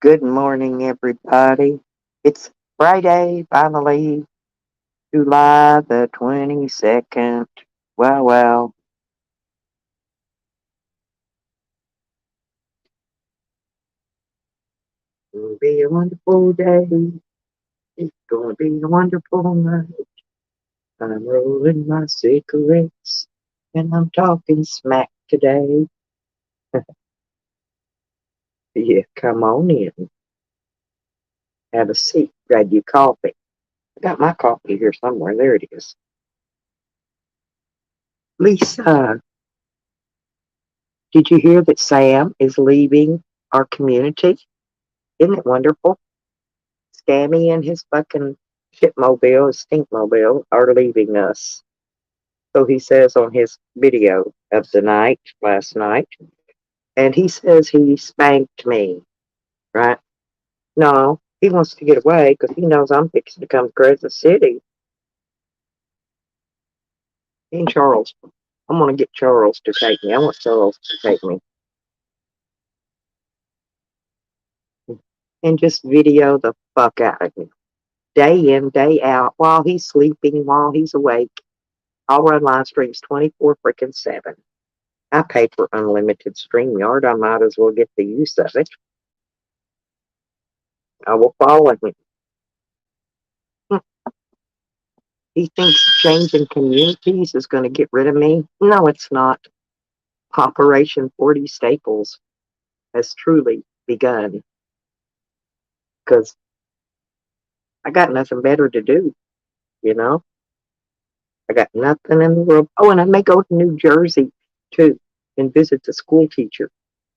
Good morning, everybody. It's Friday, finally, July the 22nd. Well, it'll be a wonderful day. It's gonna be a wonderful night. I'm rolling my cigarettes and I'm talking smack today. Yeah, come on in. Have a seat. Grab your coffee. I got my coffee here somewhere. There it is. Lisa, did you hear that Sam is leaving our community? Isn't it wonderful? Stammy and his fucking shitmobile, his stinkmobile, are leaving us. So he says on his video of the night, last night, and he says he spanked me, right? No, he wants to get away because he knows I'm fixing to come to Crescent City. And Charles, I'm going to get Charles to take me. I want Charles to take me. And just video the fuck out of me. Day in, day out, while he's sleeping, while he's awake. I'll run live streams 24 freaking 7. I pay for unlimited StreamYard. I might as well get the use of it. I will follow him. He thinks changing communities is going to get rid of me. No, it's not. Operation 40 Staples has truly begun because I got nothing better to do, you know? I got nothing in the world. Oh, and I may go to New Jersey too and visit the school teacher.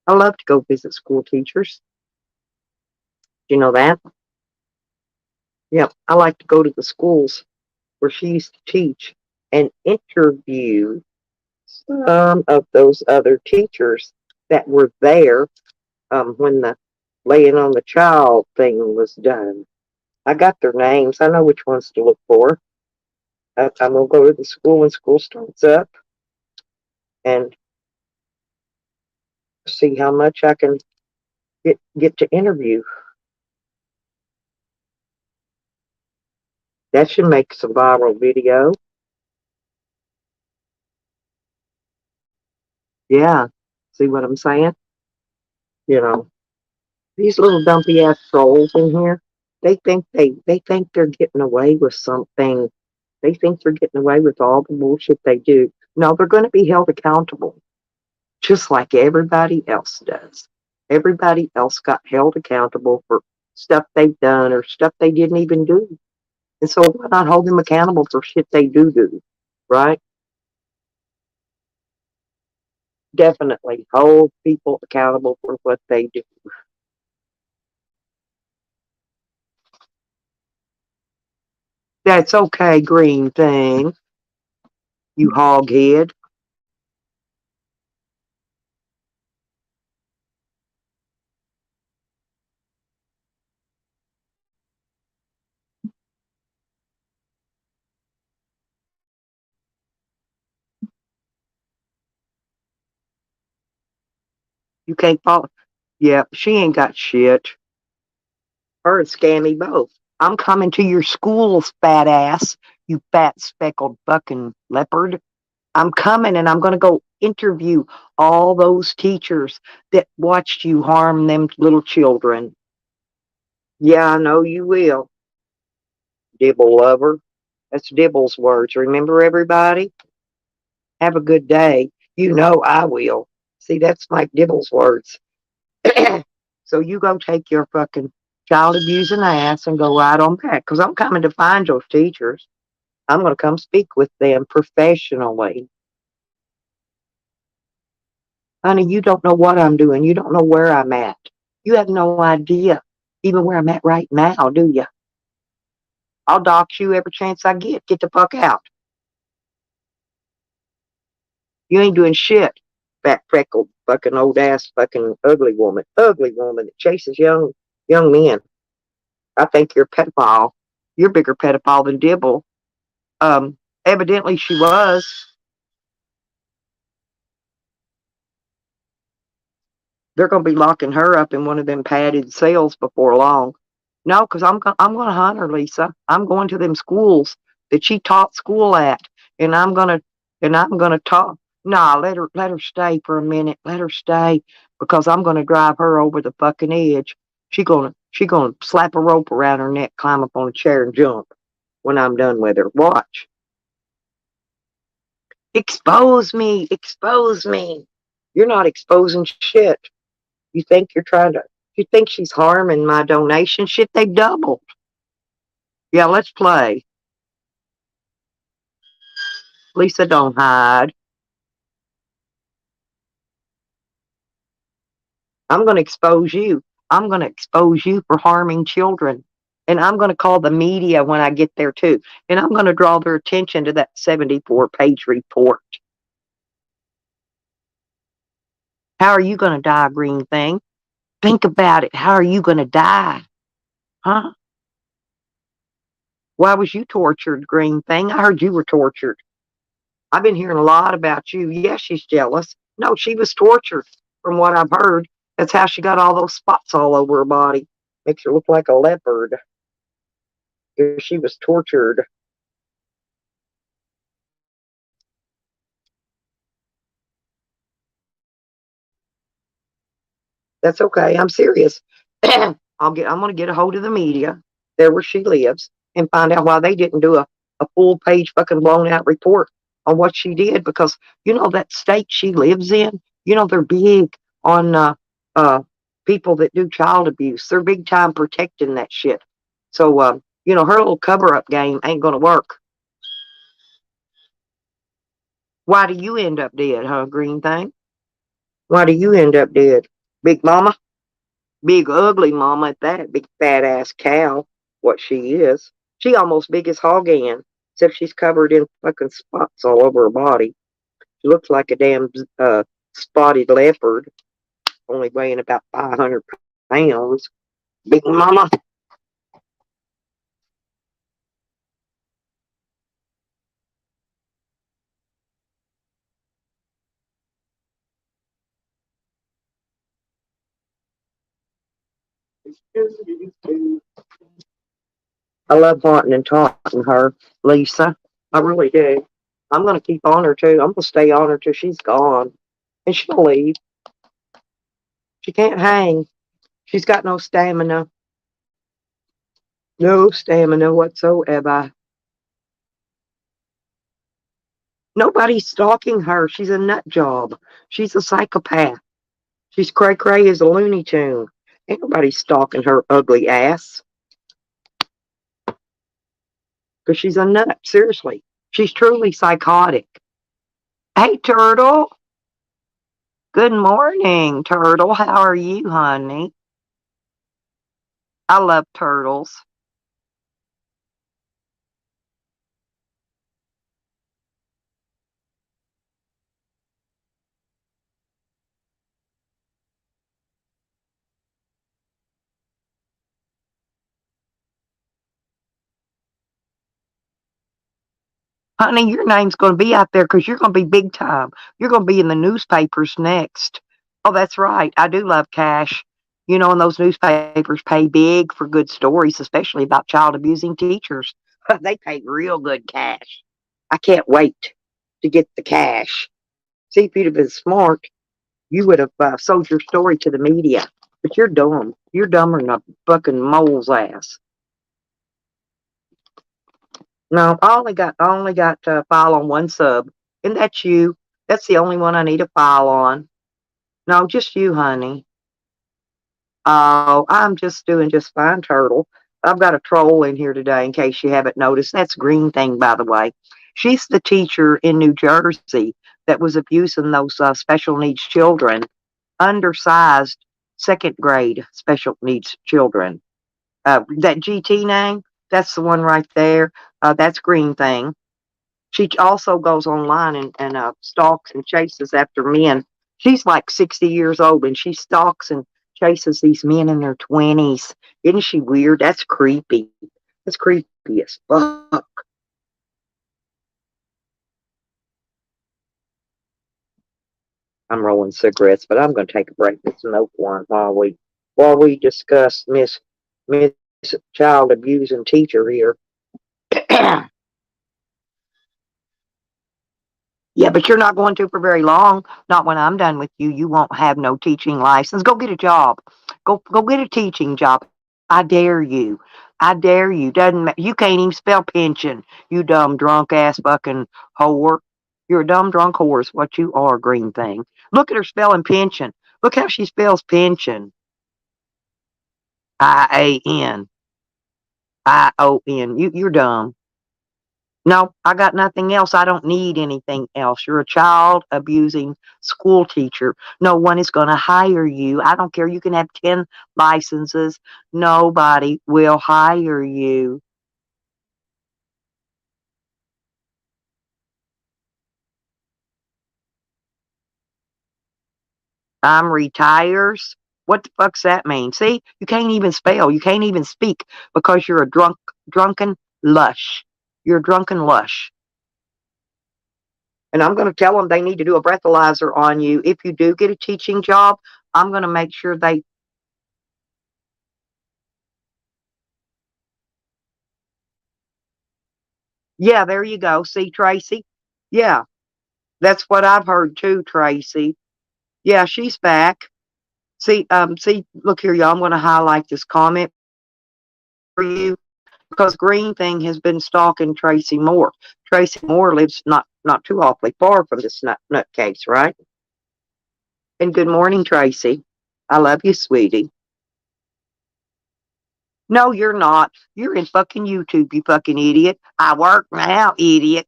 I love to go visit school teachers. Do you know that? Yeah, I like to go to the schools where she used to teach and interview some of those other teachers that were there when the laying on the child thing was done. I got their names. I know which ones to look for. I'm going to go to the school when school starts up and see how much I can get to interview. That should make some viral video. Yeah. See what I'm saying? You know, these little dumpy ass trolls in here, they think they're getting away with something. They think they're getting away with all the bullshit they do. No, they're going to be held accountable, just like everybody else does. Everybody else got held accountable for stuff they've done or stuff they didn't even do. And so why not hold them accountable for shit they do, right? Definitely hold people accountable for what they do. That's okay, green thing, you hoghead. You can't follow. Yeah, she ain't got shit. Her and Scammy both. I'm coming to your schools, fat ass, you fat speckled fucking leopard. I'm coming and I'm going to go interview all those teachers that watched you harm them little children. Yeah, I know you will, Dibble lover. That's Dibble's words. Remember, everybody? Have a good day. You know I will. See, that's Mike Dibble's words. So you go take your fucking child abusing ass and go right on back because I'm coming to find those teachers. I'm going to come speak with them professionally. Honey, you don't know what I'm doing. You don't know where I'm at. You have no idea even where I'm at right now, do you? I'll dox you every chance I get. Get the fuck out. You ain't doing shit. Fat, freckled, fucking old ass, fucking ugly woman that chases young men. I think you're a pedophile. You're a bigger pedophile than Dibble. Evidently she was. They're going to be locking her up in one of them padded cells before long. No, because I'm going to hunt her, Lisa. I'm going to them schools that she taught school at, and I'm gonna talk. Nah, let her stay for a minute. Let her stay because I'm going to drive her over the fucking edge. She gonna slap a rope around her neck, climb up on a chair, and jump when I'm done with her. Watch. Expose me. Expose me. You're not exposing shit. You think you're trying to, you think she's harming my donation? Shit, they doubled. Yeah, let's play. Lisa, don't hide. I'm going to expose you. I'm going to expose you for harming children. And I'm going to call the media when I get there too. And I'm going to draw their attention to that 74-page report. How are you going to die, green thing? Think about it. How are you going to die? Huh? Why was you tortured, green thing? I heard you were tortured. I've been hearing a lot about you. Yes, she's jealous. No, she was tortured from what I've heard. That's how she got all those spots all over her body. Makes her look like a leopard. She was tortured. That's okay. I'm serious. I'm gonna get a hold of the media there where she lives and find out why they didn't do a full page fucking blown out report on what she did because that state she lives in, they're big on uh people that do child abuse. They're big time protecting that shit. So her little cover up game ain't gonna work. Why do you end up dead, huh, green thing? Why do you end up dead? Big mama? Big ugly mama at that, big fat ass cow, what she is. She almost big as Hog Ann, except she's covered in fucking spots all over her body. She looks like a damn spotted leopard, only weighing about 500 pounds. Big mama. I love haunting and taunting her, Lisa. I really do. I'm going to keep on her too. I'm going to stay on her till she's gone. And she'll leave. She can't hang. She's got no stamina. No stamina whatsoever. Nobody's stalking her. She's a nut job. She's a psychopath. She's cray cray as a Looney Tune. Ain't nobody stalking her ugly ass. Because she's a nut. Seriously. She's truly psychotic. Hey, Turtle. Good morning, Turtle. How are you, honey? I love turtles. Honey, your name's going to be out there because you're going to be big time. You're going to be in the newspapers next. Oh, that's right. I do love cash. And those newspapers pay big for good stories, especially about child abusing teachers. They pay real good cash. I can't wait to get the cash. See, if you'd have been smart, you would have sold your story to the media. But you're dumb. You're dumber than a fucking mole's ass. No, I only got to file on one sub, and that's you. That's the only one I need to file on. No, just you, honey. Oh, I'm just doing just fine, Turtle. I've got a troll in here today, in case you haven't noticed. That's Green Thing, by the way. She's the teacher in New Jersey that was abusing those special needs children, undersized second grade special needs children. That GT name, that's the one right there. That's Green Thing. She also goes online and stalks and chases after men. She's like 60 years old and she stalks and chases these men in their 20s. Isn't she weird? That's creepy. That's creepy as fuck. I'm rolling cigarettes, but I'm going to take a break and smoke one while we discuss Miss Child Abusing Teacher here. Yeah, but you're not going to for very long. Not when I'm done with you. You won't have no teaching license. Go get a job. Go get a teaching job. I dare you. I dare you. You can't even spell pension. You dumb drunk ass fucking whore. You're a dumb drunk horse. What you are, green thing. Look at her spelling pension. Look how she spells pension. IAN. You're dumb. No, I got nothing else. I don't need anything else. You're a child abusing school teacher. No one is going to hire you. I don't care. You can have 10 licenses. Nobody will hire you. I'm retires. What the fuck's that mean? See, you can't even spell. You can't even speak because you're a drunken lush. You're a drunken lush. And I'm going to tell them they need to do a breathalyzer on you. If you do get a teaching job, I'm going to make sure they. Yeah, there you go. See, Tracy? Yeah, that's what I've heard too, Tracy. Yeah, she's back. See, look here, y'all. I'm going to highlight this comment for you because Green Thing has been stalking Tracy Moore. Tracy Moore lives not too awfully far from this nutcase, right? And good morning, Tracy. I love you, sweetie. No, you're not. You're in fucking YouTube, you fucking idiot. I work now, idiot.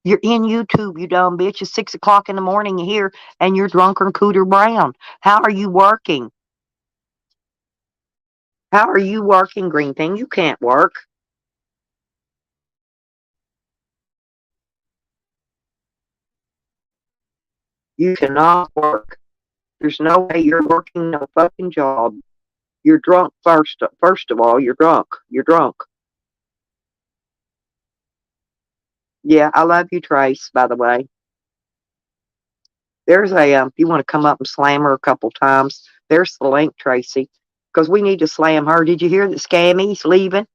You're in YouTube, you dumb bitch. It's 6 o'clock in the morning here, and you're drunker than Cooter Brown. How are you working? How are you working, Green Thing? You can't work. You cannot work. There's no way you're working no fucking job. You're drunk first. First of all, you're drunk. You're drunk. Yeah, I love you, Trace. By the way, there's if you want to come up and slam her a couple times, there's the link, Tracy, because we need to slam her. Did you hear that Scammy's leaving?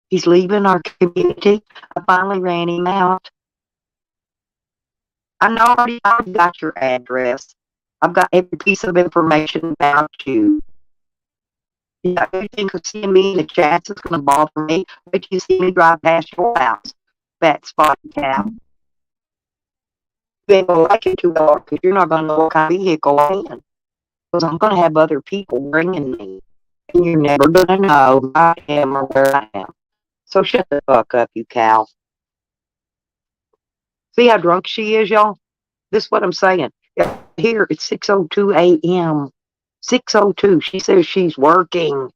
He's leaving our community. I finally ran him out. I know I already got your address. I've got every piece of information about you. Yeah, everything could see me in the chats is going to bother me. Wait till you see me drive past your house, fat spotted cow. You ain't going to like it too well because you're not going to know what kind of vehicle I'm in. Because I'm going to have other people bringing me. And you're never going to know who I am or where I am. So shut the fuck up, you cow. See how drunk she is, y'all? This is what I'm saying. Here, it's 6:02 a.m. 6:02. She says she's working.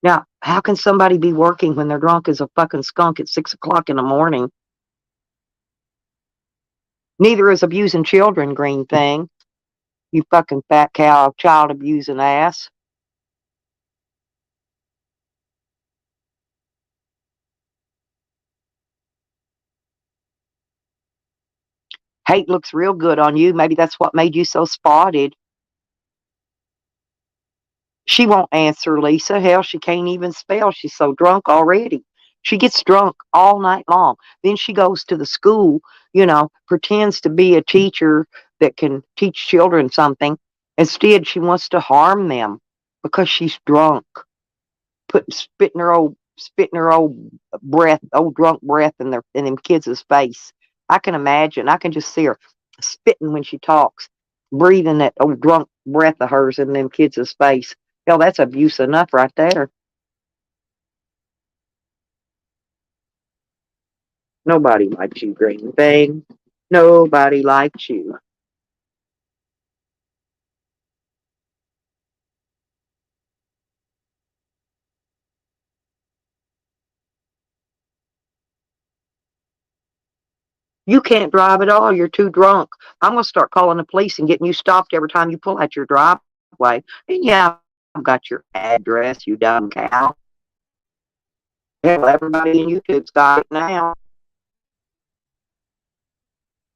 Now, how can somebody be working when they're drunk as a fucking skunk at 6 o'clock in the morning? Neither is abusing children, Green Thing. You fucking fat cow, child abusing ass. Hate looks real good on you. Maybe that's what made you so spotted. She won't answer, Lisa. Hell, she can't even spell. She's so drunk already. She gets drunk all night long. Then she goes to the school, pretends to be a teacher that can teach children something. Instead, she wants to harm them because she's drunk. Spitting her old breath, old drunk breath in them kids' face. I can imagine. I can just see her spitting when she talks, breathing that old drunk breath of hers in them kids' face. Hell, that's abuse enough right there. Nobody likes you, Green Thing. Nobody likes you. You can't drive at all. You're too drunk. I'm going to start calling the police and getting you stopped every time you pull out your driveway. And yeah, I've got your address, you dumb cow. Hell, everybody in YouTube's got it now.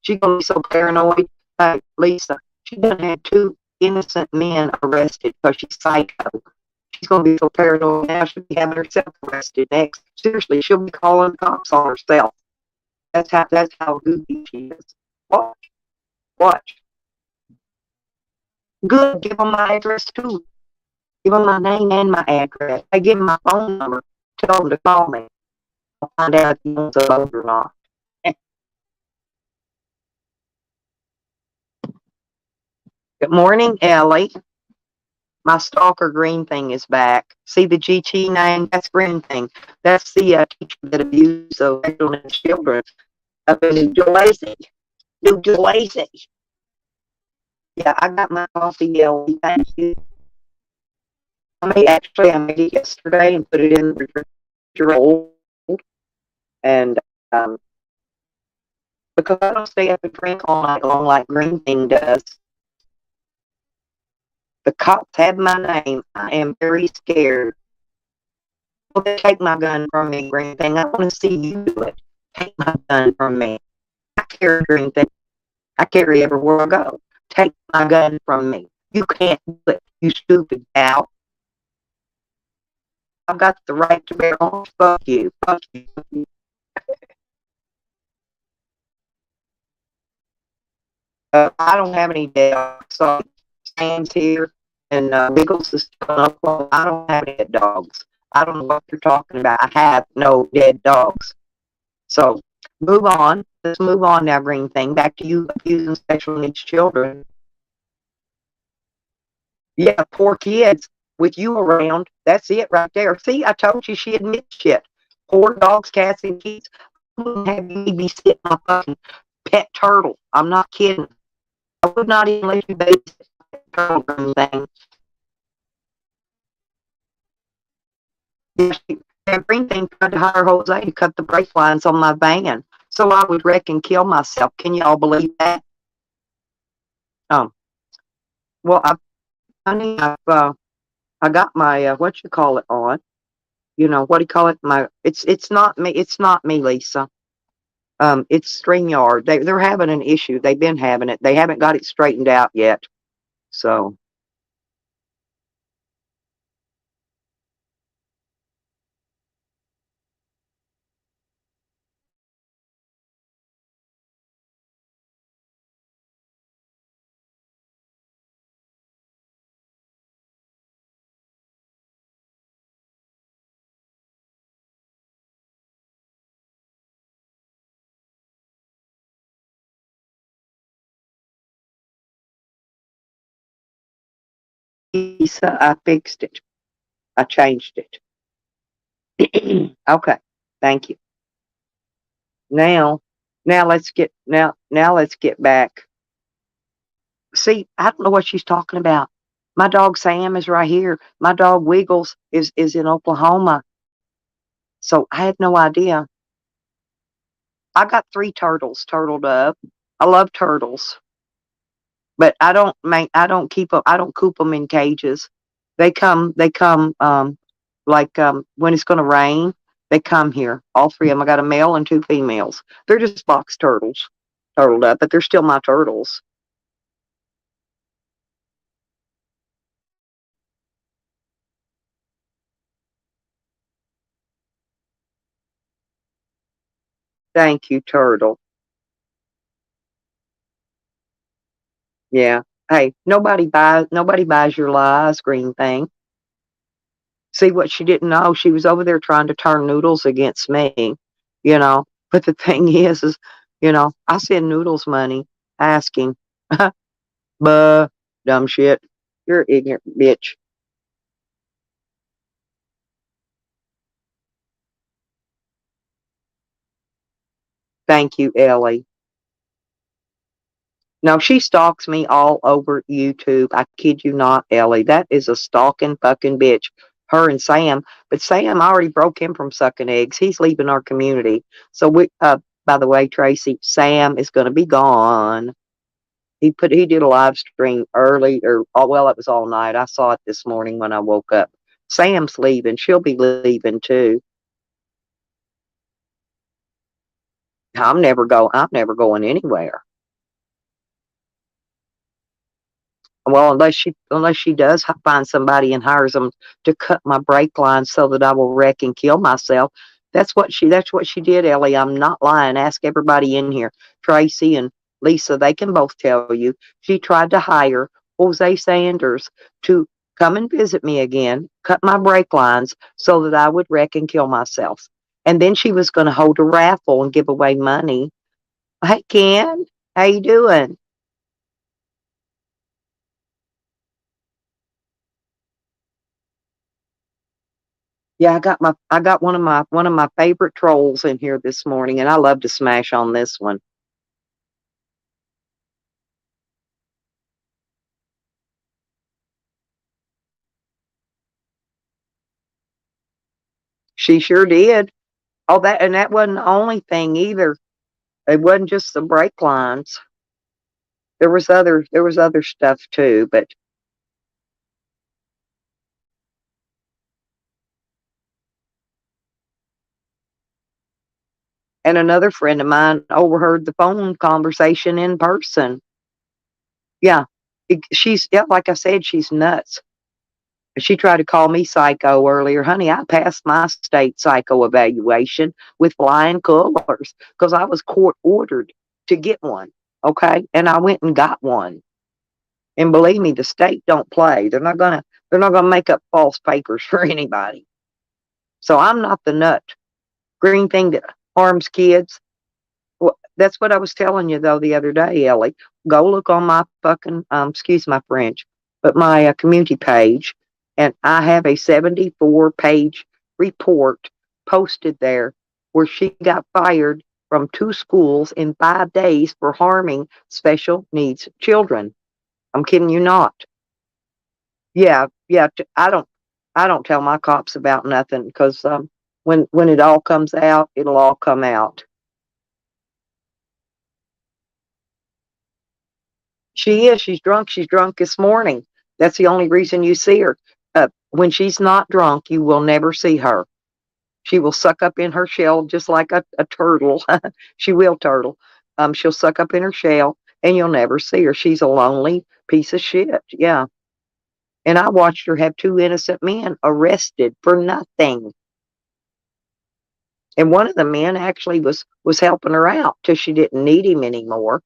She's going to be so paranoid. Hey, Lisa, she done had two innocent men arrested because she's psycho. She's going to be so paranoid now she'll be having herself arrested next. Seriously, she'll be calling cops on herself. That's how goofy she is. Watch, watch. Good. Give them my address too. Give them my name and my address. I give them my phone number. Tell them to call me. I'll find out if he wants a vote or not. Good morning, Ellie. My stalker green thing is back. See the GT name? That's green thing. That's the teacher that abused those special needs children up in New Jersey. New Jersey. Yeah, I got my coffee, Ellie. Thank you. I made it yesterday and put it in the refrigerator. And because I don't stay up and drink all night long like Green Thing does, the cops have my name. I am very scared. Well, they take my gun from me, Green Thing. I want to see you do it. Take my gun from me. I carry Green Thing. I carry everywhere I go. Take my gun from me. You can't do it, you stupid cow. I've got the right to bear arms. Fuck you. Fuck you. Fuck you. I don't have any dead dogs. So Sam's here and Wiggles is up. I don't have dead dogs. I don't know what you're talking about. I have no dead dogs. So move on. Let's move on now, Green Thing. Back to you abusing special needs children. Yeah, poor kids with you around. That's it right there. See, I told you she admits shit. Poor dogs, cats, and kids. I wouldn't have you babysit my fucking pet turtle. I'm not kidding. I would not even let you babysit my turtle Green Thing. Yeah, that Green Thing tried to hire Jose to cut the brake lines on my van so I would wreck and kill myself. Can you all believe that? Um, well, I got my what you call it on. You know what do you call it? My it's not me. It's not me, Lisa. It's StreamYard. They're having an issue. They've been having it. They haven't got it straightened out yet. So Lisa, I fixed it. I changed it. Okay. Thank you. Now, now let's get back. See, I don't know what she's talking about. My dog Sam is right here. My dog Wiggles is in Oklahoma. So I had no idea. I got 3 turtles turtled up. I love turtles, but I don't keep them. I don't coop them in cages. They come like when it's going to rain. They come here. All 3 of them. I got a male and 2 females. They're just box turtles, turtled up, but they're still my turtles. Thank you, turtle. Yeah. Hey, nobody buys your lies, Green Thing. See what she didn't know? She was over there trying to turn Noodles against me, you know. But the thing is, I send Noodles money asking, buh, dumb shit. You're an ignorant bitch. Thank you, Ellie. No, she stalks me all over YouTube. I kid you not, Ellie. That is a stalking fucking bitch. Her and Sam. But Sam, I already broke him from sucking eggs. He's leaving our community. So by the way, Tracy, Sam is gonna be gone. He did a live stream early or oh well, it was all night. I saw it this morning when I woke up. Sam's leaving. She'll be leaving too. I'm never going anywhere. Well, unless she does find somebody and hires them to cut my brake lines so that I will wreck and kill myself. That's what she did, Ellie. I'm not lying. Ask everybody in here. Tracy and Lisa, they can both tell you. She tried to hire Jose Sanders to come and visit me again, cut my brake lines so that I would wreck and kill myself. And then she was going to hold a raffle and give away money. Hey, Ken, how you doing? Yeah, I got one of my favorite trolls in here this morning, and I love to smash on this one. She sure did. Oh, that wasn't the only thing either. It wasn't just the brake lines. There was other stuff too, but and another friend of mine overheard the phone conversation in person. Yeah, she's yeah, like I said, she's nuts. She tried to call me psycho earlier. Honey, I passed my state psycho evaluation with flying colors because I was court ordered to get one. Okay. And I went and got one. And believe me, the state don't play. They're not gonna make up false papers for anybody. So I'm not the nut green thing that harms kids. Well, that's what I was telling you though the other day, Ellie. Go look on my fucking excuse my French, but my community page, and I have a 74-page report posted there where she got fired from 2 schools in 5 days for harming special needs children. I'm kidding you not. Yeah, yeah. I don't tell my cops about nothing because when it all comes out, it'll all come out. She is. She's drunk. She's drunk this morning. That's the only reason you see her. When she's not drunk, you will never see her. She will suck up in her shell just like a turtle. She will turtle. She'll suck up in her shell and you'll never see her. She's a lonely piece of shit. Yeah. And I watched her have 2 innocent men arrested for nothing. And one of the men actually was helping her out till she didn't need him anymore.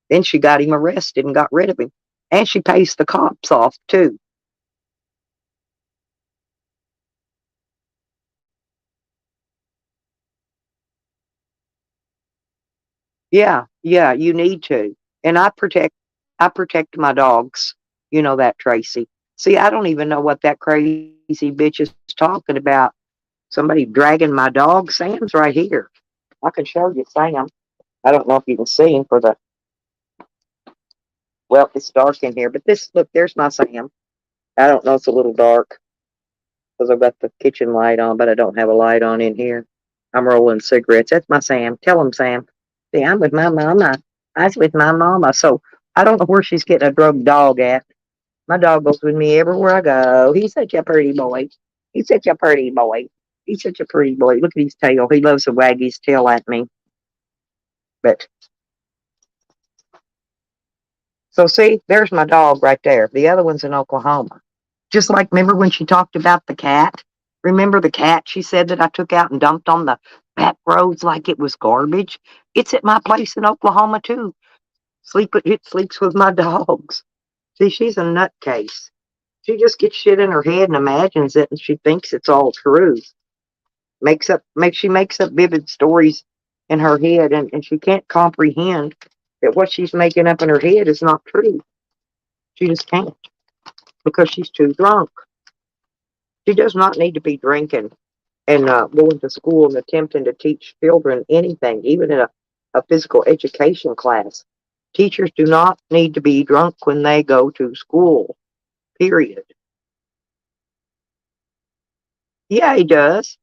Then she got him arrested and got rid of him. And she pays the cops off too. Yeah, yeah, you need to. And I protect my dogs. You know that, Tracy. See, I don't even know what that crazy bitch is talking about. Somebody dragging my dog. Sam's right here. I can show you Sam. I don't know if you can see him for the well, it's dark in here, but this look, there's my Sam. I don't know, it's a little dark because I've got the kitchen light on, but I don't have a light on in here. I'm rolling cigarettes. That's my Sam. Tell him, Sam. See, I'm with my mama. I was with my mama. So I don't know where she's getting a drug dog at. My dog goes with me everywhere I go. He's such a pretty boy. He's such a pretty boy. He's such a pretty boy. Look at his tail. He loves to wag his tail at me. But so see, there's my dog right there. The other one's in Oklahoma. Just like remember when she talked about the cat? Remember the cat she said that I took out and dumped on the back roads like it was garbage? It's at my place in Oklahoma too. It sleeps with my dogs. See, she's a nutcase. She just gets shit in her head and imagines it and she thinks it's all true. She makes up vivid stories in her head and she can't comprehend that what she's making up in her head is not true. She just can't because she's too drunk. She does not need to be drinking and going to school and attempting to teach children anything, even in a physical education class. Teachers do not need to be drunk when they go to school, period. Yeah, he does.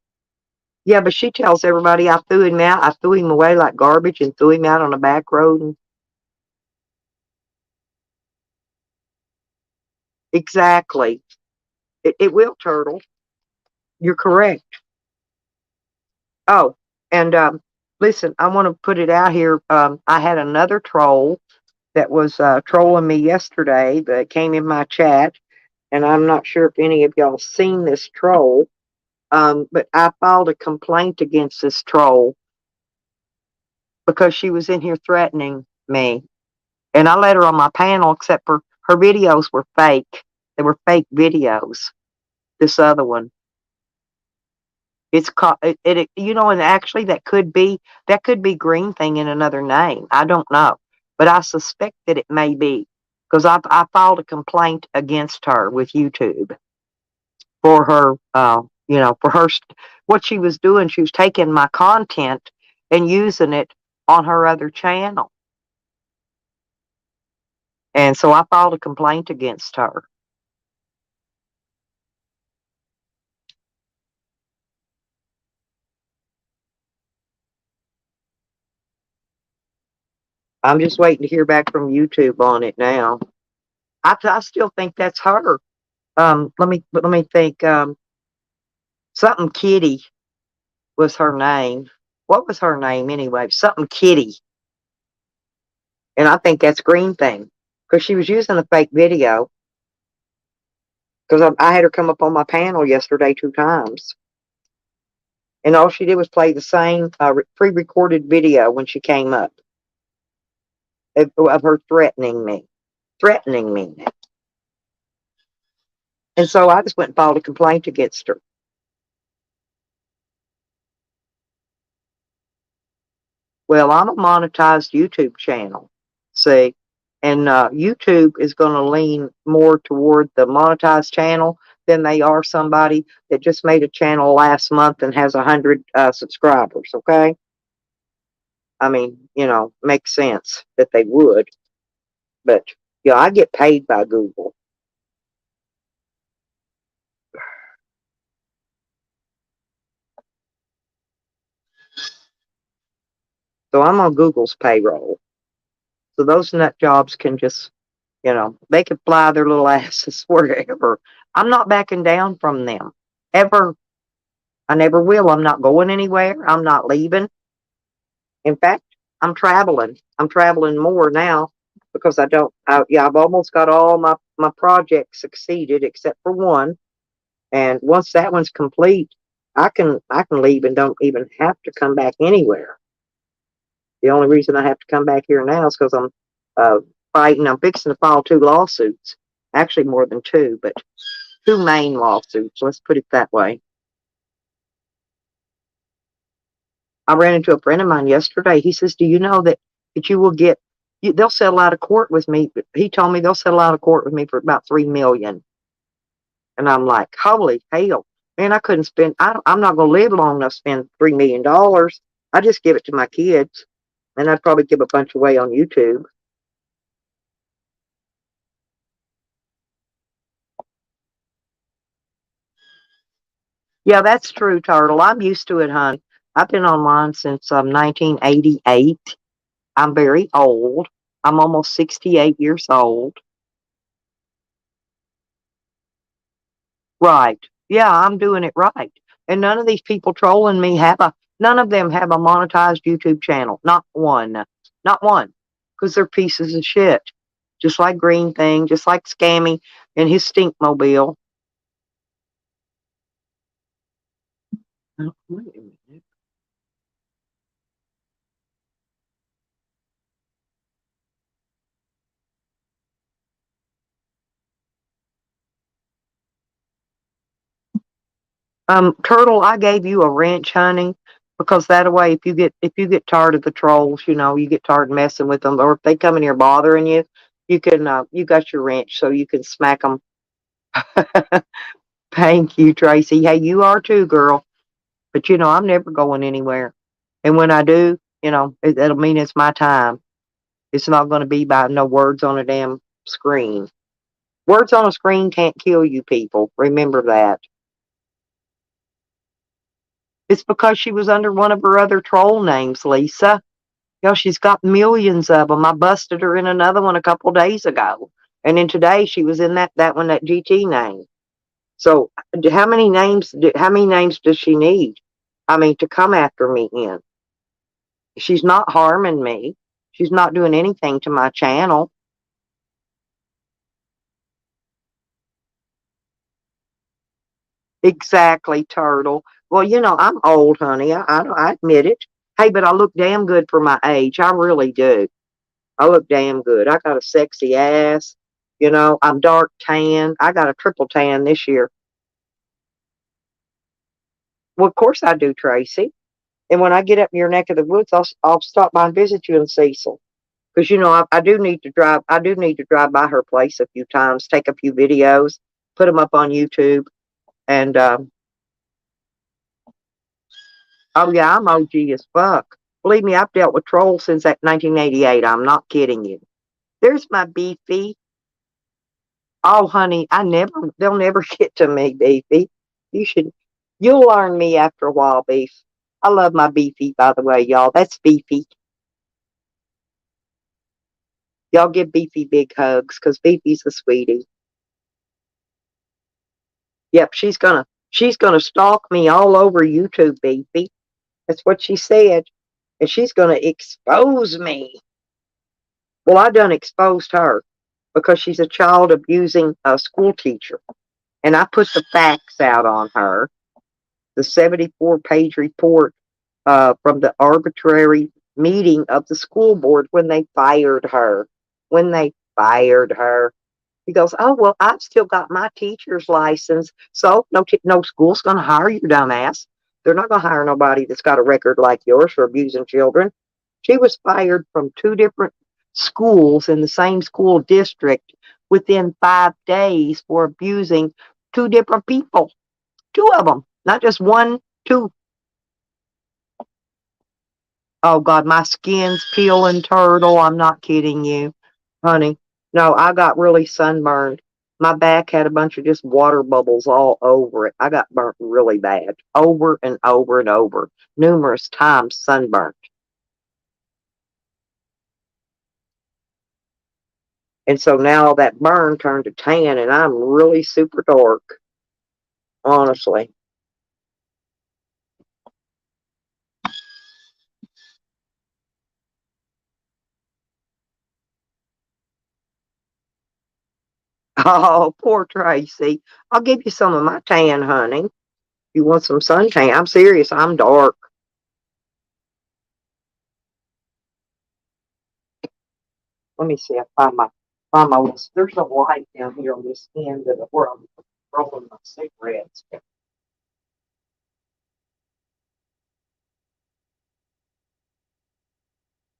Yeah, but she tells everybody I threw him out. I threw him away like garbage and threw him out on a back road. And exactly. It will turtle. You're correct. Oh, and listen, I want to put it out here. I had another troll that was trolling me yesterday that came in my chat, and I'm not sure if any of y'all seen this troll, but I filed a complaint against this troll because she was in here threatening me. And I let her on my panel, except for her videos were fake. They were fake videos. This other one. It's called and actually that could be Green Thing in another name. I don't know, but I suspect that it may be because I filed a complaint against her with YouTube for her, for her what she was doing. She was taking my content and using it on her other channel, and so I filed a complaint against her. I'm just waiting to hear back from YouTube on it now. I still think that's her. Let me think. Something Kitty was her name. What was her name anyway? Something Kitty. And I think that's Green Thing because she was using a fake video. Because I had her come up on my panel yesterday 2 times. And all she did was play the same pre-recorded video when she came up of her threatening me. And so I just went and filed a complaint against her. Well, I'm a monetized YouTube channel, see, and YouTube is going to lean more toward the monetized channel than they are somebody that just made a channel last month and has 100 subscribers, okay? I mean, makes sense that they would, but, I get paid by Google. So I'm on Google's payroll. So those nut jobs can just, they can fly their little asses wherever. I'm not backing down from them, ever. I never will. I'm not going anywhere. I'm not leaving. In fact, I'm traveling. I'm traveling more now because I've almost got all my projects succeeded except for one. And once that one's complete, I can leave and don't even have to come back anywhere. The only reason I have to come back here now is because I'm fighting. I'm fixing to file 2 lawsuits. Actually, more than 2, but 2 main lawsuits. Let's put it that way. I ran into a friend of mine yesterday. He says, "Do you know that you will get? They'll settle out of court with me." But he told me they'll settle out of court with me for about $3 million. And I'm like, "Holy hell, man! I couldn't spend. I'm not going to live long enough to spend $3 million. I just give it to my kids, and I'd probably give a bunch away on YouTube." Yeah, that's true, Turtle. I'm used to it, hon. I've been online since 1988. I'm very old. I'm almost 68 years old. Right. Yeah, I'm doing it right. And none of these people trolling me none of them have a monetized YouTube channel. Not one. Not one. Because they're pieces of shit. Just like Green Thing, just like Scammy and his stinkmobile. Oh, wait a minute. Turtle, I gave you a wrench, honey, because that way, if you get tired of the trolls, you get tired of messing with them, or if they come in here bothering you, you can you got your wrench, so you can smack them. Thank you, Tracy. Hey, you are too, girl. But I'm never going anywhere, and when I do, it'll mean it's my time. It's not going to be by no words on a damn screen. Words on a screen can't kill you, people. Remember that. It's because she was under one of her other troll names, Lisa. She's got millions of them. I busted her in another one a couple days ago. And then today she was in that GT name. So how many names does she need? I mean, to come after me in. She's not harming me. She's not doing anything to my channel. Exactly, Turtle. Well, I'm old, honey. I admit it. Hey, but I look damn good for my age. I really do. I look damn good. I got a sexy ass. I'm dark tan. I got a triple tan this year. Well, of course I do, Tracy. And when I get up in your neck of the woods, I'll stop by and visit you in Cecil. Because I do need to drive. I do need to drive by her place a few times, take a few videos, put them up on YouTube, and oh yeah, I'm OG as fuck. Believe me, I've dealt with trolls since 1988. I'm not kidding you. There's my Beefy. Oh, honey, they'll never get to me, Beefy. You should, you'll learn me after a while, Beef. I love my Beefy, by the way, y'all. That's Beefy. Y'all give Beefy big hugs, because Beefy's a sweetie. Yep, she's gonna stalk me all over YouTube, Beefy. That's what she said. And she's gonna expose me. Well, I done exposed her because she's a child abusing a school teacher. And I put the facts out on her. The 74-page report from the arbitrary meeting of the school board when they fired her. When they fired her. He goes, oh, well, I've still got my teacher's license. So no school's going to hire you, dumbass. They're not going to hire nobody that's got a record like yours for abusing children. She was fired from 2 different schools in the same school district within 5 days for abusing 2 different people. 2 of them, not just one, 2. Oh, God, my skin's peeling, Turtle. I'm not kidding you, honey. No, I got really sunburned. My back had a bunch of just water bubbles all over it. I got burnt really bad, over and over and over, numerous times sunburnt. And so now that burn turned to tan, and I'm really super dark, honestly. Oh, poor Tracy. I'll give you some of my tan, honey. You want some suntan? I'm serious. I'm dark. Let me see. I find my list. There's a light down here on this end of where I'm rolling my cigarettes.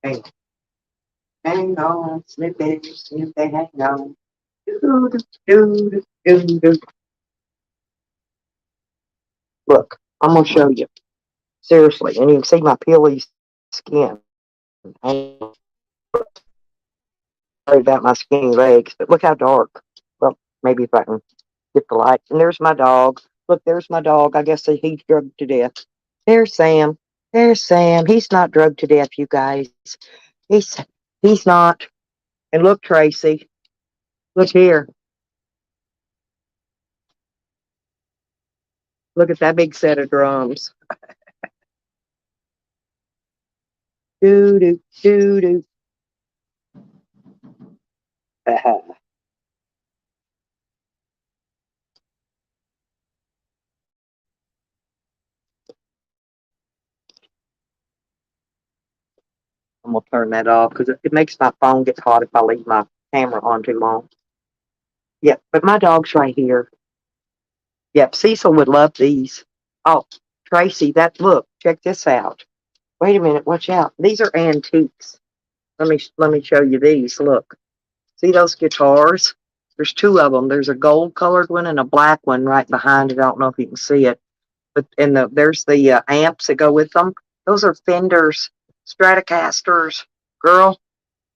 Hang, hang on, snippy, snippy, hang on. Doo, doo, doo, doo, doo. Look, I'm gonna show you seriously, and you can see my peely skin. I don't worry about my skinny legs, but look how dark. Well, maybe if I can get the light. And there's my dog. Look, there's my dog. I guess he's drugged to death. There's Sam. There's Sam. He's not drugged to death, you guys. He's he's not. And look, Tracy. Look here. Look at that big set of drums. Doo doo doo doo. I'm gonna turn that off because it makes my phone get hot if I leave my camera on too long. Yep, but my dog's right here. Yep, Cecil would love these. Oh, Tracy, look, check this out. Wait a minute, watch out. These are antiques. Let me show you these. Look. See those guitars? There's 2 of them. There's a gold colored one and a black one right behind it. I don't know if you can see it, but there's the amps that go with them. Those are Fenders, Stratocasters, girl,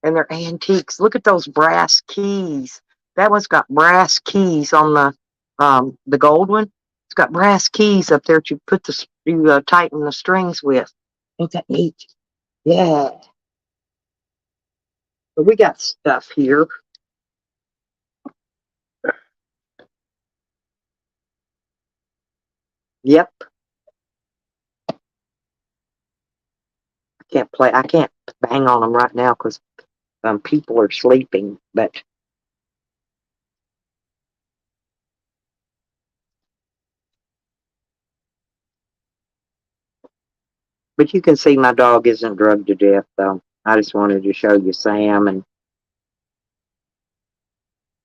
and they're antiques. Look at those brass keys. That one's got brass keys on the gold one. It's got brass keys up there that you tighten the strings with. Ain't that neat? Yeah. But we got stuff here. Yep. I can't bang on them right now because people are sleeping. But you can see my dog isn't drugged to death, though. I just wanted to show you Sam, and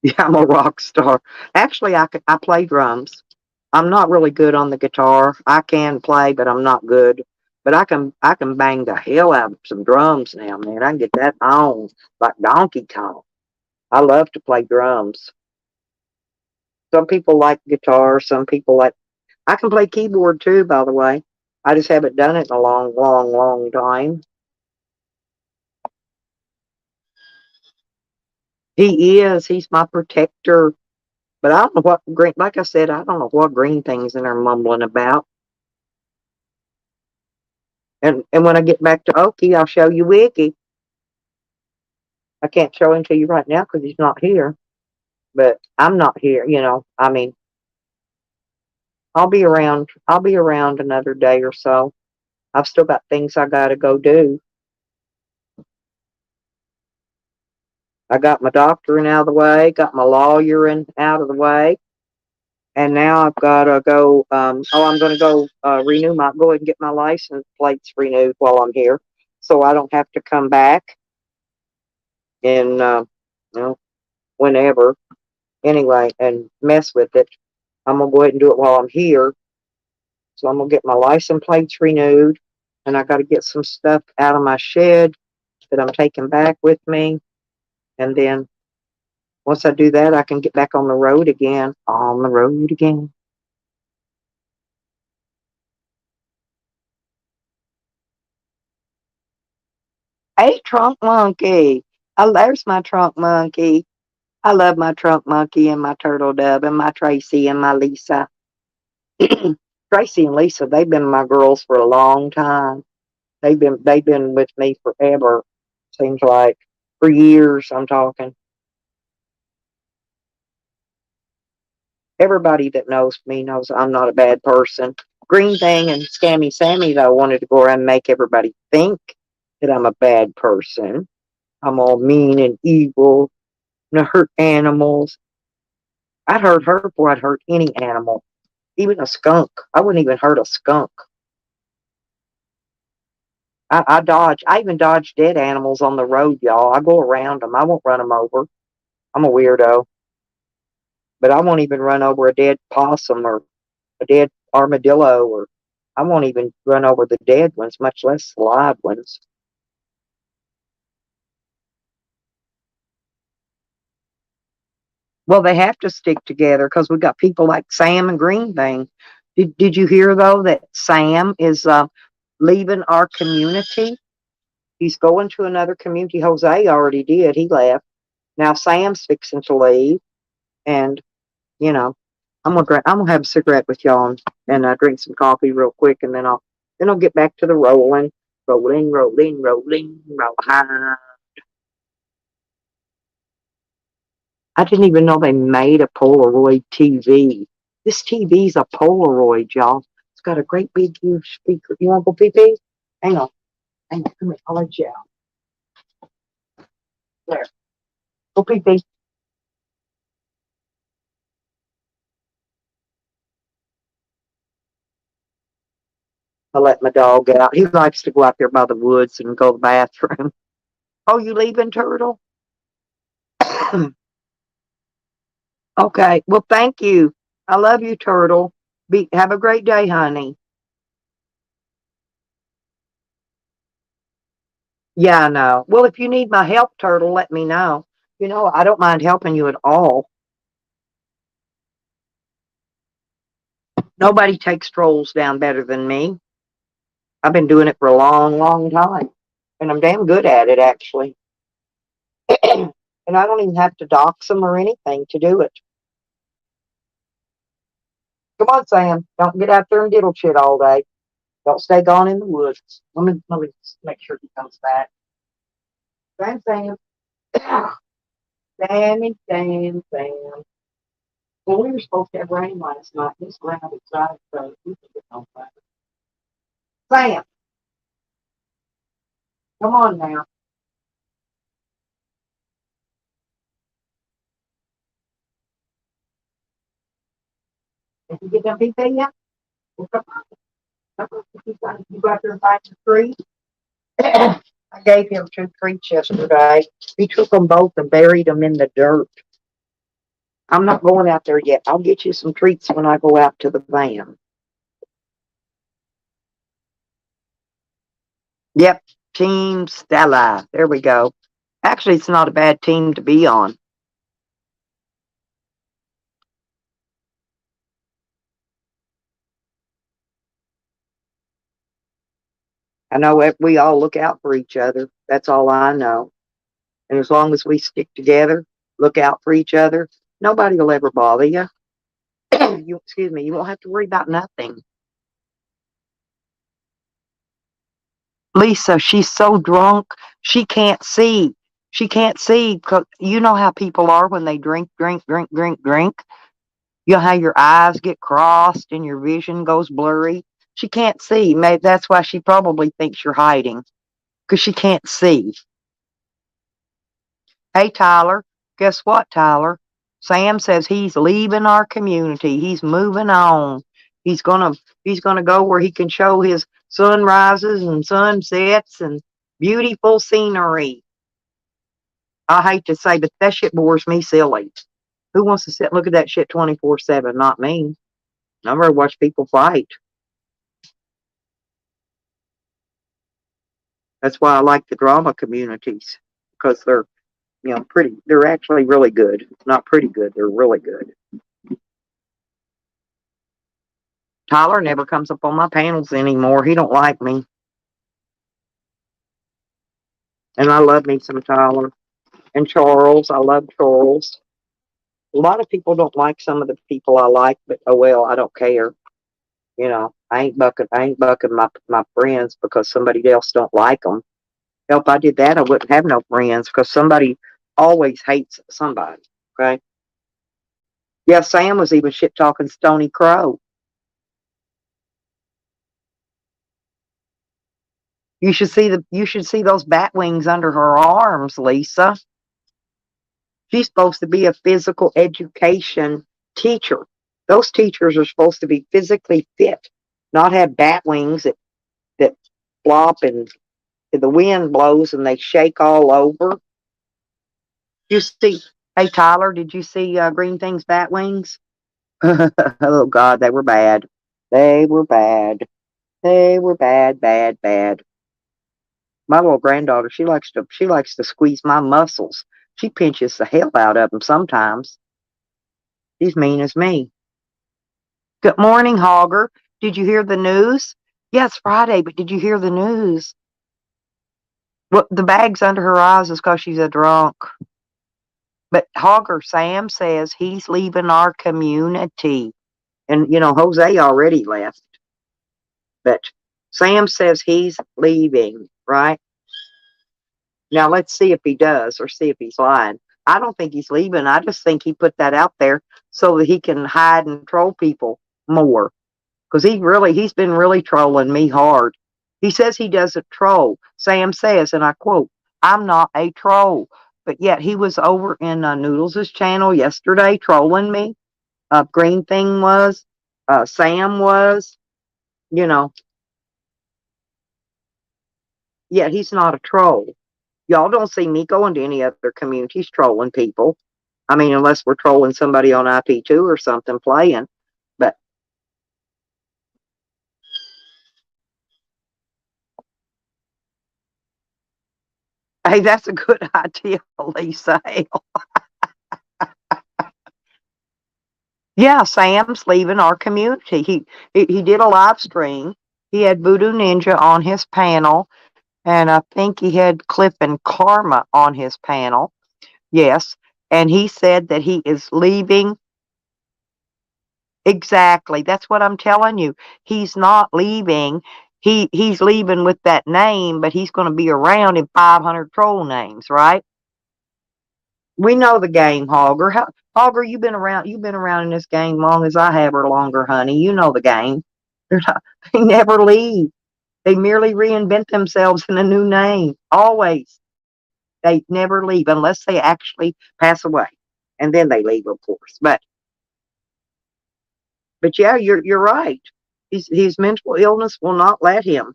yeah, I'm a rock star. Actually, I play drums. I'm not really good on the guitar. I can play, but I'm not good. But I can bang the hell out of some drums now, man. I can get that on like Donkey Kong. I love to play drums. Some people like guitar. Some people like. I can play keyboard too, by the way. I just haven't done it in a long, long, long time. He is. He's my protector. But I don't know what green. Like I said, I don't know what green things in there mumbling about. And when I get back to Okie, I'll show you Wiggy. I can't show him to you right now because he's not here. But I'm not here. I mean, I'll be around. I'll be around another day or so. I've still got things I got to go do. I got my doctoring out of the way. Got my lawyering out of the way. And now I've got to go. I'm going to go go ahead and get my license plates renewed while I'm here, so I don't have to come back in, you know, whenever. Anyway, and mess with it. I'm gonna go ahead and do it while I'm here. So I'm gonna get my license plates renewed, and I got to get some stuff out of my shed that I'm taking back with me, and then once I do that, I can get back on the road again. On the road again. Hey, trunk monkey. Oh, there's my trunk monkey. I love my trunk monkey and my turtle dove and my Tracy and my Lisa. Tracy and Lisa, they've been my girls for a long time. They've been with me forever. Seems like for years. I'm talking. Everybody that knows me knows I'm not a bad person. Green Thing and Scammy Sammy though wanted to go around and make everybody think that I'm a bad person. I'm all mean and evil and I hurt animals. I'd hurt her before I'd hurt any animal, even a skunk. I wouldn't even hurt a skunk. I dodge. I even dodge dead animals on the road, y'all. I go around them. I won't run them over. I'm a weirdo, but I won't even run over a dead possum or a dead armadillo, or I won't even run over the dead ones, much less the live ones. Well, they have to stick together because we got people like Sam and Green Thing. Did you hear though that Sam is leaving our community? He's going to another community. Jose already did. He left. Now Sam's fixing to leave, and you know, I'm gonna have a cigarette with y'all and drink some coffee real quick, and then I'll get back to the rolling, rolling, rolling, rolling, roll high. I didn't even know they made a Polaroid TV. This TV's a Polaroid, y'all. It's got a great big huge speaker. You want to go pee pee? Hang on, hang on. Come here. I'll let you out. There, go pee pee. I let my dog out. He likes to go out there by the woods and go to the bathroom. Oh, you leaving, Turtle? Okay. Well, thank you. I love you, Turtle. Have a great day, honey. Yeah, I know. Well, if you need my help, Turtle, let me know. I don't mind helping you at all. Nobody takes trolls down better than me. I've been doing it for a long, long time. And I'm damn good at it, actually. And I don't even have to dox them or anything to do it. Come on, Sam. Don't get out there and diddle shit all day. Don't stay gone in the woods. Let me make sure he comes back. Sam. Sammy, Sam. Well, we were supposed to have rain last night. This ground is dry, so we can get on fire. Sam, Come on now. Did you get them pizza yet? Well, come on. Come on. You got your find the tree? I gave him two treats yesterday. He took them both and buried them in the dirt. I'm not going out there yet. I'll get you some treats when I go out to the van. Yep, Team Stella. There we go. Actually, it's not a bad team to be on. I know we all look out for each other. That's all I know. And as long as we stick together, look out for each other, nobody will ever bother you. Excuse me, you won't have to worry about nothing. Lisa, she's so drunk, she can't see. She can't see because you know how people are when they drink, drink, drink, drink, drink. You know how your eyes get crossed and your vision goes blurry. She can't see. Maybe that's why she probably thinks you're hiding because she can't see. Hey, Tyler, guess what, Tyler? Sam says he's leaving our community. He's moving on. He's gonna he's gonna go where he can show his sunrises and sunsets and beautiful scenery. I hate to say, but that shit bores me silly. Who wants to sit and look at that shit 24/7? Not me. I'd rather watch people fight. That's why I like the drama communities because they're pretty. They're actually really good. Not pretty good. They're really good. Tyler never comes up on my panels anymore. He don't like me, and I love me some Tyler and Charles. I love Charles. A lot of people don't like some of the people I like, but oh well, I don't care. I ain't bucking my friends because somebody else don't like them. Hell, if I did that, I wouldn't have no friends because somebody always hates somebody. Okay. Yeah, Sam was even shit talking Stony Crow. You should see those bat wings under her arms, Lisa. She's supposed to be a physical education teacher. Those teachers are supposed to be physically fit, not have bat wings that flop and the wind blows and they shake all over. You see, hey Tyler, did you see Green Thing's bat wings? Oh God, they were bad. They were bad. They were bad, bad, bad. My little granddaughter, she likes to squeeze my muscles. She pinches the hell out of them sometimes. She's mean as me. Good morning, Hogger. Did you hear the news? Yes, Friday, but did you hear the news? Well, the bag's under her eyes is because she's a drunk. But Hogger Sam says he's leaving our community. And, Jose already left. But Sam says he's leaving, right? Now let's see if he does or see if he's lying. I don't think he's leaving. I just think he put that out there so that he can hide and troll people more. Because he's been really trolling me hard. He says he doesn't troll. Sam says, and I quote, I'm not a troll. But yet he was over in Noodles' channel yesterday trolling me. Green Thing was. Sam was. You know, yet he's not a troll. Y'all don't see me going to any other communities trolling people. I mean, unless we're trolling somebody on IP2 or something playing. But hey, that's a good idea, Lisa. Yeah, Sam's leaving our community. He did a live stream. He had Voodoo Ninja on his panel, and I think he had Cliff and Karma on his panel. Yes, and he said that he is leaving. Exactly. That's what I'm telling you. He's not leaving. He's leaving with that name, but he's going to be around in 500 troll names, right? We know the game, Hogger. Hogger, you've been around in this game long as I have or longer, honey. You know the game. They're not, they never leave. They merely reinvent themselves in a new name. Always. They never leave unless they actually pass away. And then they leave, of course. But yeah, you're right. His mental illness will not let him.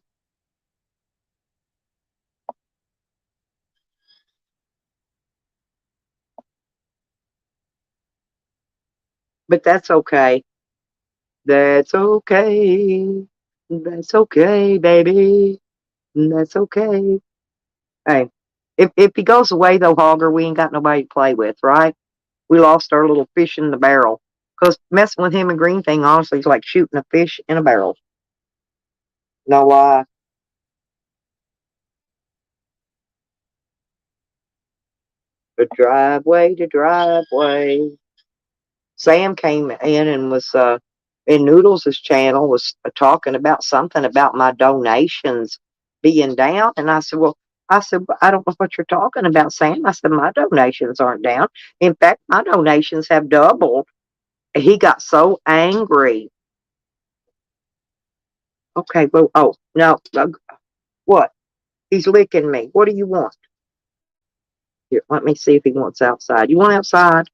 But that's okay. That's okay. That's okay, baby. That's okay. Hey, if he goes away though, Hogger, we ain't got nobody to play with, right? We lost our little fish in the barrel. Because messing with him and Green Thing, honestly, is like shooting a fish in a barrel. No lie. The driveway. Sam came in and was in Noodles' channel was talking about something about my donations being down, and I said, "Well, I don't know what you're talking about, Sam." I said, "My donations aren't down. In fact, my donations have doubled." He got so angry. Okay, well, oh no, what? He's licking me. What do you want? Here, let me see if he wants outside. You want outside?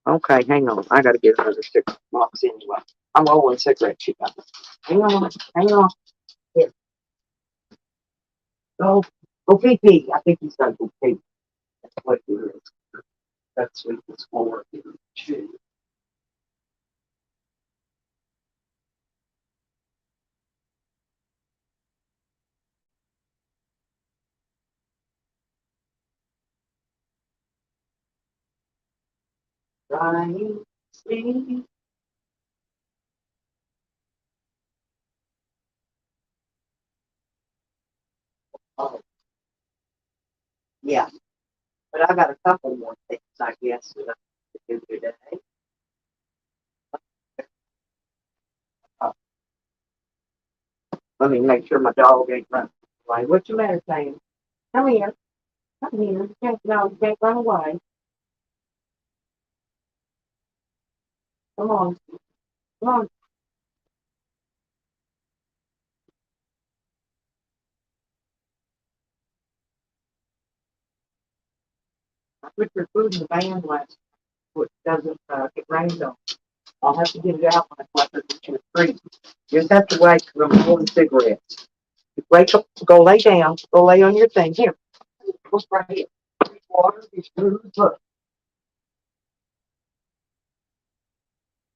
Okay, hang on. I gotta get another cigarette box anyway. I'm low on cigarettes, you guys. Hang on, hang on. Here, go, go pee pee. I think he's gotta go pee. That's what it is. That's what it's for. Chew. Right, see? Oh, yeah. But I got a couple more things, I guess, that I have to do today. Uh, Let me make sure my dog ain't running away. What's the matter, Sam? Come here. Come here. You can't run away. Come on. Come on. I put your food in the van last so it doesn't get rained on. I'll have to get it out when I collect it to the tree. You just have to wait because I'm pulling cigarettes. Wait, go lay down. Go lay on your thing. Here. Go right here. There's water. There's food. Look.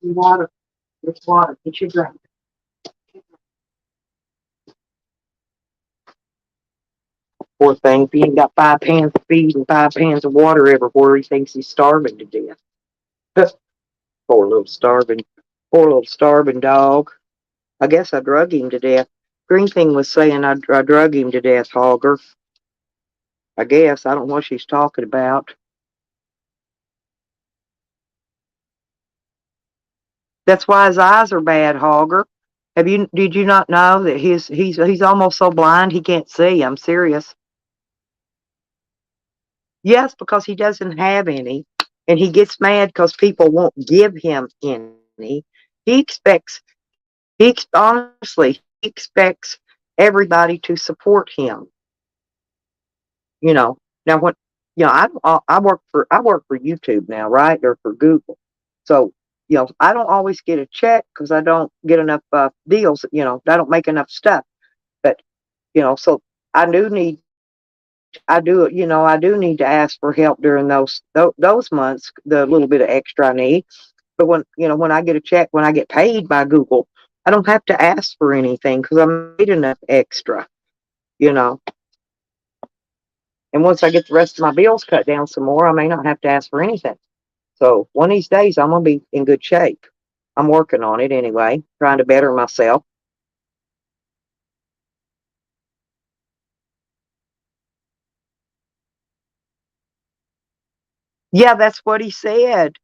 There's water. There's water. Get your drink. Poor thing. If he ain't got 5 pans of feed and 5 pans of water everywhere, he thinks he's starving to death. Poor little starving. Poor little starving dog. I guess I drug him to death. Green Thing was saying I drug him to death, Hogger. I guess. I don't know what she's talking about. That's why his eyes are bad, Hogger. Did you not know that he's almost so blind he can't see? I'm serious. Yes, because he doesn't have any. And he gets mad because people won't give him any. He expects honestly, he expects everybody to support him. You know. Now what I work for YouTube now, right? Or for Google. So, I don't always get a check because I don't get enough deals, I don't make enough stuff. But, so I do need I do need to ask for help during those months, the little bit of extra I need. But when I get a check, when I get paid by Google, I don't have to ask for anything because I made enough extra, you know. And once I get the rest of my bills cut down some more, I may not have to ask for anything. So one of these days, I'm gonna be in good shape. I'm working on it anyway, trying to better myself. Yeah, that's what he said.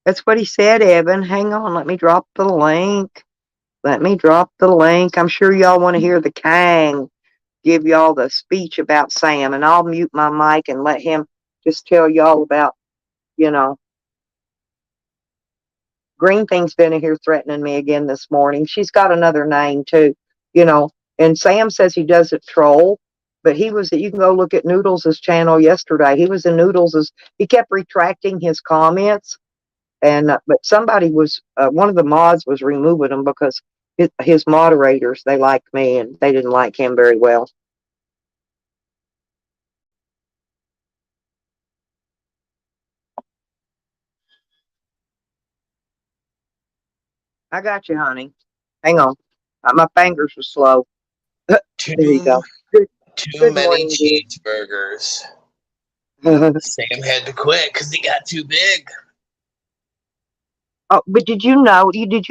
That's what he said, Evan. Hang on, let me drop the link. Let me drop the link. I'm sure y'all want to hear the Kang give y'all the speech about Sam, and I'll mute my mic and let him just tell y'all about, you know, Green Thing's been in here threatening me again this morning. She's got another name too, you know. And Sam says he doesn't troll, but you can go look at Noodles' channel yesterday. He was in Noodles', he kept retracting his comments. And, but somebody was, one of the mods was removing him because his moderators, they like me and they didn't like him very well. I got you, honey. Hang on. My fingers were slow. There you go. Too many morning, dear. cheeseburgers. Sam had to quit because he got too big. Oh, but did you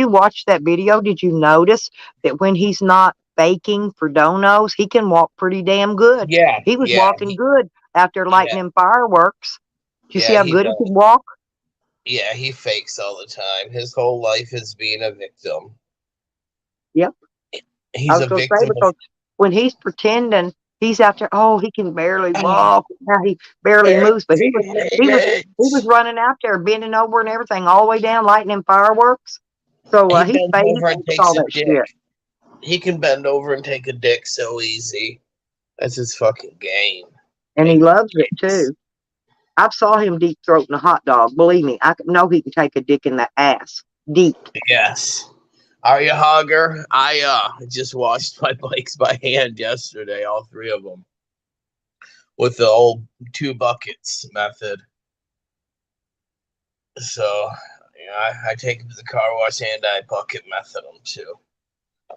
watch that video? Did you notice that when he's not faking for donos, he can walk pretty damn good? Yeah. He was walking good after lighting them fireworks. Do you see how good he could walk? Yeah, he fakes all the time. His whole life is being a victim. Yep. He's a victim. Because when he's pretending, he's out there. Oh, he can barely walk. Now he barely moves, but he was running out there, bending over and everything, all the way down, lighting them fireworks. So he fakes all that shit. He can bend over and take a dick so easy. That's his fucking game. And he loves it too. I saw him deep throating a hot dog. Believe me, I know he can take a dick in the ass. Deep. Yes. Are you hugger? I just washed my bikes by hand yesterday, all three of them, with the old 2 buckets method. So, I take them to the car wash and I bucket method them too.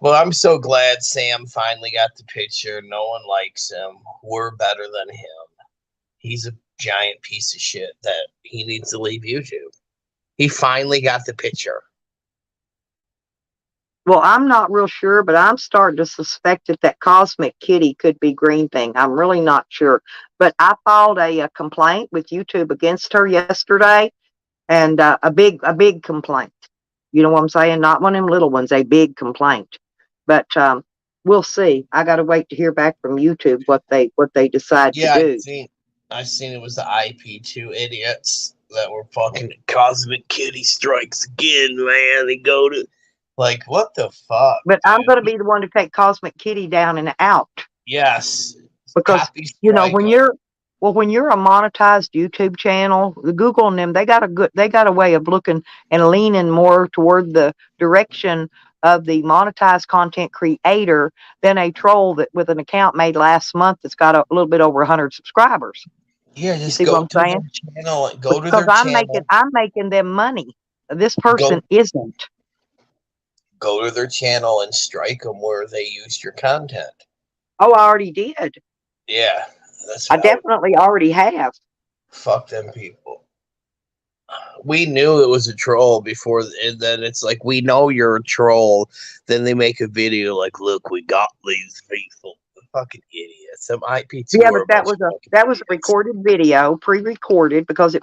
Well, I'm so glad Sam finally got the picture. No one likes him. We're better than him. He's a giant piece of shit that he needs to leave YouTube. He finally got the picture. Well, I'm not real sure, but I'm starting to suspect that Cosmic Kitty could be Green Thing. I'm really not sure. But I filed a complaint with YouTube against her yesterday, and a big complaint. You know what I'm saying? Not one of them little ones, a big complaint. But we'll see. I got to wait to hear back from YouTube what they decide to do. I seen it was the IP2 idiots that were fucking Cosmic Kitty strikes again, man. They go to, like, what the fuck? But I'm going to be the one to take Cosmic Kitty down and out. Yes. Because, when you're a monetized YouTube channel, the Google and them, they got a way of looking and leaning more toward the direction of the monetized content creator than a troll that with an account made last month that's got a little bit over 100 subscribers. Yeah, just go to their channel. Go to their channel. Because I'm making them money. This person isn't. Go to their channel and strike them where they used your content. Oh, I already did. Yeah. I definitely already have. Fuck them people. We knew it was a troll before, and then it's like, we know you're a troll. Then they make a video like, look, we got these people. Fucking idiots. Some IP2. Yeah, but that was a recorded video, pre-recorded, because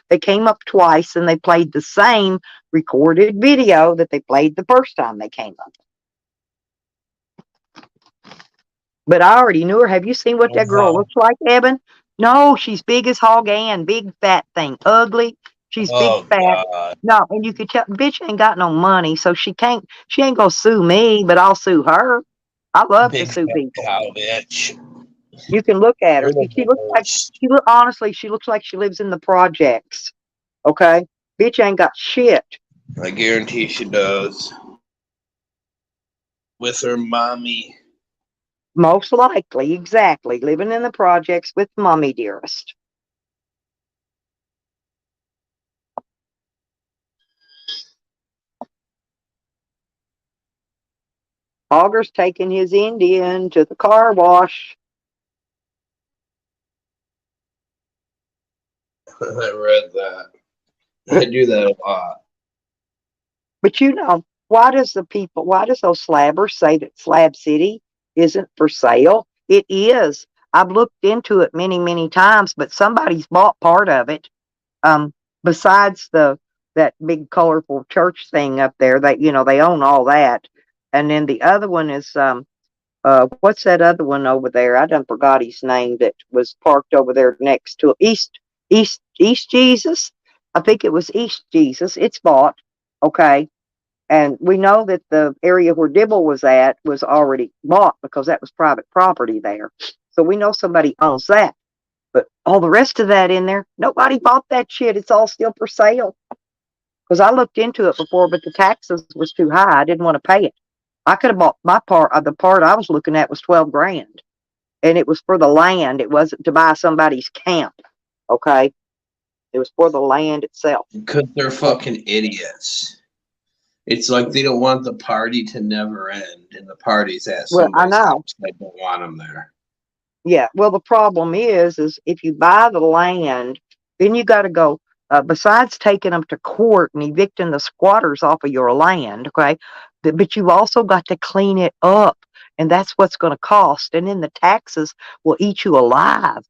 they came up twice and they played the same recorded video that they played the first time they came up. But I already knew her. Have you seen what that girl looks like, Evan? No, she's big as Hog Ann, big fat thing, ugly. She's big fat. God. No, and you could tell, bitch ain't got no money, so she ain't gonna sue me, but I'll sue her. I love to sue people. Cow, bitch. You can look at her. Honestly, she looks like she lives in the projects. Okay? Bitch ain't got shit. I guarantee she does. With her mommy. Most likely, exactly. Living in the projects with mommy, dearest. Auger's taking his Indian to the car wash. I read that. I do that a lot. But why does those slabbers say that Slab City isn't for sale? It is. I've looked into it many, many times, but somebody's bought part of it. Besides that big colorful church thing up there, they own all that. And then the other one is what's that other one over there? I done forgot his name that was parked over there next to East Jesus. I think it was East Jesus. It's bought. Okay. And we know that the area where Dibble was at was already bought because that was private property there. So we know somebody owns that. But all the rest of that in there, nobody bought that shit. It's all still for sale. Because I looked into it before, but the taxes was too high. I didn't want to pay it. I could have bought my part. The part I was looking at was 12 grand, and it was for the land. It wasn't to buy somebody's camp. Okay, it was for the land itself. Because they're fucking idiots. It's like they don't want the party to never end, and the party's at Well, I somebody's know. house. They don't want them there. Yeah. Well, the problem is if you buy the land, then you got to go. Besides taking them to court and evicting the squatters off of your land, okay, but you've also got to clean it up, and that's what's going to cost. And then the taxes will eat you alive.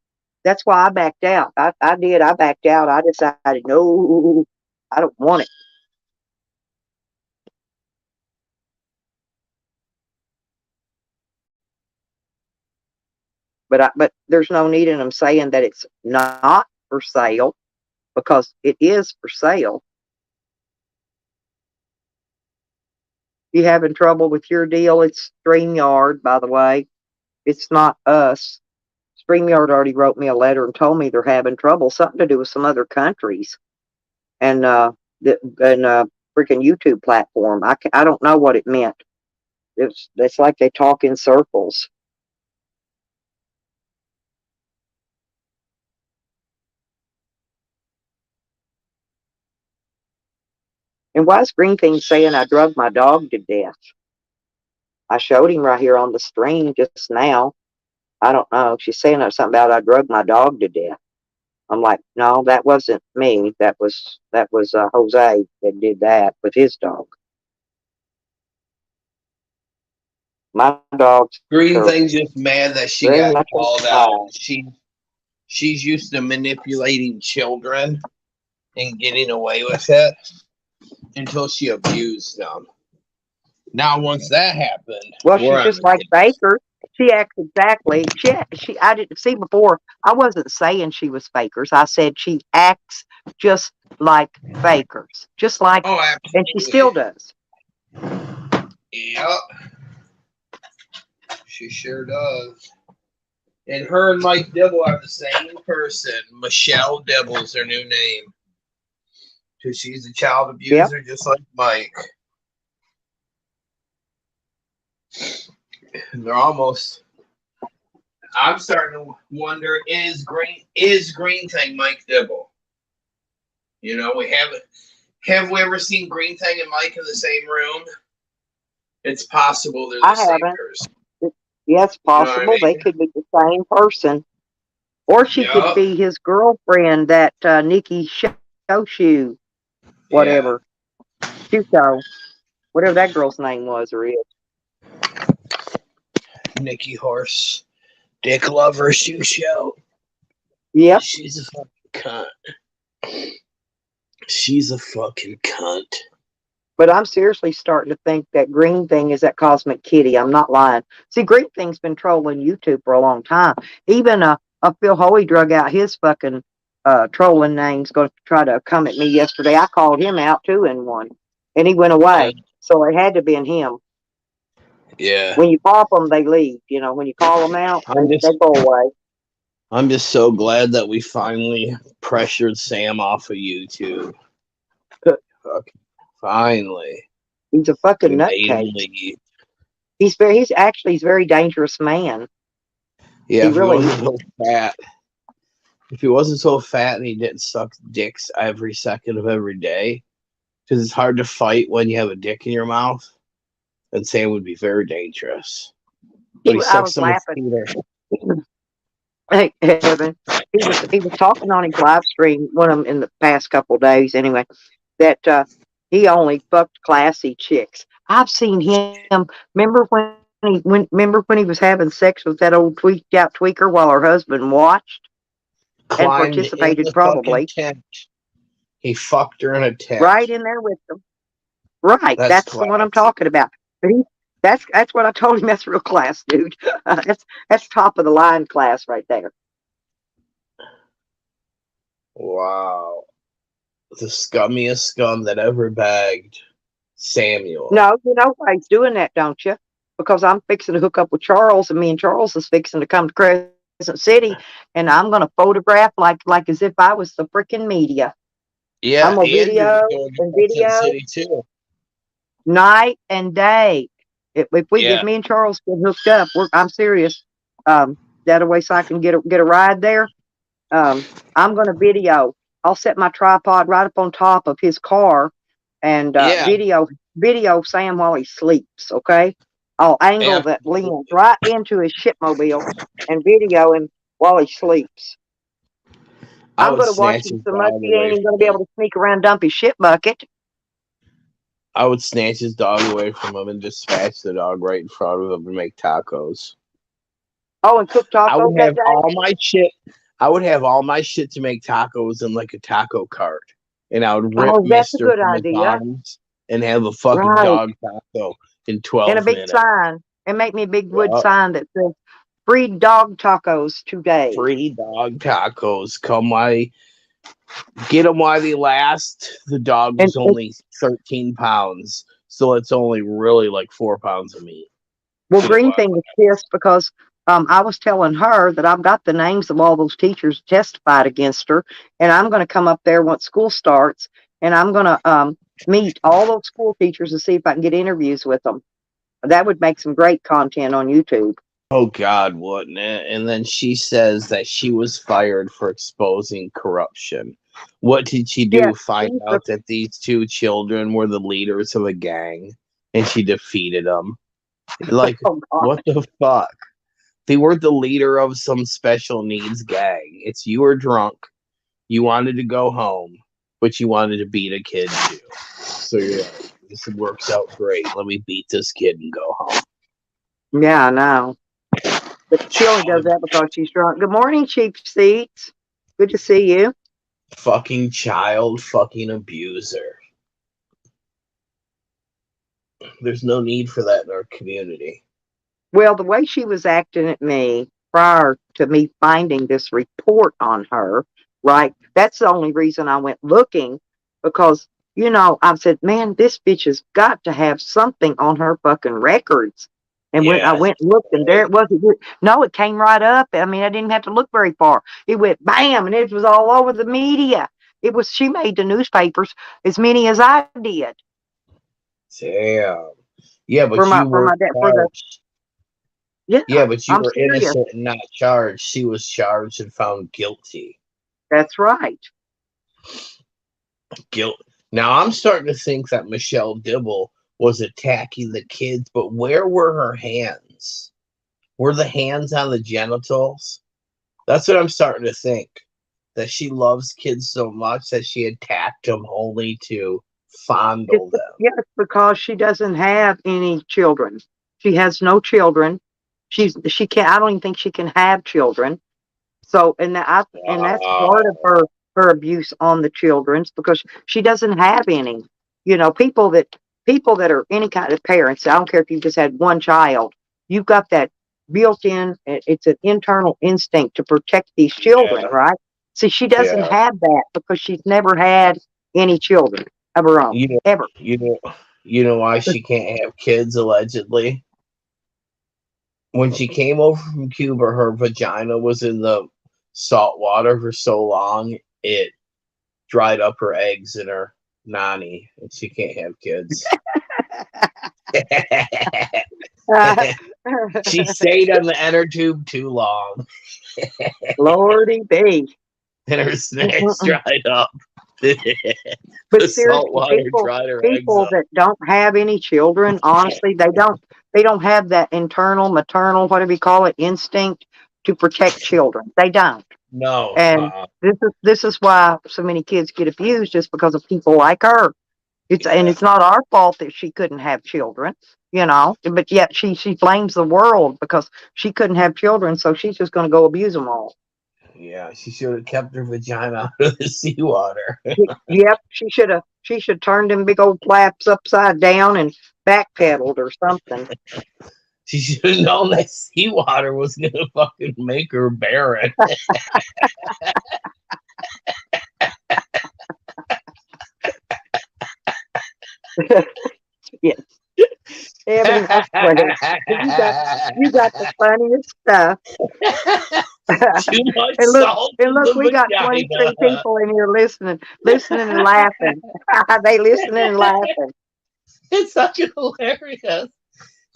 That's why I backed out. I did. I backed out. I decided, no, I don't want it. But there's no need in them saying that it's not for sale, because it is for sale. You having trouble with your deal? It's StreamYard, by the way. It's not us. StreamYard already wrote me a letter and told me they're having trouble, something to do with some other countries, and freaking YouTube platform. I don't know what it meant. It's like they talk in circles. And why is Green Thing saying I drugged my dog to death? I showed him right here on the stream just now. I don't know. She's saying something about I drugged my dog to death. I'm like, no, that wasn't me. That was Jose that did that with his dog. My dog's Green Thing's just mad that she very got much called alive. out. She's used to manipulating children and getting away with it until she abused them. Now, once that happened, Well, we're she's just on like the case. Baker. She acts exactly. I didn't see before. I wasn't saying she was Fakers. I said she acts just like Fakers, just like, Oh, and she absolutely. still does. Yep. She sure does. And her and Mike Dibble are the same person. Michelle Dibble's her new name. Because she's a child abuser, just like Mike. And they're almost. I'm starting to wonder: is Green Thing Mike Dibble? You know, we haven't. Have we ever seen Green Thing and Mike in the same room? It's possible they're the same person. Yes, possible. You know what I They mean? could be the same person. Or she could Yup. be his girlfriend, that Nikki Shoshu, whatever. Shuko, whatever that girl's name was or is. Nikki Horse, Dick Lover, Shoe Show. Yep. She's a fucking cunt. She's a fucking cunt. But I'm seriously starting to think that Green Thing is that Cosmic Kitty. I'm not lying. See, Green Thing's been trolling YouTube for a long time. Even Phil Hoey drug out his fucking trolling names, going to try to come at me yesterday. I called him out too in one, and he went away. So it had to be in him. Yeah. When you pop them, they leave. You know, when you call them out, they go away. I'm just so glad that we finally pressured Sam off of YouTube. Finally. He's a fucking We made him nutcase. leave. He's a very dangerous man. Yeah, He if really he wasn't so fat. If he wasn't so fat and he didn't suck dicks every second of every day, because it's hard to fight when you have a dick in your mouth, then Sam would be very dangerous. But he I sucks was so much laughing. either. Hey, Evan, he was talking on his live stream, one of them in the past couple of days anyway, that he only fucked classy chicks. I've seen him. Remember when he was having sex with that old tweaked out tweaker while her husband watched and Climbed in participated the probably fucking tent. He fucked her in a tent. right in there with them. Right, that's the one I'm classy. talking about. But that's what I told him. That's real class, dude. That's top of the line class right there. Wow. The scummiest scum that ever bagged Samuel. No, you know why he's doing that, don't you? Because I'm fixing to hook up with Charles, and me and Charles is fixing to come to Crescent City, and I'm going to photograph like as if I was the freaking media. Yeah, I'm going to Andrew's video going to and Crescent video City too. night and day. If we Yeah. get me and Charles get hooked up, I'm serious. That way, so I can get a ride there. I'm going to video. I'll set my tripod right up on top of his car, and Yeah. video Sam while he sleeps. Okay, I'll angle Yeah. that lens right into his shipmobile and video him while he sleeps. I I'm would going to watch snatch him his so much dog he ain't away even going to from be him. able to sneak around and dump his shit bucket. I would snatch his dog away from him and just smash the dog right in front of him and make tacos. Oh, and cook I tacos would that have day. all my shit. I would have all my shit to make tacos in like a taco cart, and I would rip Oh, that's a Mister good from idea. McDonald's and have a fucking Right. dog taco in 12 And a big minutes. sign. And make me a big wood Yup. sign that says free dog tacos today. Free dog tacos. Come while get them while they last. The dog was And only 13 pounds, so it's only really like 4 pounds of meat. well, Green Thing was pissed because I was telling her that I've got the names of all those teachers who testified against her, and I'm going to come up there once school starts, and I'm going to meet all those school teachers and see if I can get interviews with them. That would make some great content on YouTube. Oh God, wouldn't it? And then she says that she was fired for exposing corruption. What did she do? Yeah, Find she's out that these two children were the leaders of a gang, and she defeated them. Like, oh, God. what the fuck? They were the leader of some special needs gang. It's you were drunk, you wanted to go home, but you wanted to beat a kid too. So you're like, this works out great. Let me beat this kid and go home. Yeah, I know. But she only does that because she's drunk. Good morning, Cheap Seats. Good to see you. Fucking child fucking abuser. There's no need for that in our community. Well, the way she was acting at me prior to me finding this report on her, right? That's the only reason I went looking because, I said, man, this bitch has got to have something on her fucking records. And when I Yeah. went and looked, and there it was. No, it came right up. I mean, I didn't have to look very far. It went bam, and it was all over the media. She made the newspapers as many as I did. Damn. Yeah, but For my you were dad, for the charged. yeah, Yeah, but you I'm were serious. innocent and not charged. She was charged and found guilty. That's right. Guilt. Now I'm starting to think that Michelle Dibble was attacking the kids, but where were her hands? Were the hands on the genitals? That's what I'm starting to think. That she loves kids so much that she attacked them only to fondle them. Yes, because she doesn't have any children. She has no children. She can't. I don't even think she can have children. So, and that's part of her abuse on the children's because she doesn't have any. People that are any kind of parents. I don't care if you just had one child. You've got that built in. It's an internal instinct to protect these children, Yeah. right? See, she doesn't have that because she's never had any children of her own, ever. You know why she can't have kids, allegedly? When she came over from Cuba, her vagina was in the salt water for so long, it dried up her eggs in her nanny, and she can't have kids. She stayed on the inner tube too long. Lordy be. And her snacks dried up. But The seriously, salt water dried her eggs people up. that don't have any children, honestly, they don't have that internal, maternal, whatever you call it, instinct to protect children. They don't. No. And this is why so many kids get abused, just because of people like her. And it's not our fault that she couldn't have children, but yet she blames the world because she couldn't have children, so she's just going to go abuse them all. Yeah, she should have kept her vagina out of the seawater. Yep, she should turned them big old flaps upside down and backpedaled or something. She should have known that seawater was gonna fucking make her barren. Yes. Ebony, I swear, you got the funniest stuff. Too much and look, salt and in look, the we got vagina. 23 people in here listening and laughing. They listening and laughing. It's fucking hilarious.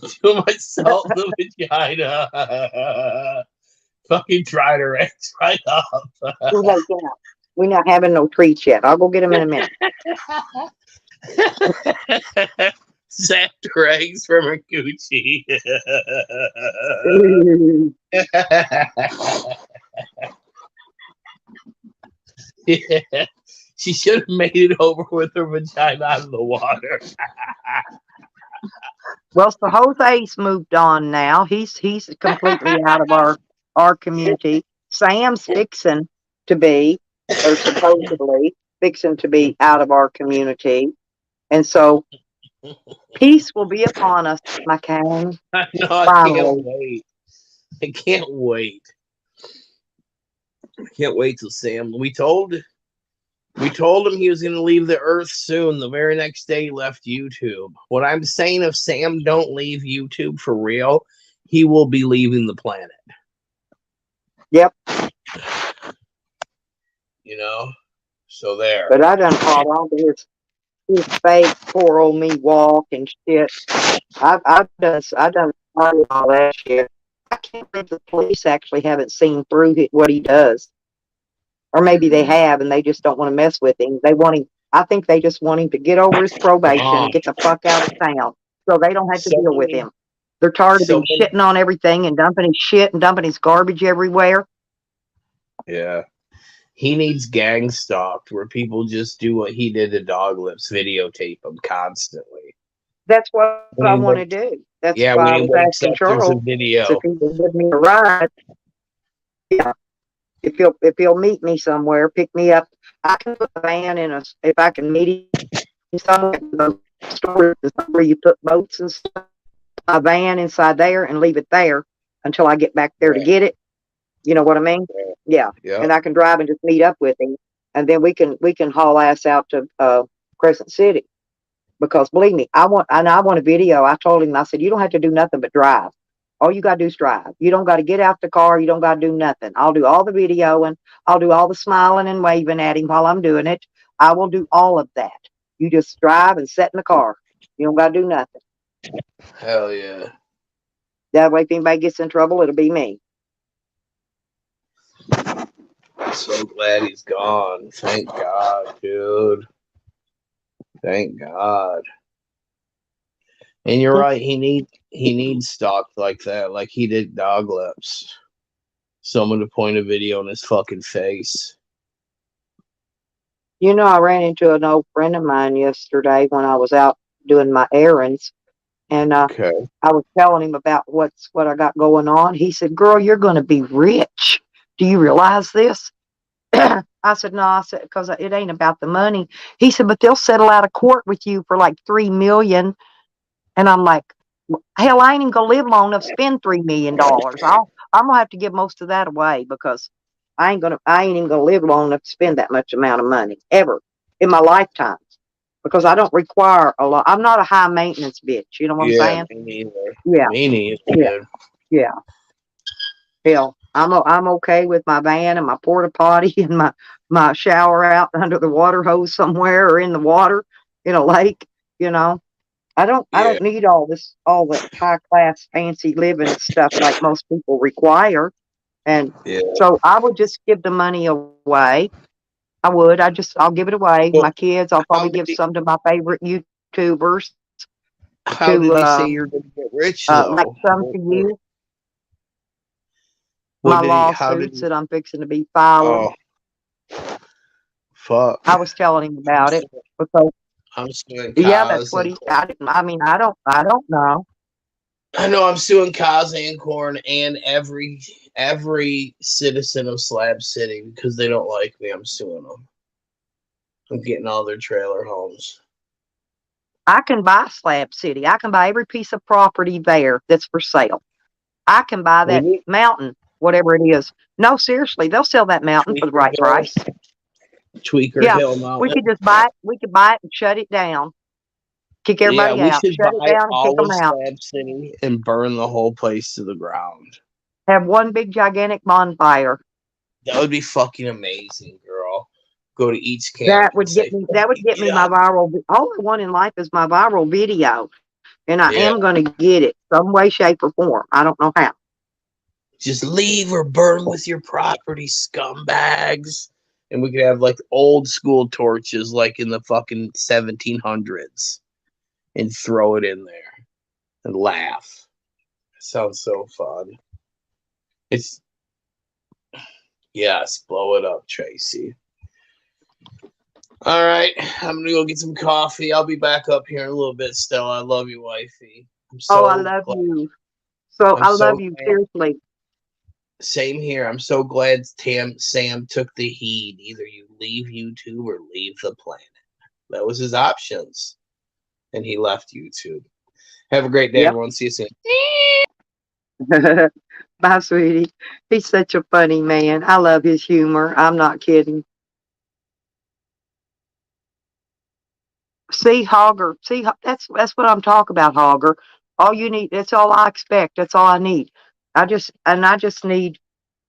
Too much salt in the vagina. Fucking tried her eggs right up. We're like, yeah, we're not having no treats yet. I'll go get them in a minute. Zapped her eggs from her Gucci. Yeah. She should have made it over with her vagina out of the water. Well, so Jose's moved on now. He's completely out of our community. Sam's fixing to be, or supposedly fixing to be out of our community. And so peace will be upon us, my king. I know, I Finally. can't wait. I can't wait. I can't wait till Sam. We told him he was going to leave the earth soon. The very next day, he left YouTube. What I'm saying, if Sam don't leave YouTube for real, he will be leaving the planet. Yep. You know? So there. But I done caught on to his fake poor old me walk and shit. I've done all that shit. I can't believe the police actually haven't seen through what he does. Or maybe they have and they just don't want to mess with him. They want him. I think they just want him to get over his probation and get the fuck out of town so they don't have to deal with him. They're tired of him shitting on everything and dumping his shit and dumping his garbage everywhere. Yeah. He needs gang stalked where people just do what he did to Dog Lips, videotape him constantly. That's what I want to do. That's why I was asking Charles video. if he would give me a ride. Yeah. If he'll meet me somewhere, pick me up. I can put the van if I can meet him somewhere, those stores where you put boats and stuff, a van inside there and leave it there until I get back there to get it. You know what I mean? Yeah. And I can drive and just meet up with him, and then we can haul ass out to Crescent City, because believe me, I want a video. I told him, I said, you don't have to do nothing but drive. All you got to do is drive. You don't got to get out the car. You don't got to do nothing. I'll do all the videoing. I'll do all the smiling and waving at him while I'm doing it. I will do all of that. You just drive and sit in the car. You don't got to do nothing. Hell yeah. That way, if anybody gets in trouble, it'll be me. I'm so glad he's gone. Thank God, dude. Thank God. And you're right. He needs stalked like that, like he did Dog Lips. Someone to point a video in his fucking face. You know, I ran into an old friend of mine yesterday when I was out doing my errands, and I was telling him about what I got going on. He said, "Girl, you're going to be rich. Do you realize this?" I said, "No." I said, "Because it ain't about the money." He said, "But they'll settle out of court with you for like $3 million." And I'm like, hell, I ain't even gonna live long enough to spend $3 million. I'm gonna have to give most of that away, because I ain't even gonna live long enough to spend that much amount of money ever in my lifetime, because I don't require a lot. I'm not a high maintenance bitch. You know what I'm saying? Me neither. Yeah. Me neither. Yeah. Hell, I'm okay with my van and my porta potty and my shower out under the water hose somewhere or in the water in a lake. You know, I don't need all the high class fancy living stuff like most people require. And so I would just give the money away. I'll give it away. Well, my kids, I'll probably give some to my favorite YouTubers. How did they say you're going to get rich, though? Like some to you. My lawsuits that I'm fixing to be filing. Oh, fuck. I was telling him about it because I'm suing that's what he. I don't know. I know I'm suing Kaz and Corn and every citizen of Slab City because they don't like me. I'm suing them. I'm getting all their trailer homes. I can buy Slab City. I can buy every piece of property there that's for sale. I can buy that mountain, whatever it is. No, seriously, they'll sell that mountain for the right price. Tweaker Hill Mountain. We could just buy it. We could buy it and shut it down. Kick Yeah, everybody we out. should Shut it buy down and kick all them of out. Slab City and burn the whole place to the ground. Have one big gigantic bonfire. That would be fucking amazing, girl. Go to each camp That and would get say, me. "Fuck That would get me yeah, my viral. All I want in life is my viral video, and I yeah." am going to get it some way, shape, or form. I don't know how. Just leave or burn with your property, scumbags. And we could have like old school torches, like in the fucking 1700s, and throw it in there and laugh. Sounds so fun. It's yes, blow it up, Tracy. All right, I'm gonna go get some coffee. I'll be back up here in a little bit. Stella, I love you, wifey. I'm Oh, so I love glad. you. So I'm I so love you glad. seriously. Same here. I'm so glad Sam took the heed. Either you leave YouTube or leave the planet. That was his options, and he left YouTube. Have a great day, Yep. everyone. See you soon. Bye, sweetie. He's such a funny man. I love his humor. I'm not kidding. See, Hogger. See, that's what I'm talking about, Hogger. All you need. That's all I expect. That's all I need. I just need,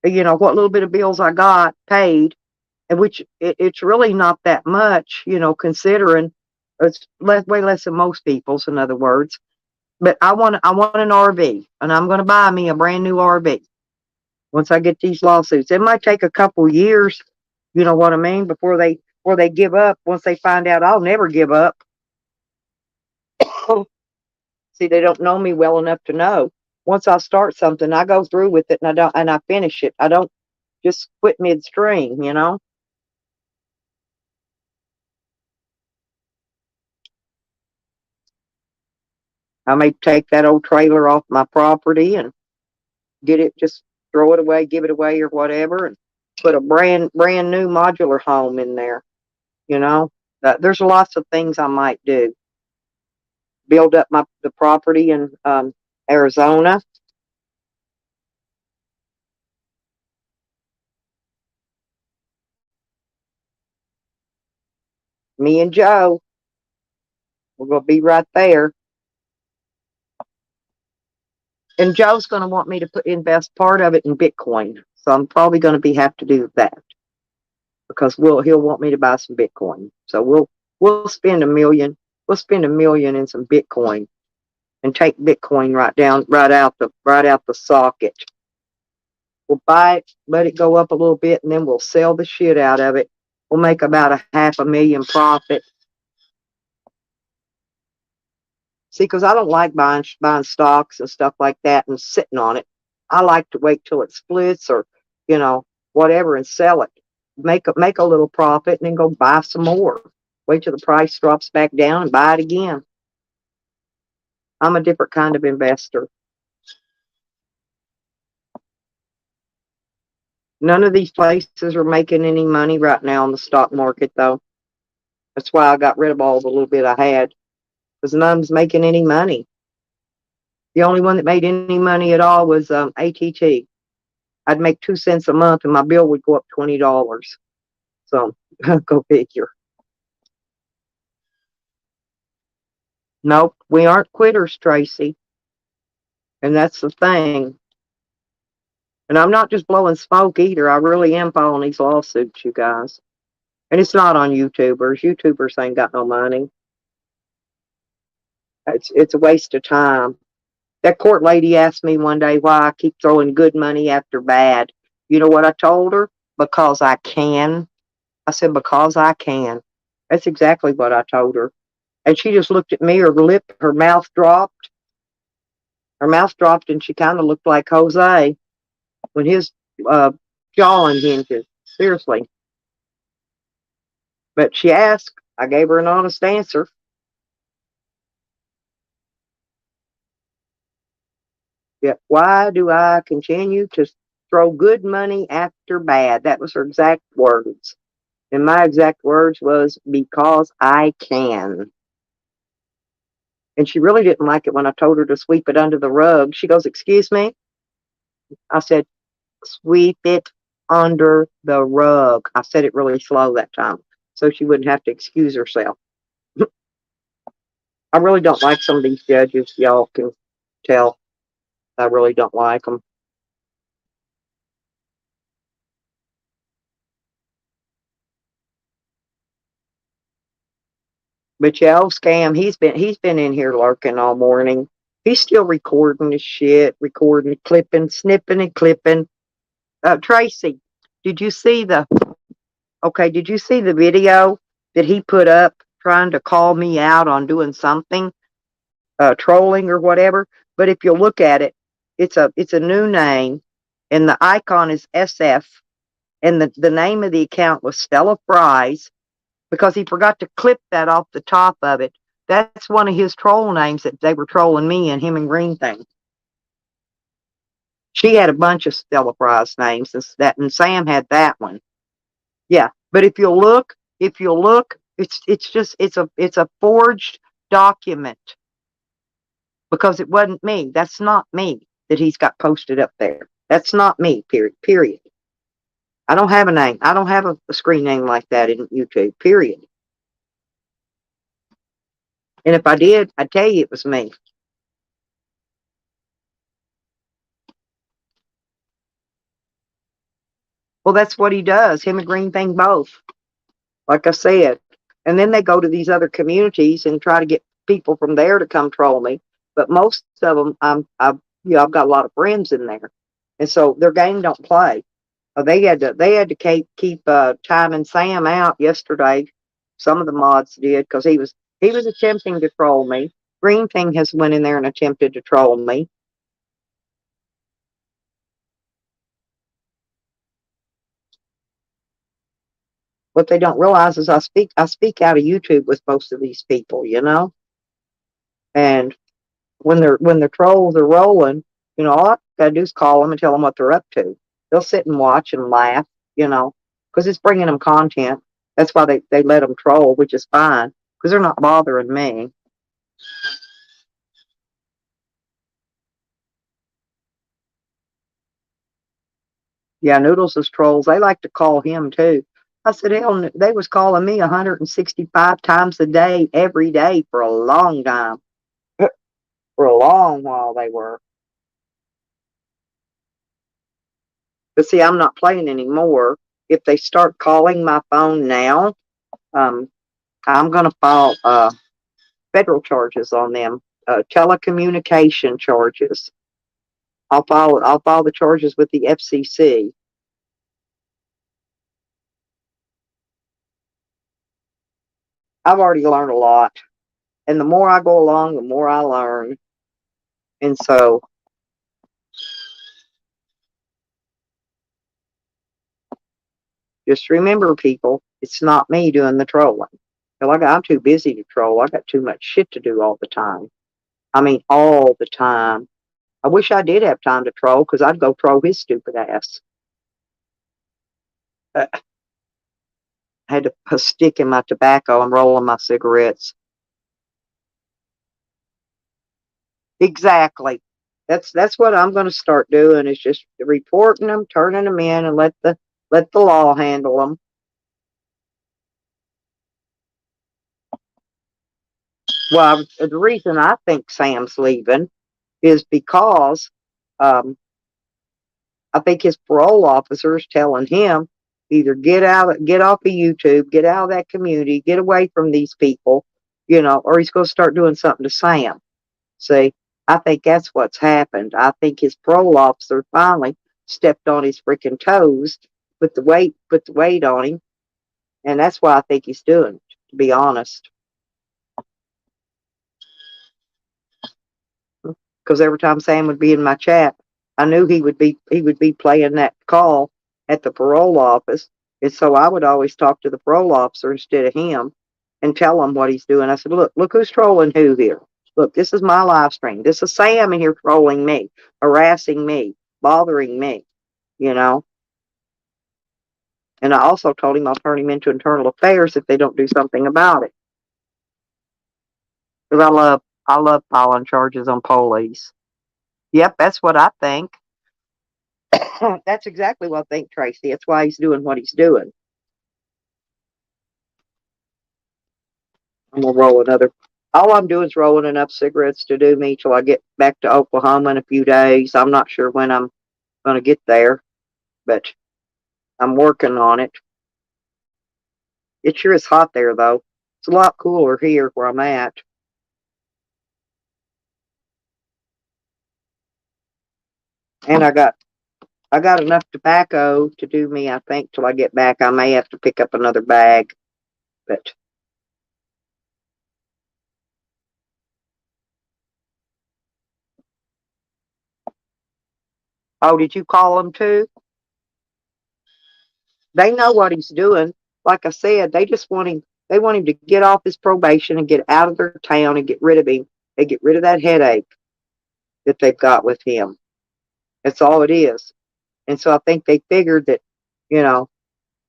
what little bit of bills I got paid, and which it's really not that much, considering it's way less than most people's. In other words, but I want an RV, and I'm going to buy me a brand new RV once I get these lawsuits. It might take a couple years, you know what I mean, before they give up. Once they find out I'll never give up. See, they don't know me well enough to know. Once I start something, I go through with it, and I finish it. I don't just quit midstream. I may take that old trailer off my property and get it, just throw it away, give it away, or whatever, and put a brand new modular home in there. You know, there's lots of things I might do. Build up the property in Arizona. Me and Joe, we're gonna be right there. And Joe's gonna want me to invest part of it in Bitcoin. So I'm probably gonna have to do that because he'll want me to buy some Bitcoin. So we'll spend $1 million. We'll spend $1 million in some Bitcoin and take Bitcoin right out the socket. We'll buy it, let it go up a little bit, and then we'll sell the shit out of it. We'll make about a $500,000 profit. See, because I don't like buying stocks and stuff like that and sitting on it. I like to wait till it splits or, whatever, and sell it. Make a little profit and then go buy some more. Wait till the price drops back down and buy it again. I'm a different kind of investor. None of these places are making any money right now in the stock market, though. That's why I got rid of all the little bit I had, because none's making any money. The only one that made any money at all was ATT. I'd make 2 cents a month, and my bill would go up $20. So go figure. Nope, we aren't quitters, Tracy, and that's the thing. And I'm not just blowing smoke either. I really am filing these lawsuits, you guys. And it's not on YouTubers. YouTubers ain't got no money. It's a waste of time. That court lady asked me one day why I keep throwing good money after bad. You know what I told her? Because I can. I said, because I can. That's exactly what I told her. And she just looked at me, her mouth dropped. Her mouth dropped, and she kind of looked like Jose when his jaw unhinges. Seriously. But she asked. I gave her an honest answer. Yeah. Why do I continue to throw good money after bad? That was her exact words. And my exact words was, because I can. And she really didn't like it when I told her to sweep it under the rug. She goes, excuse me? I said, sweep it under the rug. I said it really slow that time, so she wouldn't have to excuse herself. I really don't like some of these judges. Y'all can tell. I really don't like them. But yeah, old Scam, he's been in here lurking all morning. He's still recording his shit, recording, clipping, snipping and clipping. Tracy, did you see the did you see the video that he put up trying to call me out on doing something, trolling or whatever? But if you look at it, it's a new name and the icon is SF and the name of the account was Stella Fries because he forgot to clip that off the top of it. That's one of his troll names that they were trolling me and him and Green Thing. She had a bunch of Stella Fries names, and Sam had that one. Yeah, but if you'll look, it's a forged document because it wasn't me. That's not me that he's got posted up there. That's not me. Period. I don't have a name. I don't have a screen name like that in YouTube. Period. And if I did, I'd tell you it was me. Well, that's what he does. Him and Green Thing both. Like I said. And then they go to these other communities and try to get people from there to come troll me. But most of them, I've got a lot of friends in there, and so their game don't play. They had to keep Time and Sam out yesterday. Some of the mods did because he was attempting to troll me. Green Thing has went in there and attempted to troll me. What they don't realize is I speak out of YouTube with most of these people, and when the trolls are rolling, all I gotta do is call them and tell them what they're up to. They'll sit and watch and laugh, because it's bringing them content. That's why they let them troll, which is fine because they're not bothering me. Yeah, Noodles is trolls. They like to call him too. I said, hell, they was calling me 165 times a day, every day for a long time. For a long while they were. But see, I'm not playing anymore. If they start calling my phone now, I'm going to file federal charges on them, telecommunication charges. I'll file the charges with the FCC. I've already learned a lot, and the more I go along, the more I learn. And so, just remember, people, it's not me doing the trolling. I'm too busy to troll. I got too much shit to do all the time. I mean, all the time. I wish I did have time to troll because I'd go troll his stupid ass. I had to put a stick in my tobacco and rolling my cigarettes. Exactly. That's what I'm going to start doing is just reporting them, turning them in, and let the law handle them. Well, the reason I think Sam's leaving is because I think his parole officer is telling him either get off of YouTube, get out of that community, get away from these people, or he's going to start doing something to Sam. See, I think that's what's happened. I think his parole officer finally stepped on his freaking toes, put the weight on him, and that's why I think he's doing it, to be honest. Because every time Sam would be in my chat, I knew he would be playing that call at the parole office, and so I would always talk to the parole officer instead of him and tell him what he's doing. I said, look who's trolling who here. Look, this is my live stream. This is Sam in here trolling me, harassing me, bothering me, And I also told him I'll turn him into internal affairs if they don't do something about it. Because I love filing charges on police. Yep, that's what I think. That's exactly what I think, Tracy. That's why he's doing what he's doing. I'm gonna roll another. All I'm doing is rolling enough cigarettes to do me till I get back to Oklahoma in a few days. I'm not sure when I'm going to get there, but I'm working on it. It sure is hot there, though. It's a lot cooler here where I'm at. And I got enough tobacco to do me, I think, till I get back. I may have to pick up another bag, but oh, did you call them too? They know what he's doing. Like I said, they just want him. They want him to get off his probation and get out of their town and get rid of him. They get rid of that headache that they've got with him. That's all it is. And so I think they figured that, you know,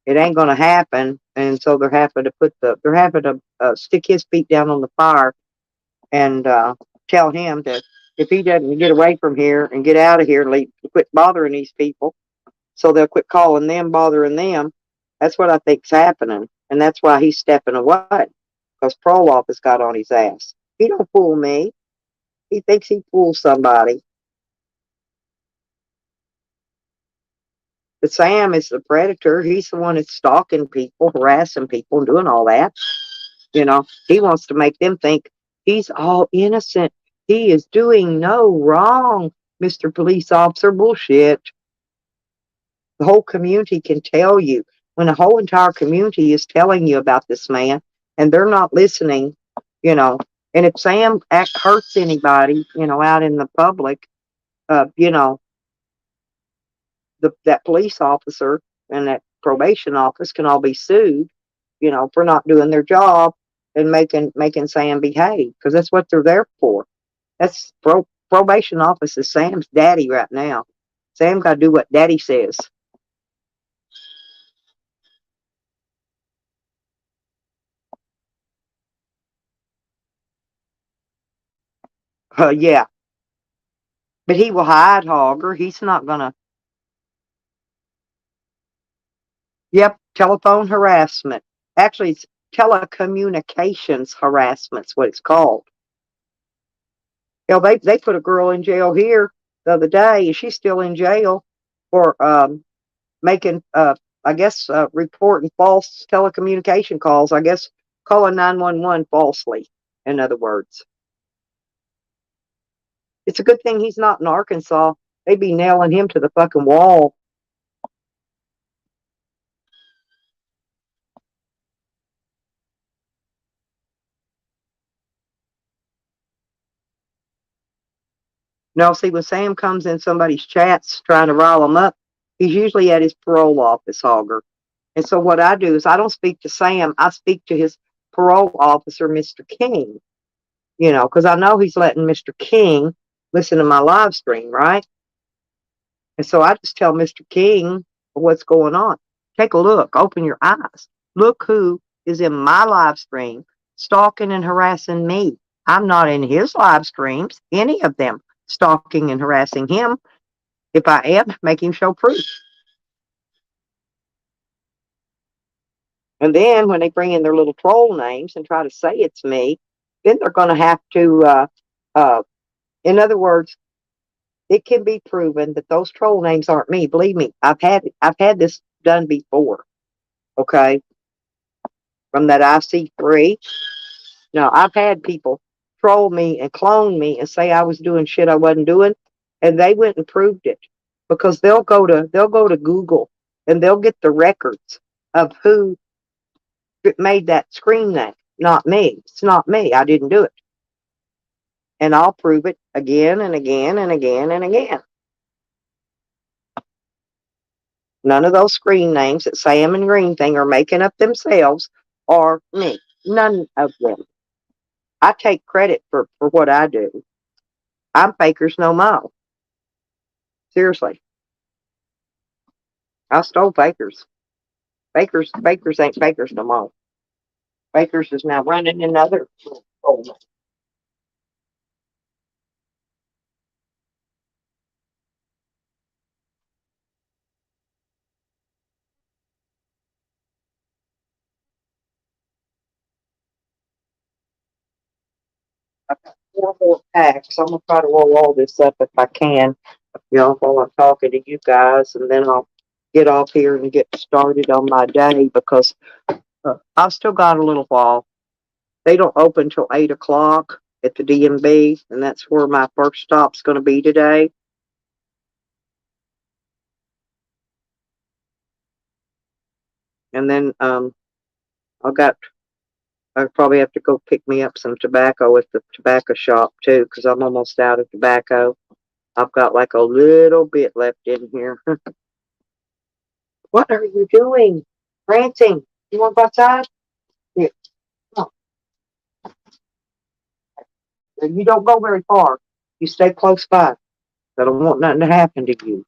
it ain't going to happen. And so they're having to stick his feet down on the fire and tell him that if he doesn't get away from here and get out of here, quit bothering these people, so they'll quit calling them, bothering them. That's what I think's happening, and that's why he's stepping away, because Proloff has got on his ass. He don't fool me. He thinks he fools somebody. But Sam is the predator. He's the one that's stalking people, harassing people, and doing all that. He wants to make them think he's all innocent. He is doing no wrong, Mr. Police Officer. Bullshit. The whole community can tell you. When the whole entire community is telling you about this man and they're not listening, you know, and if Sam hurts anybody, out in the public, uh, you know, that police officer and that probation office can all be sued, for not doing their job and making Sam behave, because that's what they're there for. That's probation office is Sam's daddy right now. Sam got to do what daddy says. Yeah, but he will hide, Hogger. He's not gonna. Yep, telephone harassment. Actually, it's telecommunications harassment's what it's called. They put a girl in jail here the other day, and she's still in jail for making, I guess, reporting false telecommunication calls. I guess calling 911 falsely. In other words, it's a good thing he's not in Arkansas. They'd be nailing him to the fucking wall. No, see, when Sam comes in somebody's chats trying to rile them up, he's usually at his parole office, Hogger. And so what I do is I don't speak to Sam. I speak to his parole officer, Mr. King, because I know he's letting Mr. King listen to my live stream, right? And so I just tell Mr. King what's going on. Take a look. Open your eyes. Look who is in my live stream stalking and harassing me. I'm not in his live streams, any of them stalking and harassing him. If I am, make him show proof. And then when they bring in their little troll names and try to say it's me, then they're going to have to, in other words, it can be proven that those troll names aren't me. Believe me, I've had this done before. Okay, from that IC3. No, I've had people troll me and clone me and say I was doing shit I wasn't doing, and they went and proved it, because they'll go to Google and they'll get the records of who made that screen name. Not me. It's not me. I didn't do it. And I'll prove it again and again and again and again. None of those screen names that Sam and Green Thing are making up themselves are me. None of them. I take credit for what I do. I'm fakers no more. Seriously. I stole fakers. Fakers ain't fakers no more. Fakers is now running another. I've got 4 more packs. I'm gonna try to roll all this up if I can, while I'm talking to you guys, and then I'll get off here and get started on my day because I've still got a little while. They don't open till 8 o'clock at the DMV, and that's where my first stop's going to be today. And then I'll probably have to go pick me up some tobacco at the tobacco shop too, because I'm almost out of tobacco. I've got like a little bit left in here. What are you doing? Ranting. You want to go outside? Yeah. No. You don't go very far. You stay close by. I don't want nothing to happen to you.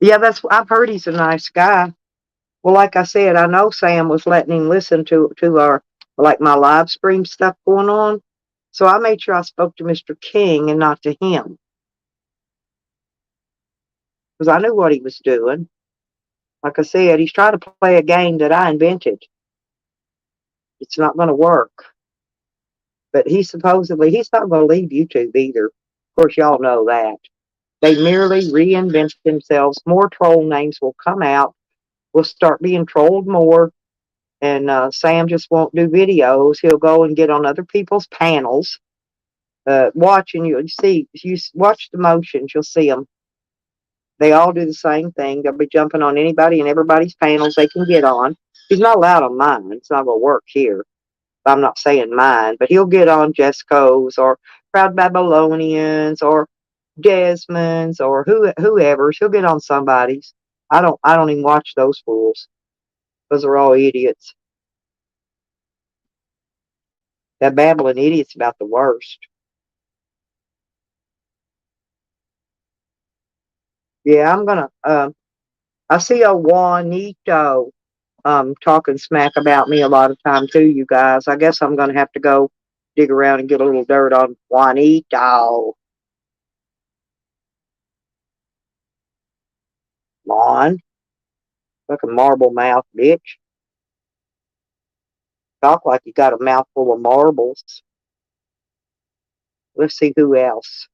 Yeah, I've heard he's a nice guy. Well, like I said, I know Sam was letting him listen to our, like, my live stream stuff going on. So I made sure I spoke to Mr. King and not to him. Because I knew what he was doing. Like I said, he's trying to play a game that I invented. It's not going to work. But he's not going to leave YouTube either. Of course, y'all know that. They merely reinvent themselves. More troll names will come out. We'll start being trolled more. And Sam just won't do videos. He'll go and get on other people's panels. Watching you watch the motions, you'll see them. They all do the same thing. They'll be jumping on anybody and everybody's panels they can get on. He's not allowed on mine. It's not going to work here. I'm not saying mine, but he'll get on Jesco's or Proud Babylonians or Desmond's or whoever's. He'll get on somebody's. I don't even watch those fools. Those are all idiots. That babbling idiot's about the worst. Yeah, I'm gonna. I see a Juanito talking smack about me a lot of time too, you guys. I guess I'm gonna have to go dig around and get a little dirt on Juanito. Lon, fucking marble mouth bitch. Talk like you got a mouthful of marbles. Let's see who else.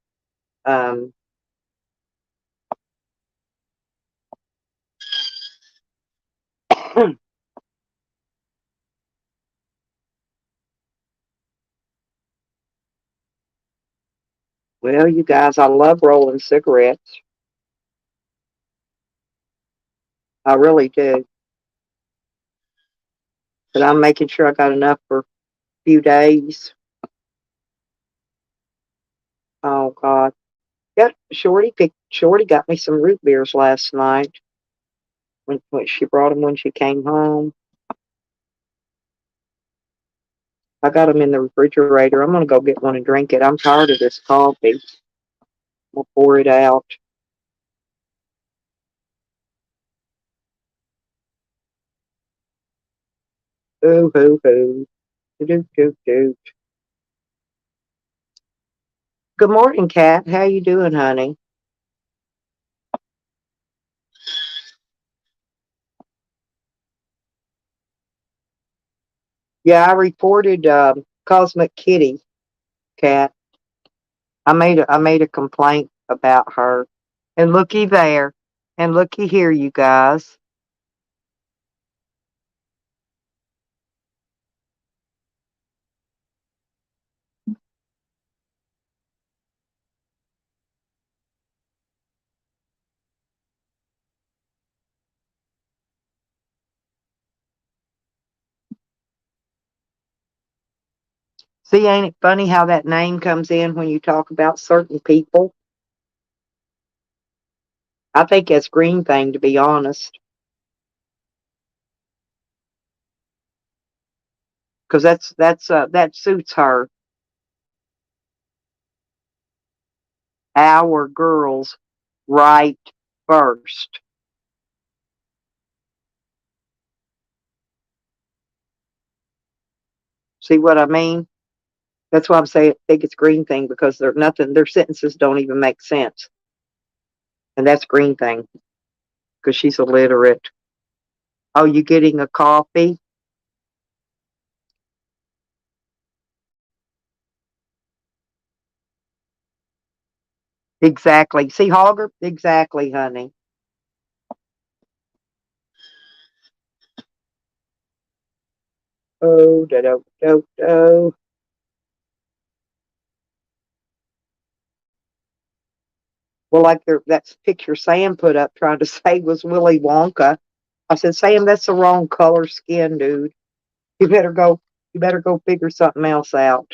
Well, you guys, I love rolling cigarettes. I really do. But I'm making sure I got enough for a few days. Oh God. Yep, Shorty got me some root beers last night. When she brought them when she came home. I got them in the refrigerator. I'm gonna go get one and drink it. I'm tired of this coffee. We'll pour it out. Ooh, hoo, hoo. Do, do, do. Good morning, Kat. How you doing, honey? Yeah, I reported Cosmic Kitty, Kat. I made a complaint about her. And looky there. And looky here, you guys. See, ain't it funny how that name comes in when you talk about certain people? I think that's Green Thing, to be honest. Because that suits her. Our girls right first. See what I mean? That's why I'm saying I think it's Green Thing, because their sentences don't even make sense. And that's Green Thing. Because she's illiterate. Oh, you getting a coffee? Exactly. See, Hogger? Exactly, honey. Oh, da do do do. Well, like that picture Sam put up trying to say was Willy Wonka. I said, Sam, that's the wrong color skin, dude. You better go. You better go figure something else out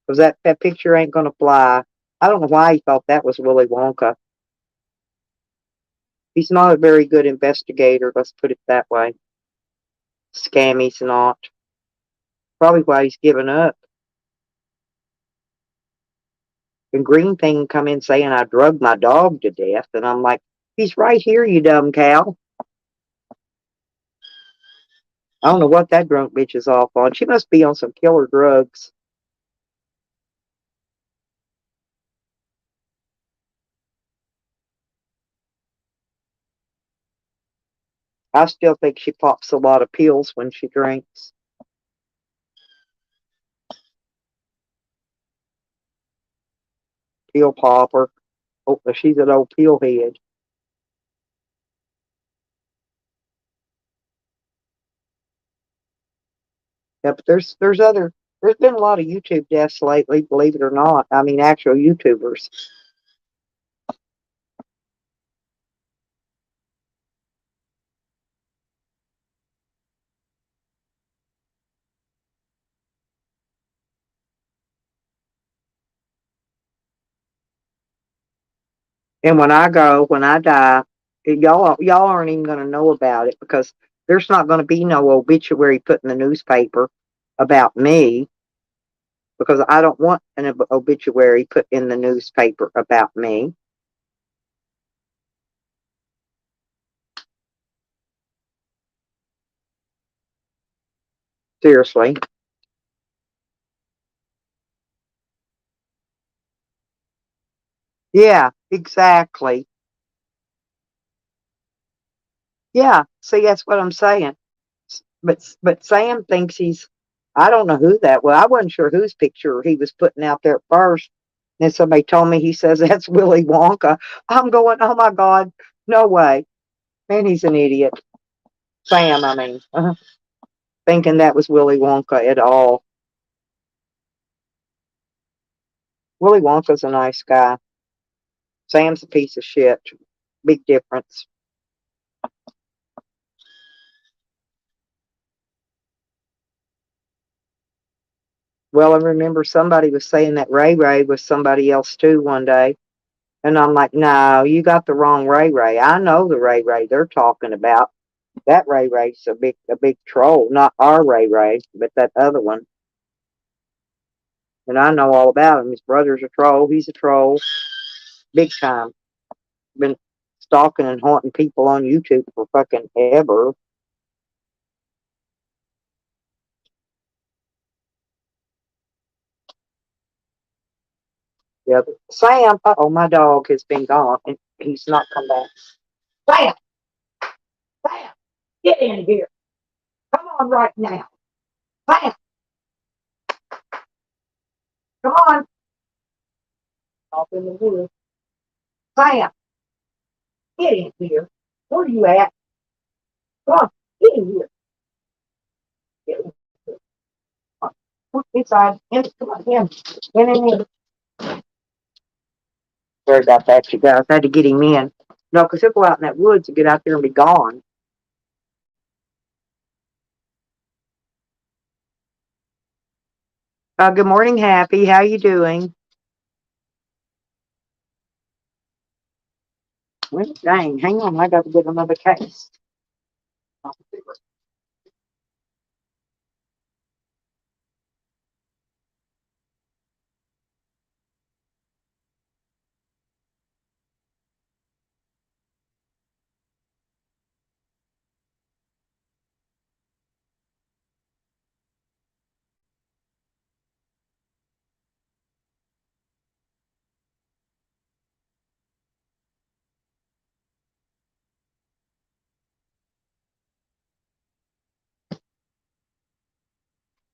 because that picture ain't gonna fly. I don't know why he thought that was Willy Wonka. He's not a very good investigator. Let's put it that way. Scammy's not. Probably why he's given up. And Green Thing come in saying I drugged my dog to death, and I'm like, he's right here, you dumb cow. I don't know what that drunk bitch is off on. She must be on some killer drugs. I still think she pops a lot of pills when she drinks. Pill popper. Oh, she's an old pill head. Yeah, but there's been a lot of YouTube deaths lately, believe it or not. I mean, actual YouTubers. And when I die, y'all aren't even going to know about it because there's not going to be no obituary put in the newspaper about me because I don't want an obituary put in the newspaper about me. Seriously. Yeah, exactly. Yeah, see, that's what I'm saying. But Sam thinks he's. I don't know who that was. I wasn't sure whose picture he was putting out there at first. Then somebody told me he says that's Willy Wonka. I'm going, oh my God, no way. Man, he's an idiot. Sam, I mean, thinking that was Willy Wonka at all. Willy Wonka's a nice guy. Sam's a piece of shit. Big difference. Well, I remember somebody was saying that Ray Ray was somebody else too one day. And I'm like, no, you got the wrong Ray Ray. I know the Ray Ray they're talking about. That Ray Ray's a big troll. Not our Ray Ray, but that other one. And I know all about him. His brother's a troll. He's a troll. Big time. Been stalking and haunting people on YouTube for fucking ever. Yeah. Sam, oh, my dog has been gone and he's not come back. Sam, Sam, get in here. Come on right now. Sam, come on. Off in the woods. Sam, get in here. Where are you at? Come on, get in here. Get in here. Come on. Look inside. Come on, in. In. Sorry about that, you guys. I had to get him in. No, because he'll go out in that woods and get out there and be gone. Good morning, Happy. How you doing? Well, dang, hang on. I got to get another case.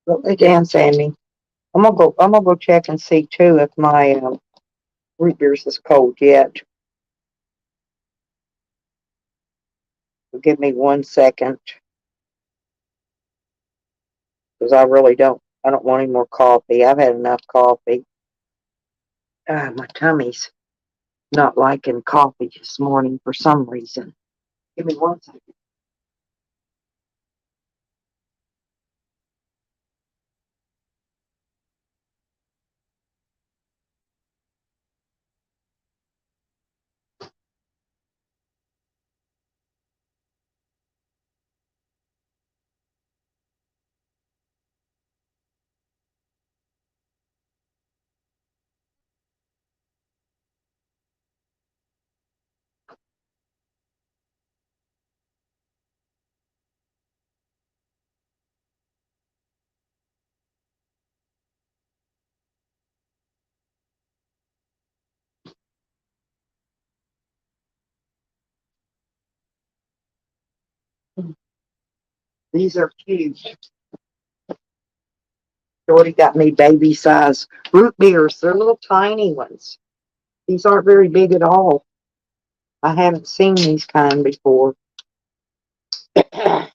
Lay down, Sammy. I'm gonna go check and see too if my root beers is cold yet. Give me 1 second, because I don't want any more coffee. I've had enough coffee. My tummy's not liking coffee this morning for some reason. Give me 1 second. These are cute. Jordy got me baby size root beers. They're little tiny ones. These aren't very big at all. I haven't seen these kind before. I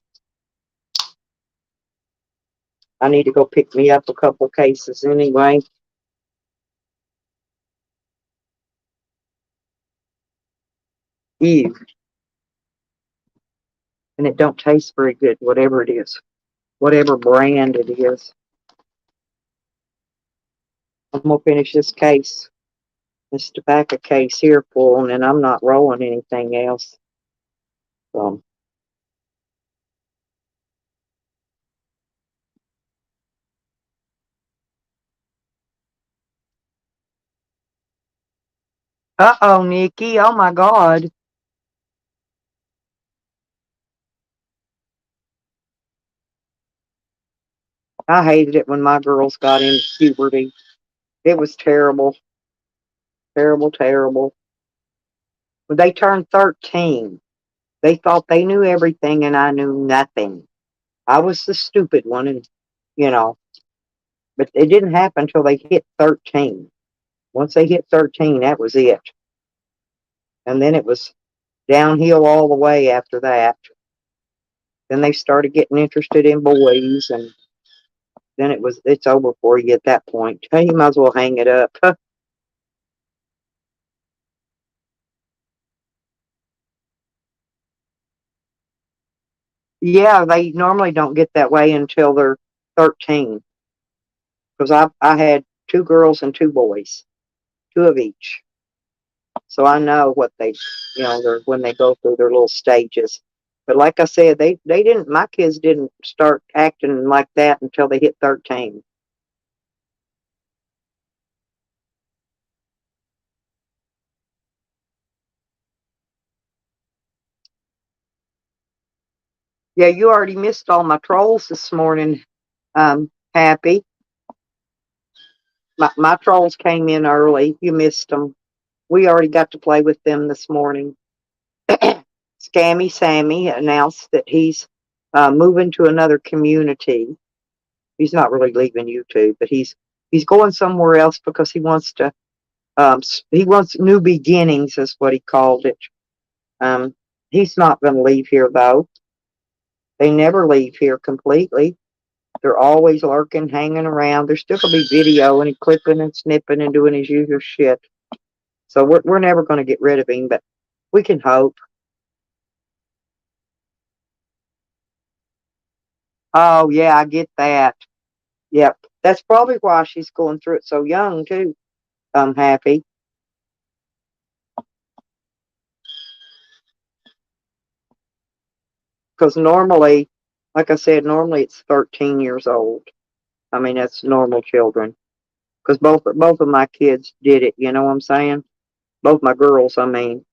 need to go pick me up a couple cases anyway. Ew. And it don't taste very good, whatever it is. Whatever brand it is. I'm gonna finish this case. This tobacco case here full, and then I'm not rolling anything else. So, uh-oh, Nikki. Oh my God. I hated it when my girls got into puberty. It was terrible. Terrible, terrible. When they turned 13, they thought they knew everything and I knew nothing. I was the stupid one, and you know, but it didn't happen until they hit 13. Once they hit 13, that was it. And then it was downhill all the way after that. Then they started getting interested in boys, and then it's over for you at that point. Hey, you might as well hang it up. Yeah, they normally don't get that way until they're 13. Because I had two girls and two boys, two of each. So I know what they're when they go through their little stages. But like I said, my kids didn't start acting like that until they hit 13. Yeah, you already missed all my trolls this morning, Happy. My trolls came in early. You missed them. We already got to play with them this morning. Scammy Sammy announced that he's moving to another community. He's not really leaving YouTube, but he's going somewhere else because he wants new beginnings, is what he called it. He's not going to leave here though. They never leave here completely. They're always lurking, hanging around. There's still gonna be video and he clipping and snipping and doing his usual shit. So we're never going to get rid of him, but we can hope. Oh yeah, I get that. Yep, that's probably why she's going through it so young too. I'm happy because normally, like I said, normally it's 13 years old. I mean, that's normal children. Because both of my kids did it. You know what I'm saying? Both my girls. I mean,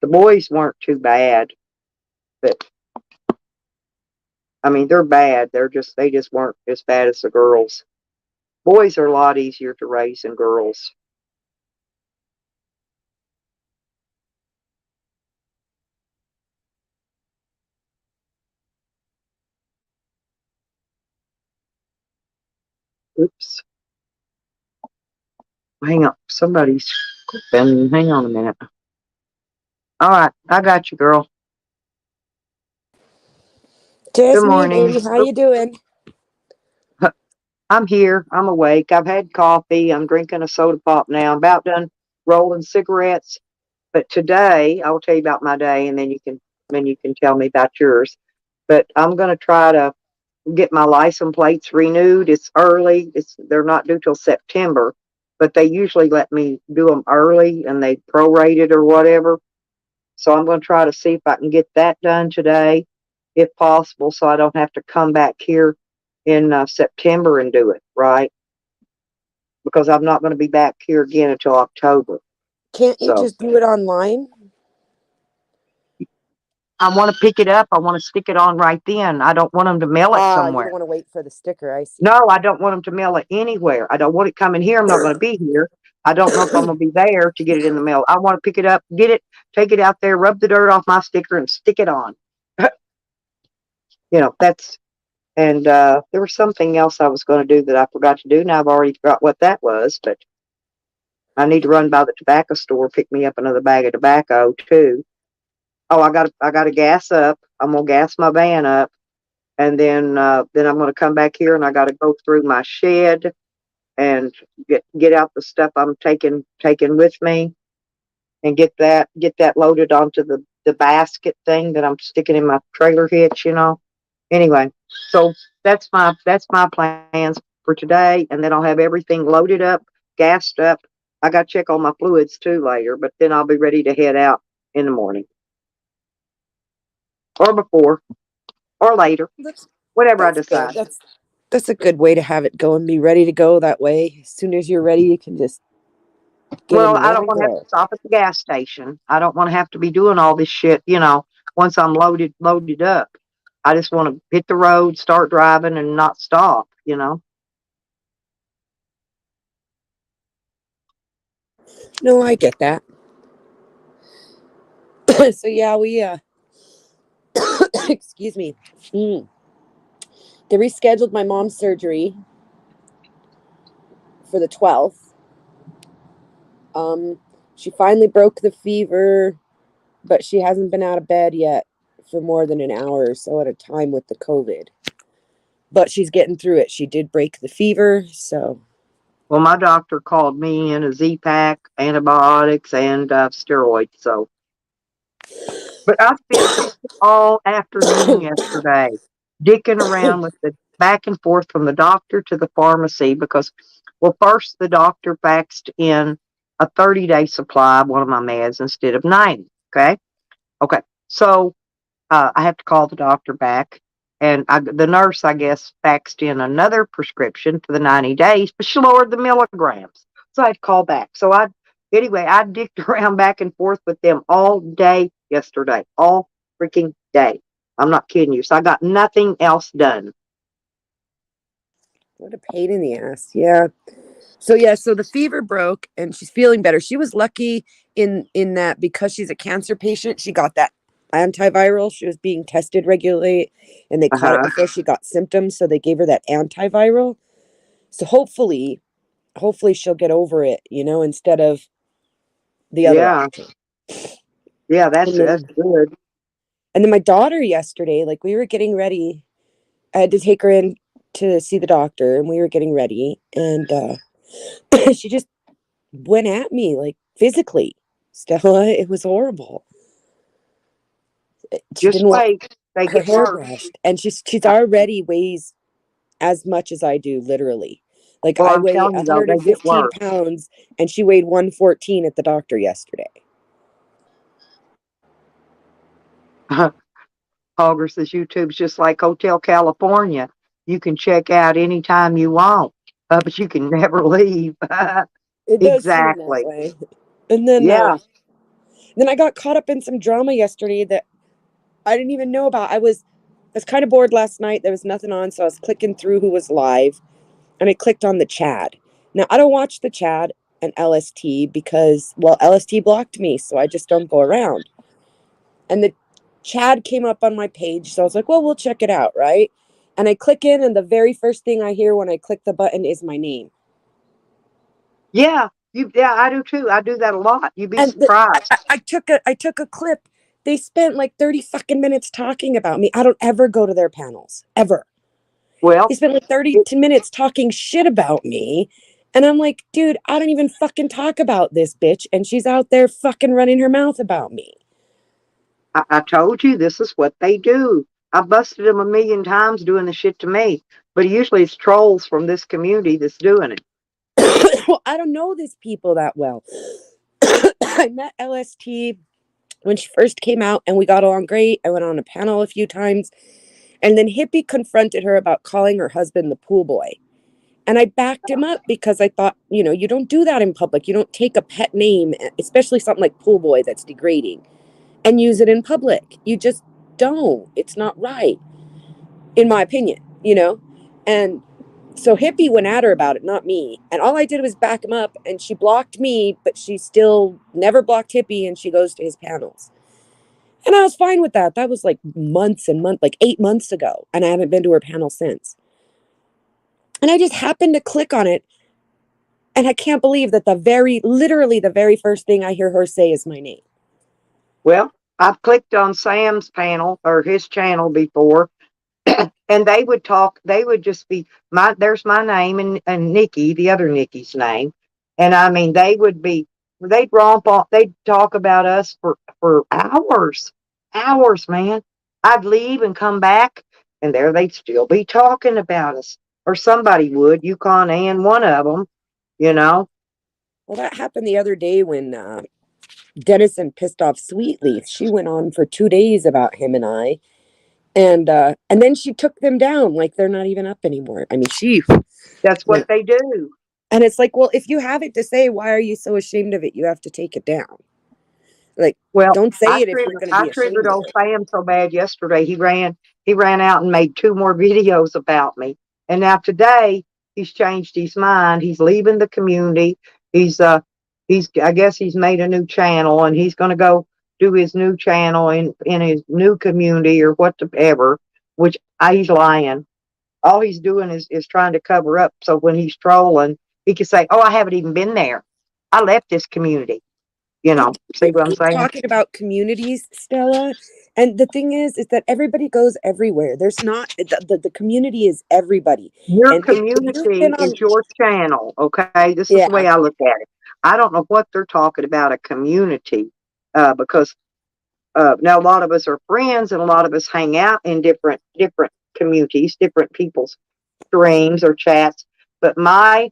the boys weren't too bad, but I mean they're bad. They just weren't as bad as the girls. Boys are a lot easier to raise than girls. Oops. Hang on. Somebody's cooking. Hang on a minute. All right. I got you, girl. Just Good me, morning. baby. How you doing? I'm here. I'm awake. I've had coffee. I'm drinking a soda pop now. I'm about done rolling cigarettes. But today, I'll tell you about my day, and then you can tell me about yours. But I'm going to try to get my license plates renewed. It's early. They're not due till September, but they usually let me do them early, and they prorate it or whatever. So I'm going to try to see if I can get that done today, if possible, so I don't have to come back here in September and do it, right? Because I'm not going to be back here again until October. Can't you So just do it online? I want to pick it up. I want to stick it on right then. I don't want them to mail it You somewhere. don't want to wait for the sticker. I see. No, I don't want them to mail it anywhere. I don't want it coming here. I'm not going to be here. I don't know if I'm going to be there to get it in the mail. I want to pick it up, get it, take it out there, rub the dirt off my sticker, and stick it on. That's. And there was something else I was going to do that I forgot to do. Now I've already forgot what that was, but I need to run by the tobacco store, pick me up another bag of tobacco too. Oh, I got to gas up. I'm gonna gas my van up, and then I'm gonna come back here, and I got to go through my shed and get out the stuff I'm taking with me, and get that loaded onto the basket thing that I'm sticking in my trailer hitch. Anyway, so that's my plans for today, and then I'll have everything loaded up, gassed up. I got to check on my fluids too later, but then I'll be ready to head out in the morning or before or later, That's whatever I that's good. decide. That's a good way to have it go and be ready to go that way. As soon as you're ready, you can just get in Well, the I van don't and want to have go. to stop at the gas station. I don't want to have to be doing all this shit, once I'm loaded up. I just want to hit the road, start driving, and not stop. No, I get that. So yeah, we excuse me. They rescheduled my mom's surgery for the 12th. She finally broke the fever, but she hasn't been out of bed yet for more than an hour or so at a time with the COVID. But she's getting through it. She did break the fever, so. Well, my doctor called me in a Z-Pack, antibiotics, and steroids. So, but I spent all afternoon yesterday dicking around with the back and forth from the doctor to the pharmacy because, well, first the doctor faxed in a 30-day supply of one of my meds instead of 90. Okay. So I have to call the doctor back. And the nurse, I guess, faxed in another prescription for the 90 days, but she lowered the milligrams. So I had to call back. Anyway, I dicked around back and forth with them all day yesterday, all freaking day. I'm not kidding you. So I got nothing else done. What a pain in the ass. Yeah. So the fever broke and she's feeling better. She was lucky in that because she's a cancer patient, she got that antiviral. She was being tested regularly and they caught it before she got symptoms, so they gave her that antiviral. So hopefully she'll get over it, instead of the other option. Yeah, that's good. And then my daughter yesterday, like we were getting ready. I had to take her in to see the doctor and we were getting ready and she just went at me like physically. Stella, it was horrible. She Just didn't want wait. They her get hair worse. brushed, and she's already weighs as much as I do, literally. Like Well, I I'm weigh telling you though, they get 115 worse. pounds, and she weighed 114 at the doctor yesterday. Hogger says YouTube's just like Hotel California. You can check out anytime you want, but you can never leave. It does seem that Exactly. way. And then I got caught up in some drama yesterday that I didn't even know about. I was kind of bored last night. There was nothing on, so I was clicking through who was live, and I clicked on the Chad. Now, I don't watch the Chad and LST because, well, LST blocked me, so I just don't go around. And the Chad came up on my page, so I was like, well, we'll check it out, right? And I click in, and the very first thing I hear when I click the button is my name. Yeah, I do too. I do that a lot. You'd be And surprised. I took a clip. They spent like 30 fucking minutes talking about me. I don't ever go to their panels, ever. Well, They spent like 30 minutes talking shit about me. And I'm like, dude, I don't even fucking talk about this bitch. And she's out there fucking running her mouth about me. I told you this is what they do. I busted them a million times doing the shit to me, but usually it's trolls from this community that's doing it. Well, I don't know these people that well. I met LST when she first came out, and we got along great. I went on a panel a few times. And then Hippie confronted her about calling her husband the pool boy. And I backed him up because I thought, you don't do that in public. You don't take a pet name, especially something like pool boy that's degrading, and use it in public. You just don't. It's not right, in my opinion, And so Hippie went at her about it, not me. And all I did was back him up, and she blocked me, but she still never blocked Hippie, and she goes to his panels. And I was fine with that. That was like months and months, like 8 months ago. And I haven't been to her panel since. And I just happened to click on it. And I can't believe that literally the very first thing I hear her say is my name. Well, I've clicked on Sam's panel or his channel before, and they would talk. They would just be there's my name and Nikki, the other Nikki's name. And I mean, they'd romp on, they'd talk about us for hours, man. I'd leave and come back, and there they'd still be talking about us, or somebody would, Yukon and one of them, Well, that happened the other day when Dennison pissed off Sweetleaf. She went on for 2 days about him and I, and then she took them down like they're not even up anymore. I mean, That's what they do. And it's like, well, if you have it to say, why are you so ashamed of it? You have to take it down. Like, Well, don't say it if you're going to I be triggered ashamed of old it. Sam so bad yesterday. He ran out and made 2 more videos about me. And now today he's changed his mind. He's leaving the community. I guess he's made a new channel, and he's going to go do his new channel in his new community or whatever, which he's lying. All he's doing is trying to cover up. So when he's trolling, he can say, "Oh, I haven't even been there. I left this community." See what I'm saying? Talking about communities, Stella. And the thing is that everybody goes everywhere. There's not the community is everybody. Your And if you've community been on, is your channel, okay? This is the way I look at it. I don't know what they're talking about a community, because now a lot of us are friends, and a lot of us hang out in different communities, different people's streams or chats. But my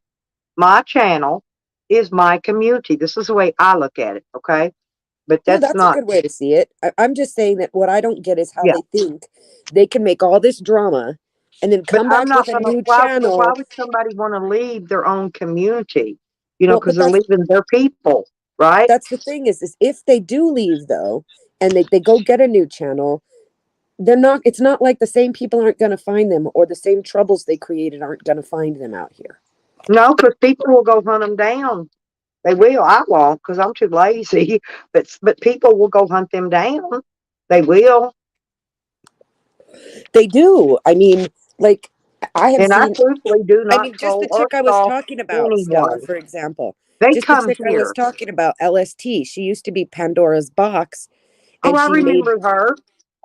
channel is my community. This is the way I look at it, okay? But no, that's that's a not. good way to see it. I'm just saying that what I don't get is how Yeah. they think they can make all this drama and then come But I'm back not with a gonna. new Why channel. would somebody want to leave their own community? Well, Because but they're leaving their people, right? that's the thing is if they do leave though, and they go get a new channel, it's not like the same people aren't going to find them, or the same troubles they created aren't going to find them out here. No, because people will go hunt them down. They will. I won't, because I'm too lazy. But people will go hunt them down. They will. They do. I mean, like, I have And I seen, truthfully do not just troll the or chick I was stalk talking about, Stella, anyone. for example. They Just the come chick I was here. talking about, LST. She used to be Pandora's Box, Oh, and I remember her.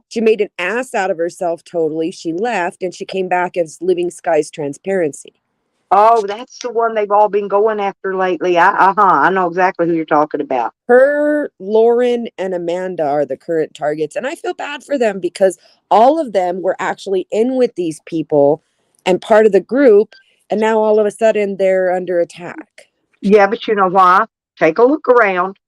she made an ass out of herself totally. She left, and she came back as Living Skies Transparency. Oh, that's the one they've all been going after lately. I know exactly who you're talking about. Her, Lauren, and Amanda are the current targets. And I feel bad for them because all of them were actually in with these people and part of the group. And now all of a sudden they're under attack. Yeah, but you know why? Take a look around.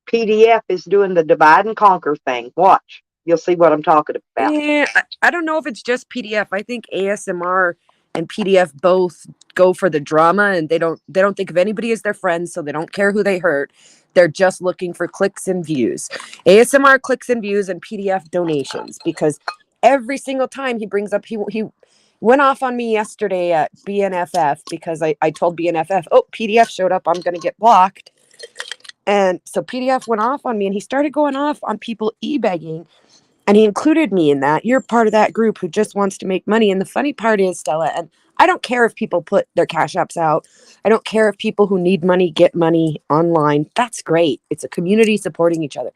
PDF is doing the divide and conquer thing. Watch. You'll see what I'm talking about. Yeah, I don't know if it's just PDF. I think ASMR and PDF both go for the drama, and they don't think of anybody as their friends, so they don't care who they hurt. They're just looking for clicks and views. ASMR clicks and views, and PDF donations, because every single time he brings up, he went off on me yesterday at BNFF because I told BNFF, oh, PDF showed up, I'm gonna get blocked. And so PDF went off on me, and he started going off on people e-begging. And he included me in that. You're part of that group who just wants to make money. And the funny part is, Stella, and I don't care if people put their cash apps out. I don't care if people who need money get money online. That's great. It's a community supporting each other.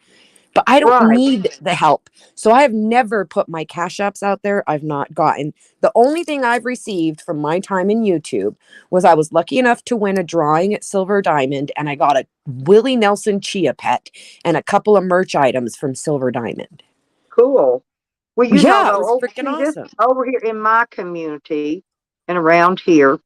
But I don't Right. need the help. So I have never put my cash apps out there. I've not gotten. The only thing I've received from my time in YouTube was I was lucky enough to win a drawing at Silver Diamond, and I got a Willie Nelson Chia pet and a couple of merch items from Silver Diamond. Cool. Well, you know, Yeah, it though, was over, freaking see, this, awesome. over here in my community and around here,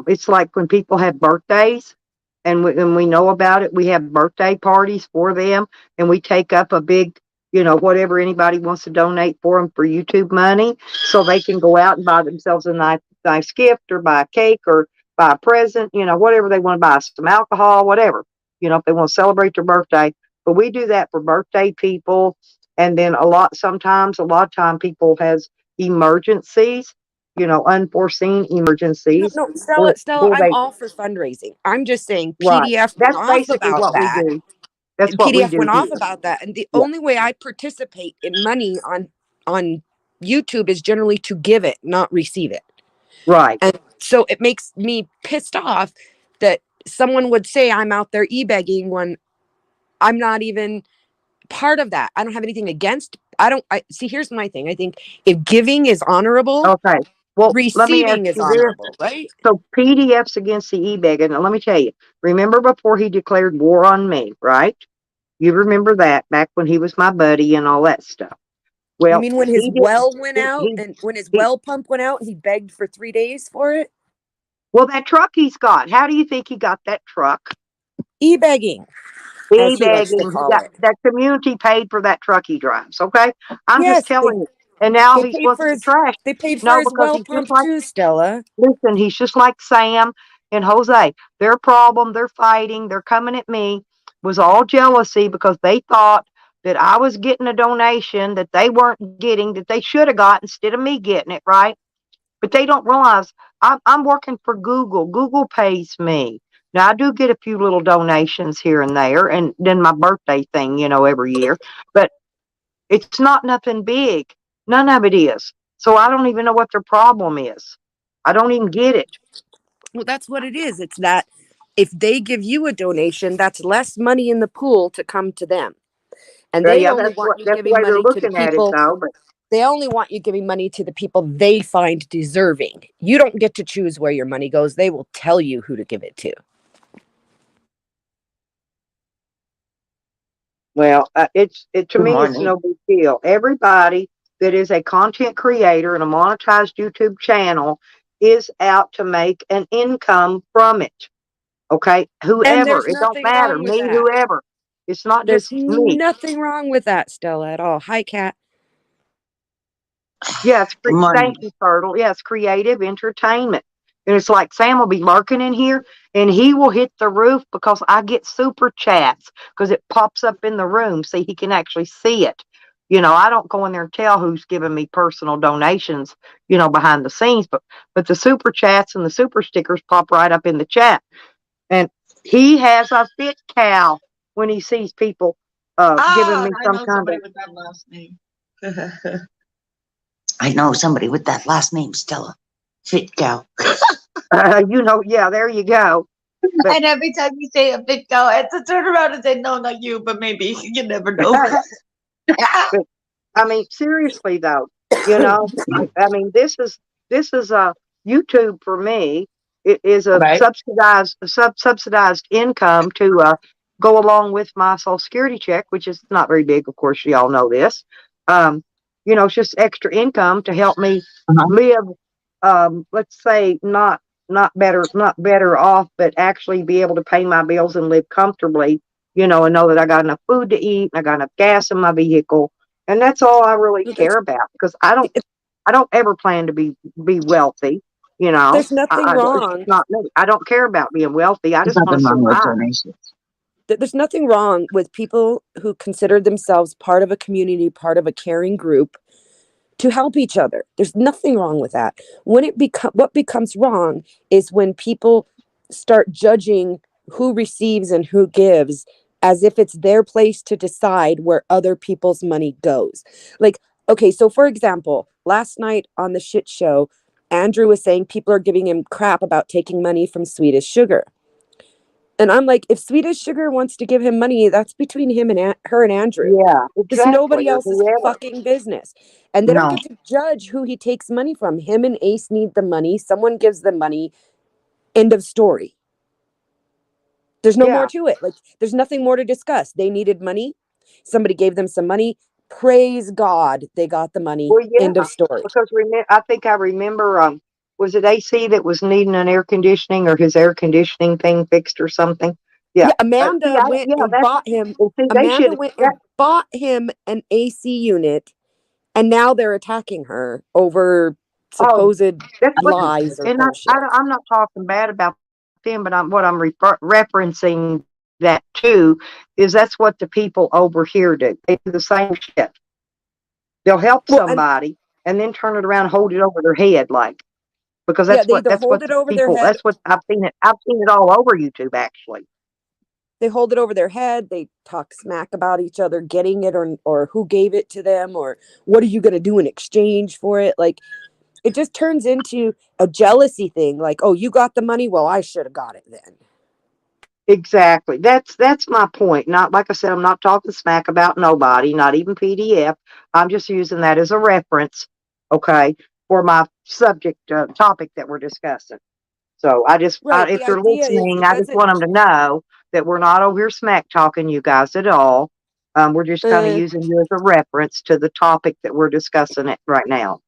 it's like when people have birthdays and we know about it, we have birthday parties for them and we take up a big, whatever anybody wants to donate for them for YouTube money so they can go out and buy themselves a nice gift or buy a cake or buy a present, whatever they want to buy, some alcohol, whatever, if they want to celebrate their birthday. But we do that for birthday people. And then a lot of time people has emergencies, unforeseen emergencies. No, Or, Stella, or I'm they all for fundraising. I'm just saying Right. PDF went That's off basically about what we that. do. That's what we PDF do went here. off about that. And the Yeah. only way I participate in money on YouTube is generally to give it, not receive it. Right. And so it makes me pissed off that someone would say I'm out there e-begging when I'm not even part of that. I don't have anything against. I see. Here's my thing. I think if giving is honorable, Okay. Well, let me ask receiving is you this. honorable, right? So PDFs against the e-begging. Now, let me tell you. Remember before he declared war on me, right? You remember that back when he was my buddy and all that stuff. You Well, mean when his he did. well went out He, and when his he, well pump went out and he begged for 3 days for it? well, that truck he's got. How do you think he got that truck? E-begging, as he likes to E-begging. call it. That community paid for that truck he drives. Okay, I'm just Yes, telling you. And now they he paid wants for to trash. they paid for No, his because well he's just pump like, too, Stella. listen, he's just like Sam and Jose. Their problem, they're fighting, they're coming at me, was all jealousy because they thought that I was getting a donation that they weren't getting, that they should have got instead of me getting it, right? But they don't realize I'm working for Google. Google pays me. Now, I do get a few little donations here and there, and then my birthday thing, every year. But it's not nothing big. None of it is. So I don't even know what their problem is. I don't even get it. Well, that's what it is. It's that if they give you a donation, that's less money in the pool to come to them. And they Yeah, only want you that's the giving way they're money to the looking at it, people. though. But They only want you giving money to the people they find deserving. You don't get to choose where your money goes. They will tell you who to give it to. well, to Good me, it's morning. no big deal. Everybody that is a content creator and a monetized YouTube channel is out to make an income from it. Okay, And whoever, there's it don't nothing matter, wrong with me, that. whoever. It's not There's just me. nothing wrong with that, Stella, at all. Hi, Kat. Yeah, Good thank morning. you, Turtle. Yeah, it's creative entertainment. And it's like Sam will be lurking in here and he will hit the roof because I get super chats because it pops up in the room so he can actually see it. I don't go in there and tell who's giving me personal donations, behind the scenes, but the super chats and the super stickers pop right up in the chat. And he has a fit cow when he sees people giving me I some know kind somebody of. with that last name. I know somebody with that last name, Stella. Fit cow. Yeah, there you go. But And every time you say a fit cow, I have to turn around and say, no, not you, but maybe. You never know. but I mean, seriously though, I mean, this is a YouTube for me. It is a Right. subsidized income to go along with my Social Security check, which is not very big, of course. You all know this. It's just extra income to help me Uh-huh. live. Let's say not better off, but actually be able to pay my bills and live comfortably. And know that I got enough food to eat, and I got enough gas in my vehicle, and that's all I really care about. Because I don't ever plan to be wealthy. There's nothing It's wrong. just not me. I don't care about being wealthy. I There's just want nothing to wrong with survive. donations. There's nothing wrong with people who consider themselves part of a community, part of a caring group, to help each other. There's nothing wrong with that. What becomes wrong is when people start judging who receives and who gives as if it's their place to decide where other people's money goes. Like, okay, so for example, last night on the shit show, Andrew was saying people are giving him crap about taking money from Swedish Sugar. And I'm like, if Swedish Sugar wants to give him money, that's between him and her and Andrew. Yeah, It's exactly. nobody Or else's whoever. fucking business. And they don't No. get to judge who he takes money from. Him and Ace need the money. Someone gives them money. End of story. There's no more Yeah. to it. Like, there's nothing more to discuss. They needed money. Somebody gave them some money. Praise God, they got the money. Well, yeah, End of story. because I think I remember, was it AC that was needing an air conditioning or his air conditioning thing fixed or something? Yeah. Amanda went and bought him. Well, see, Amanda went and bought him an AC unit, and now they're attacking her over supposed that's what, lies or and bullshit. I'm not talking bad about them, but what I'm referencing that to is that's what the people over here do. They do the same shit. They'll help Well, and- somebody and then turn it around, and hold it over their head, like, because Yeah, that's they what either that's hold what it the over their people. head- That's what I've seen it. I've seen it all over YouTube, actually. They hold it over their head. They talk smack about each other getting it, or who gave it to them, or what are you going to do in exchange for it? Like, it just turns into a jealousy thing. Like, oh, you got the money, well, I should have got it then. Exactly. That's my point. Not, like I said, I'm not talking smack about nobody, not even PDF. I'm just using that as a reference, okay, for my subject topic that we're discussing. So Right, if the they're idea is listening, it I just doesn't- want them to know that we're not over here smack talking you guys at all. We're just kind of using you as a reference to the topic that we're discussing it right now.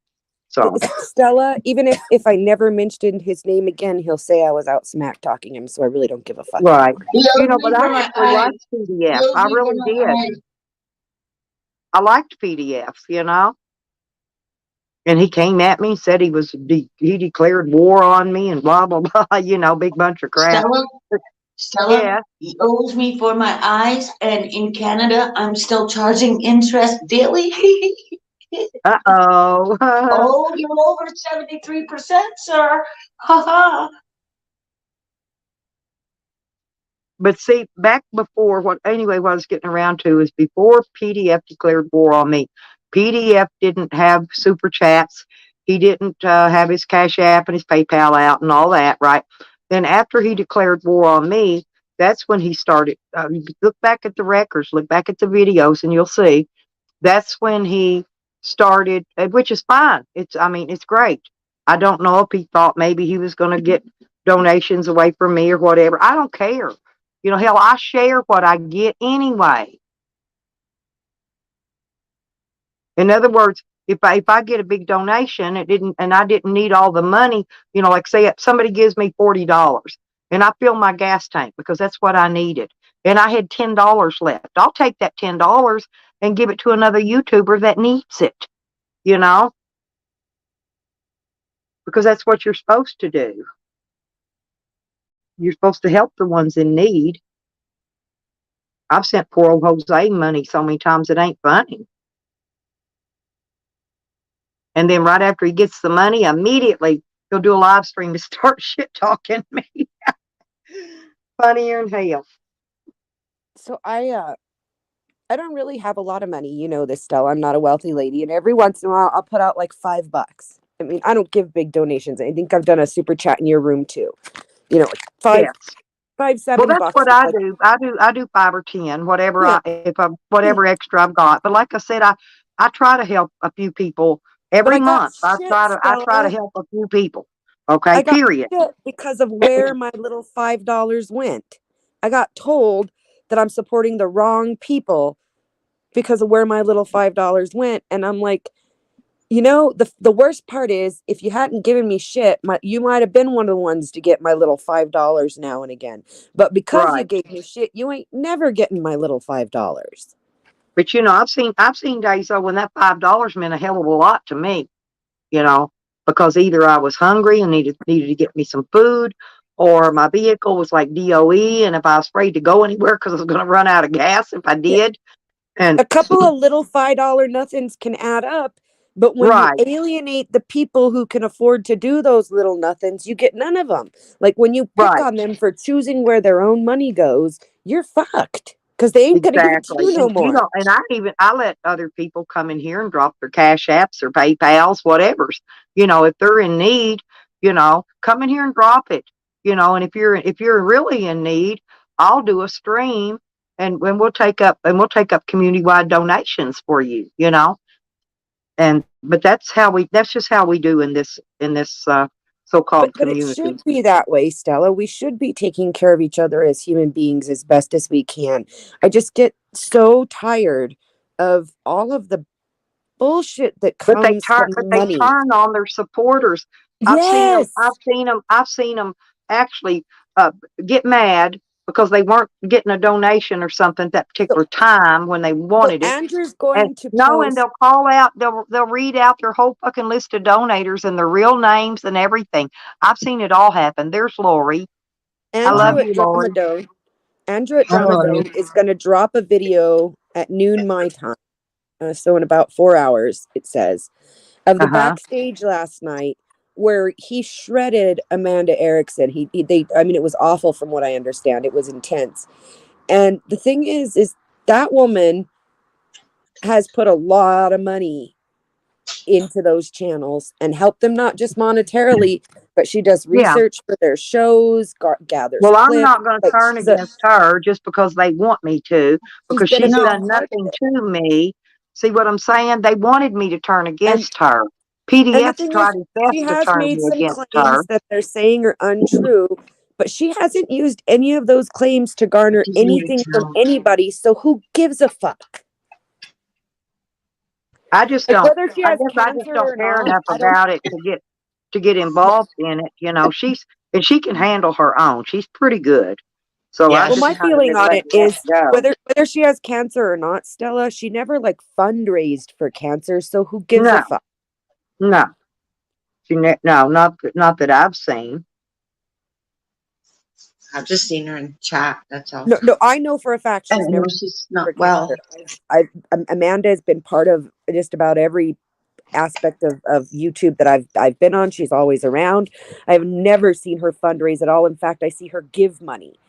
So Stella, even if I never mentioned his name again, he'll say I was out smack talking him, so I really don't give a fuck. right, Load but me I for my actually eyes. liked PDF. Load I me for really my did. eyes. I liked PDFs, and he came at me and said he declared war on me and blah blah blah. Big bunch of crap. Stella, Yeah. he owes me for my eyes, and in Canada, I'm still charging interest daily. Uh-oh. Oh, you're over 73%, sir. Haha. But see, back before what I was getting around to is before PDF declared war on me. PDF didn't have super chats. He didn't have his Cash App and his PayPal out and all that, right? Then after he declared war on me, that's when he started. Look back at the records, look back at the videos, and you'll see that's when he started, which is fine. It's great. I don't know if he thought maybe he was going to get donations away from me or whatever. I don't care. Hell, I share what I get anyway. In other words, if I get a big donation, and I didn't need all the money, like say somebody gives me $40 and I fill my gas tank because that's what I needed, and I had $10 left, I'll take that $10 and give it to another YouTuber that needs it, because that's what you're supposed to do. You're supposed to help the ones in need. I've sent poor old Jose money so many times it ain't funny. And then right after he gets the money, immediately he'll do a live stream to start shit talking me. Funnier than hell. So I don't really have a lot of money, this, Stella. I'm not a wealthy lady, and every once in a while I'll put out like $5. I mean, I don't give big donations. I think I've done a super chat in your room too. Like Yes. $7. Well, that's what I do. I do 5 or 10, whatever whatever extra I've got. But like I said, I try to help a few people every month. I try to help a few people. Okay, I got period. shit because of where my little $5 went. I got told that I'm supporting the wrong people because of where my little $5 went, and I'm like, the worst part is, if you hadn't given me shit, you might have been one of the ones to get my little $5 now and again. But because you gave me shit, you ain't never getting my little $5. But I've seen days though when that $5 meant a hell of a lot to me. Because either I was hungry and needed to get me some food, or my vehicle was like DOE, and if I was afraid to go anywhere because I was going to run out of gas if I did. And a couple of little $5 nothings can add up. But when you alienate the people who can afford to do those little nothings, you get none of them. Like when you pick on them for choosing where their own money goes, you're fucked. because they ain't gonna give it to Exactly. you no And you more. know, and I let other people come in here and drop their cash apps or PayPals, whatever's. You know, if they're in need, you know, come in here and drop it. You know, and if you're really in need, I'll do a stream and we'll take up community wide donations for you, you know. And but that's just how we do in this so-called But it community. should be that way, Stella. We should be taking care of each other as human beings as best as we can. I just get so tired of all of the bullshit that But they comes turn, from but they money. turn on their supporters. Yes. I've seen them actually get mad because they weren't getting a donation or something at that particular time when they So wanted it. Andrew's And going to no, and post. they'll call out, they'll read out their whole fucking list of donators and their real names and everything. I've seen it all happen. There's Lori. I love Andrew at you, Lori. Dramadome. Andrew at Hi, Lori. Dramadome is going to drop a video at noon my time. So in about 4 hours, it says, of the Uh-huh. backstage last night where he shredded Amanda Erickson. I mean, it was awful from what I understand. It was intense. And the thing is that woman has put a lot of money into those channels and helped them not just monetarily, but she does Yeah. research for their shows, gathers Well, I'm clips. not going to Like, turn against her just because they want me to, because been a she's big done part of nothing it. to me. See what I'm saying? They wanted me to turn against her. And the PDF's thing tried is, his she best to has turn made me some against her. claims that they're saying are untrue, but she hasn't used any of those claims to garner anything from anybody. So who gives a fuck? I just Like, don't. whether she I has guess I just cancer don't or care not, enough I don't. about it to get involved in it. You know, she can handle her own. She's pretty good. So I Yeah, Well, just my she kind of feeling been on it letting that is go. whether she has cancer or not, Stella, she never like fundraised for cancer. So who gives a No, fuck? no, no, not that I've seen. I've just seen her in chat. That's all. No, I know for a fact And she's I never know she's for not well. cancer. Amanda has been part of just about every aspect of YouTube that I've been on. She's always around. I've never seen her fundraise at all. In fact, I see her give money.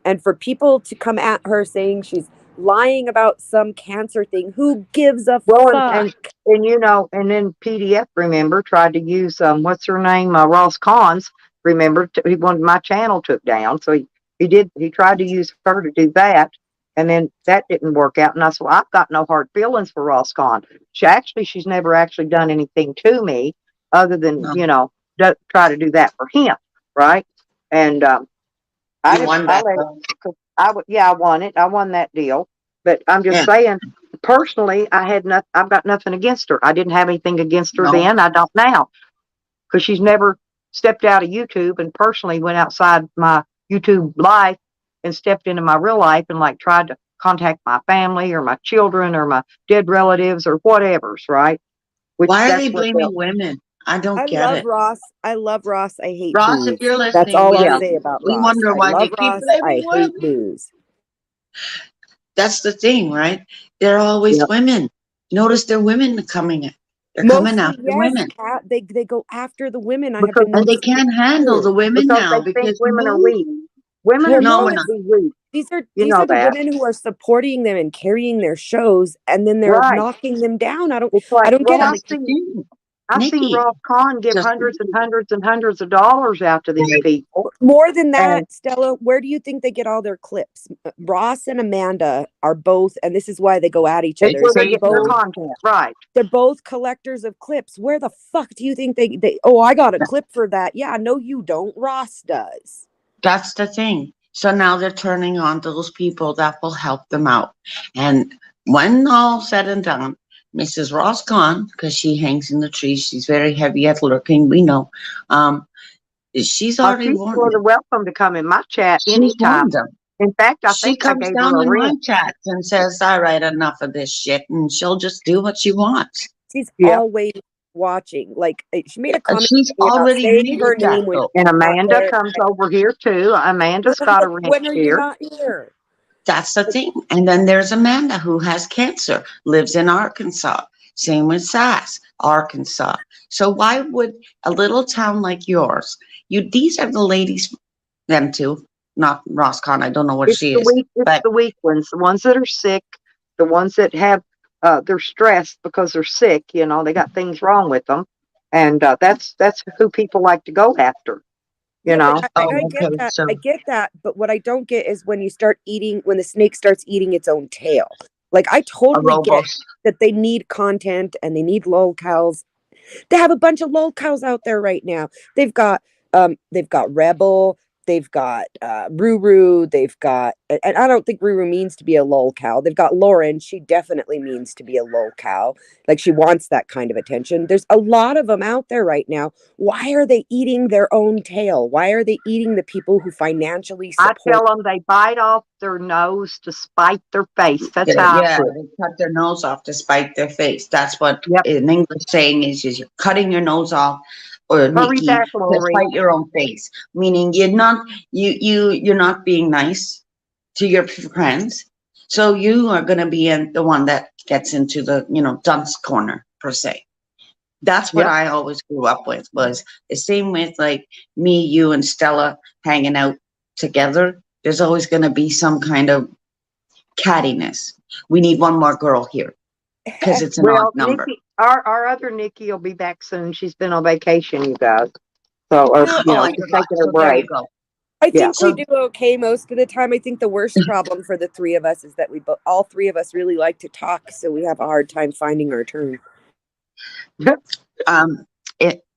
And for people to come at her saying she's lying about some cancer thing, who gives a Well, fuck? and you know, and then PDF, remember, tried to use what's her name, Ross Collins. Remember, he wanted my channel took down, so he tried to use her to do that, and then that didn't work out. And I said, well, I've got no hard feelings for Ross Collins. She's never actually done anything to me other than No. you know try to do that for him, right? And You won that, though. I won it. I won that deal. But I'm just saying, personally, I've got nothing against her. I didn't have anything against her No. then. I don't now, because she's never stepped out of YouTube and personally went outside my YouTube life and stepped into my real life and like tried to contact my family or my children or my dead relatives or whatever's right. Why are That's they what blaming women? I don't get it. Ross. I love Ross. I hate Ross, booze. if you're That's listening, all I'll Yeah. say about we Ross. wonder I why love they keep Ross. blaming I hate women. booze. That's the thing, right? They're always Yep. women. Notice they're women coming in. They're coming Mostly, after yes, women. Kat. They go after the women. I have because been And they noticing can't handle the women because now they think because women are who? weak. Women are No, No, supposed no. to be weak. these are You these know are the that, women who are supporting them and carrying their shows, and then they're right? knocking them down. It's like, I don't get well, it. That's Like, the thing. I've seen Nikki. Ross Kahn give Just hundreds and hundreds and hundreds of dollars out to these people. more than And that, Stella, where do you think they get all their clips? Ross and Amanda are both, and this is why they go at each it's other. where They're they're getting their both content, right? they're both collectors of clips. Where the fuck do you think they oh, I got a clip for that. Yeah, no, you don't. Ross does. That's the thing. So now they're turning on those people that will help them out. And when all said and done, Mrs. Ross gone, because she hangs in the trees. She's very heavy at lurking, we know. She's already She's warned more them. than welcome to come in my chat She's anytime. warned them. In fact, I She think I comes gave her down a in my ring. chat and says, all right, enough of this shit. And she'll just do what she wants. She's Yeah. always watching. Like, she made a And comment she's about already saying beat her with that, name when though. And she's not Amanda there. comes over here too. Amanda's got a ranch When are you here. not here? That's the thing. And then there's Amanda who has cancer, lives in Arkansas. Same with Sass, Arkansas. So why would a little town like yours, these are the ladies, them two, not Roscon. I don't know where It's she the is. weak, it's but- the weak ones, the ones that are sick, the ones that have, they're stressed because they're sick, you know, they got things wrong with them. And, that's who people like to go after, you Yeah, know? but Oh, I get okay, that. so- I get that. But what I don't get is when you start eating, when the snake starts eating its own tail. Like, I A totally get Robos. that they need content and they need lolcows. They have a bunch of lolcows out there right now. They've got Rebel, they've got Ruru, they've got, and I don't think Ruru means to be a lolcow. They've got Lauren, she definitely means to be a lolcow. Like, she wants that kind of attention. There's a lot of them out there right now. Why are they eating their own tail? Why are they eating the people who financially I support? tell them they bite off their nose to spite their face. That's how I Yeah, put it. they cut their nose off to spite their face. That's what Yep. in English saying is you're cutting your nose off, or Hurry Nikki, back, to Lori. spite your own face. Meaning you're not being nice to your friends. So you are gonna be the one that gets into the, dunce corner per se. That's what Yep. I always grew up with, was the same with like me, you and Stella hanging out together. There's always gonna be some kind of cattiness. We need one more girl here because it's an Well, odd number. Nikki, our other Nikki will be back soon. She's been on vacation, you guys. So, or, Oh, you know, I she's forgot. taking her So there you break. go. I Yeah. think So- we do okay most of the time. I think the worst problem for the three of us is that all three of us really like to talk, so we have a hard time finding our turn.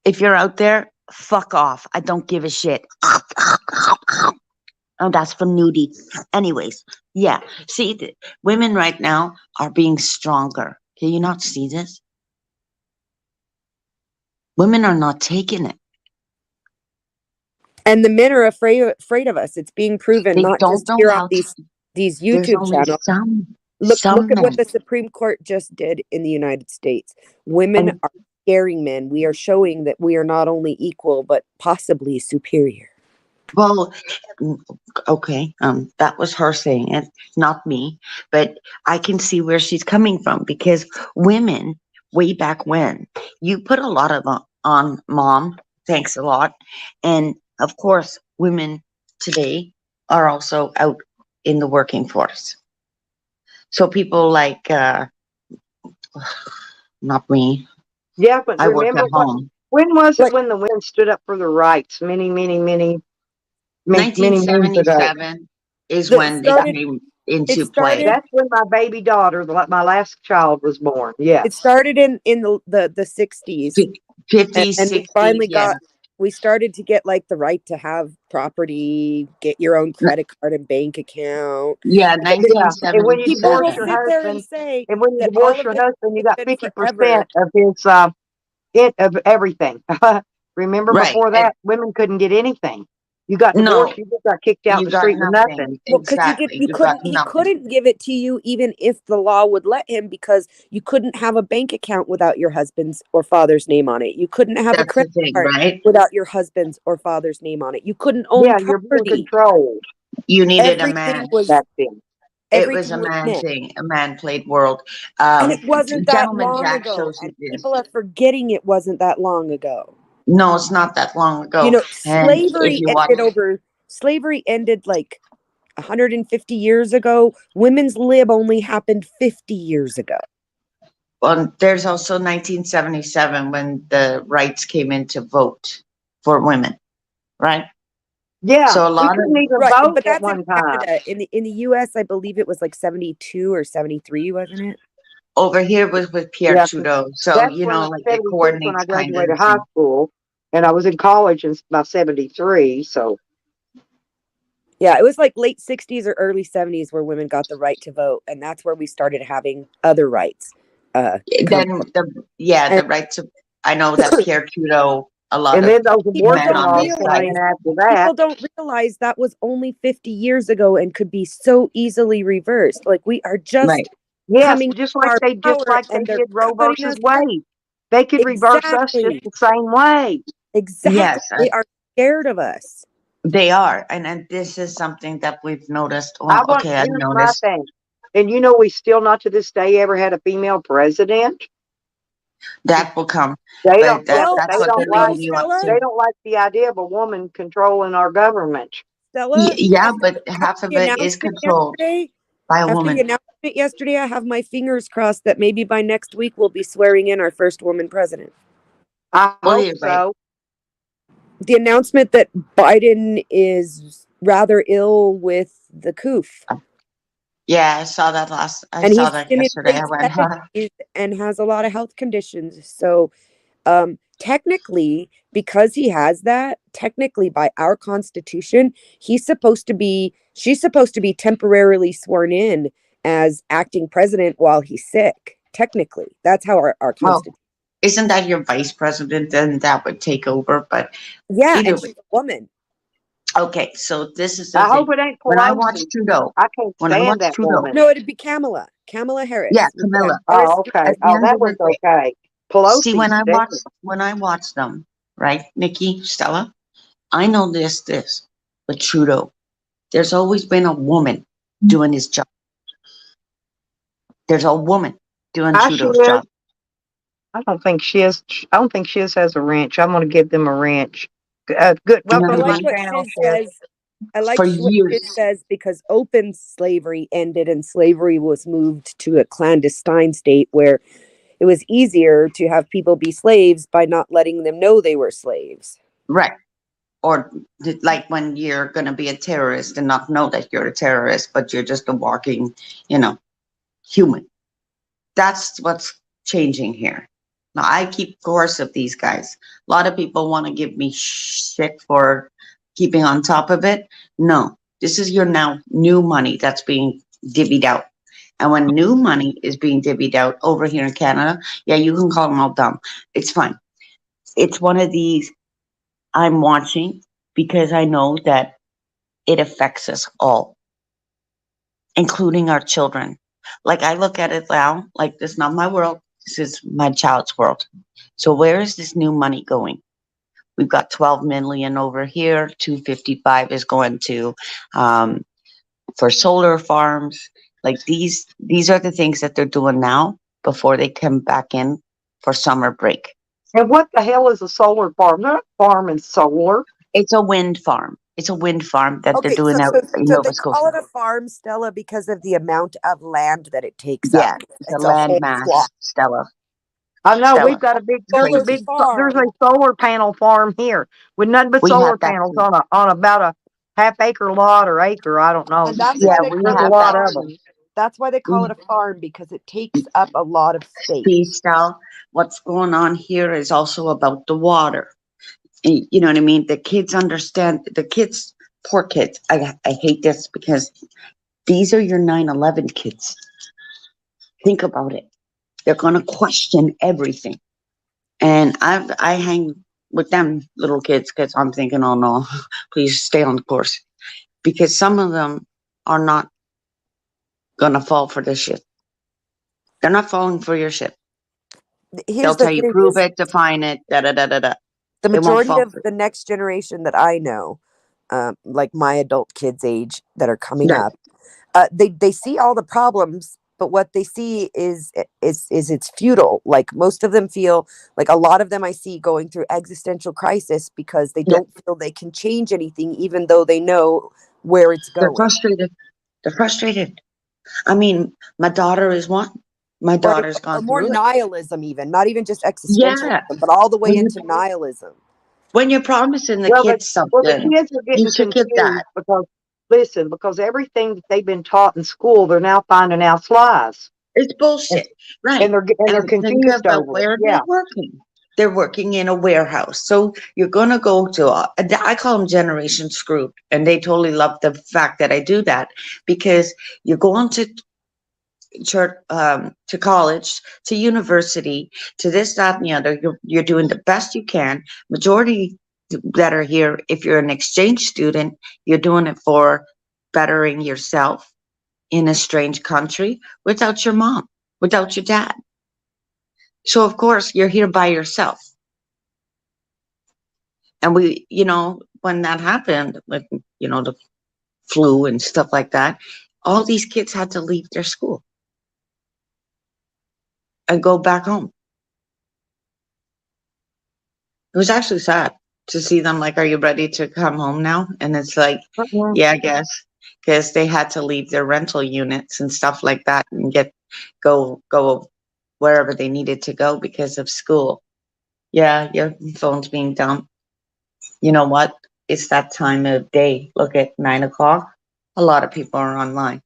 If you're out there, fuck off. I don't give a shit. Oh, that's from Nudie. Anyways, yeah. See, women right now are being stronger. Can you not see this? Women are not taking it. And the men are afraid of us. It's being proven, They not don't just know here how on these There's YouTube only channels. some Look at what men. the Supreme Court just did in the United States. Women And- are scaring men. We are showing that we are not only equal, but possibly superior. Well, okay, that was her saying it, not me, but I can see where she's coming from, because women, way back when, you put a lot of on mom, thanks a lot, and of course, women today are also out in the working force. So people like, not me, Yeah, but I work remember at home. when was Like- it when the women stood up for their rights? Many moons ago. 1977 is That when started- it came into it play. started- That's when my baby daughter, my last child, was born. Yes. It started in the 60s. 50s, And we 60s, finally yeah. we started to get like the right to have property, get your own credit card and bank account. Yeah, And when you 1977. People will divorce your sit there and husband, say and when you that divorce all of your this husband, you has got been 50% of his of everything. Remember, Right, before that, women couldn't get anything. You got No. divorced, you just got kicked out You the got street with nothing. nothing. Well, because Exactly. he got he nothing. couldn't give it to you even if the law would let him, because you couldn't have a bank account without your husband's or father's name on it. You couldn't have a That's the credit thing, card right? without your husband's or father's name on it. You couldn't own Yeah, you're being property. controlled You needed a Everything man. was back then. It was everything a man meant. thing, a man played world. And it wasn't that Gentleman long Jack ago. shows you And this. people are forgetting it wasn't that long ago. No, it's not that long ago. You know, And slavery if you watch, ended like 150 years ago. Women's lib only happened 50 years ago. well, there's also 1977 when the rights came in to vote for women, right? Yeah, So a we lot of- couldn't even Right, vote but at that's in one time. Canada. In the US, I believe it was like 72 or 73, wasn't it? Over here was with Pierre Yeah, Trudeau. So, That's you when know, in like it 76 coordinates when I kind of. graduated high school, and I was in college in about 73. So Yeah, it was like late 60s or early 70s where women got the right to vote, and that's where we started having other rights. Then come- the rights of, I know that Pierre Trudeau, a lot and of, then those abortion men on laws this came side. in after people that. don't realize that was only 50 years ago and could be so easily reversed. Like, we are just Right. Yes, coming just to like our they power, and they're did Roe cutting versus us out. Wade. They could reverse us Exactly. just the same way. Exactly. Yes, They are scared of us. they are. And this is something that we've noticed. I Well, want okay, I here's my noticed. thing. And you know, we still not to this day ever had a female president. That will come. They But don't. Yeah, but that's they what don't they're like. leading you up Stella? to. They don't like the idea of a woman controlling our government. Stella, Yeah, but half of the it is announcement controlled yesterday, by a after the woman. announcement yesterday, I have my fingers crossed that maybe by next week we'll be swearing in our first woman president. I Well, hope you're right. so. The announcement that Biden is rather ill with the coof. Yeah, I saw that And he's in his yesterday. I late went, 70s and has a lot of health conditions. So technically, because he has that, technically by our constitution, she's supposed to be temporarily sworn in as acting president while he's sick. Technically, that's how our well, constitution. isn't that your vice president? Then that would take over. But Yeah, either and way, she's a woman. okay. So this is the I thing. hope it ain't When I watch Pelosi. Trudeau, I can't when I stand watch that Trudeau, woman. No, it'd be Kamala Harris. yeah, We've got Camilla. Harris Oh, okay. At the Oh, end that of was the day, okay. see, Pelosi's dead. when I watch them, right, Nikki, Stella, I know this, but Trudeau, there's always been a woman doing his job. There's a woman doing Ah, she Trudeau's is. job. I don't think she is. I don't think she is has a ranch. I'm going to give them a ranch. Good. You know Welcome I to what I my like mean? what channel, Shiz Shiz. says. I like For what years. Shiz says because open slavery ended and slavery was moved to a clandestine state where it was easier to have people be slaves by not letting them know they were slaves. Right. Or like when you're going to be a terrorist and not know that you're a terrorist, but you're just a walking, human. That's what's changing here. Now, I keep course of these guys. A lot of people want to give me shit for keeping on top of it. No, this is your now new money that's being divvied out. And when new money is being divvied out over here in Canada, yeah, you can call them all dumb. It's fine. It's one of these I'm watching because I know that it affects us all, including our children. Like I look at it now, like this is not my world. This is my child's world. So where is this new money going? We've got 12 million over here. 255 is going to for solar farms. Like these are the things that they're doing now before they come back in for summer break. And what the hell is a solar farm? They're not farming solar. It's a wind farm. It's a wind farm that they're Okay, doing out in so they Nova call Scotia. it a farm, Stella, because of the amount of land that it takes Yeah, up. it's a It's a land whole mass, plot. Stella. I know Stella. we've got a big. There's a Solar Crazy. big. There's farm. a solar panel farm here with nothing but We solar have that panels too. on about a half-acre lot or acre. I don't know. And that's Yeah, why they we There's call a it have a lot that of farm. them. That's why they call it a farm because it takes up a lot of space. See, Stella, what's going on here is also about the water. You know what I mean? The kids understand, poor kids. I hate this because these are your 9/11 kids. Think about it. They're going to question everything. And I hang with them little kids because I'm thinking, oh no, please stay on course. Because some of them are not going to fall for this shit. They're not falling for your shit. They'll Here's the tell you, thing prove is, it, define it, da da da da da. the They won't majority fall of for it. the next generation that I know, like my adult kids' age that are coming Right. up, they see all the problems, but what they see is it's futile. Like most of them feel like a lot of them I see going through existential crisis because they Yeah. don't feel they can change anything, even though they know where it's They're going. frustrated. They're frustrated. I mean, my daughter is one. My daughter's Or gone more through it. nihilism, even not even just Yeah. existentialism, but all the way When you into nihilism. when you're promising the Well, kids the something, kids are getting teach your kid that. confused because listen, because everything that they've been taught in school, they're now finding out lies, It's bullshit. Right. and they're And think confused about over it. where Yeah. they're working. They're working in a warehouse. So you're going to go to, I call them generation screwed. And they totally love the fact that I do that because you're going to church, to college, to university, to this, that, and the other. You're doing the best you can. Majority that are here, if you're an exchange student, you're doing it for bettering yourself in a strange country without your mom, without your dad. So of course you're here by yourself. And when that happened, like, the flu and stuff like that, all these kids had to leave their school and go back home. It was actually sad. to see them like, are you ready to come home now? And it's like, Mhm. yeah, I guess, because they had to leave their rental units and stuff like that and go wherever they needed to go because of school. Yeah, your phone's being dumped. You know what? It's that time of day. Look at 9 o'clock. A lot of people are online.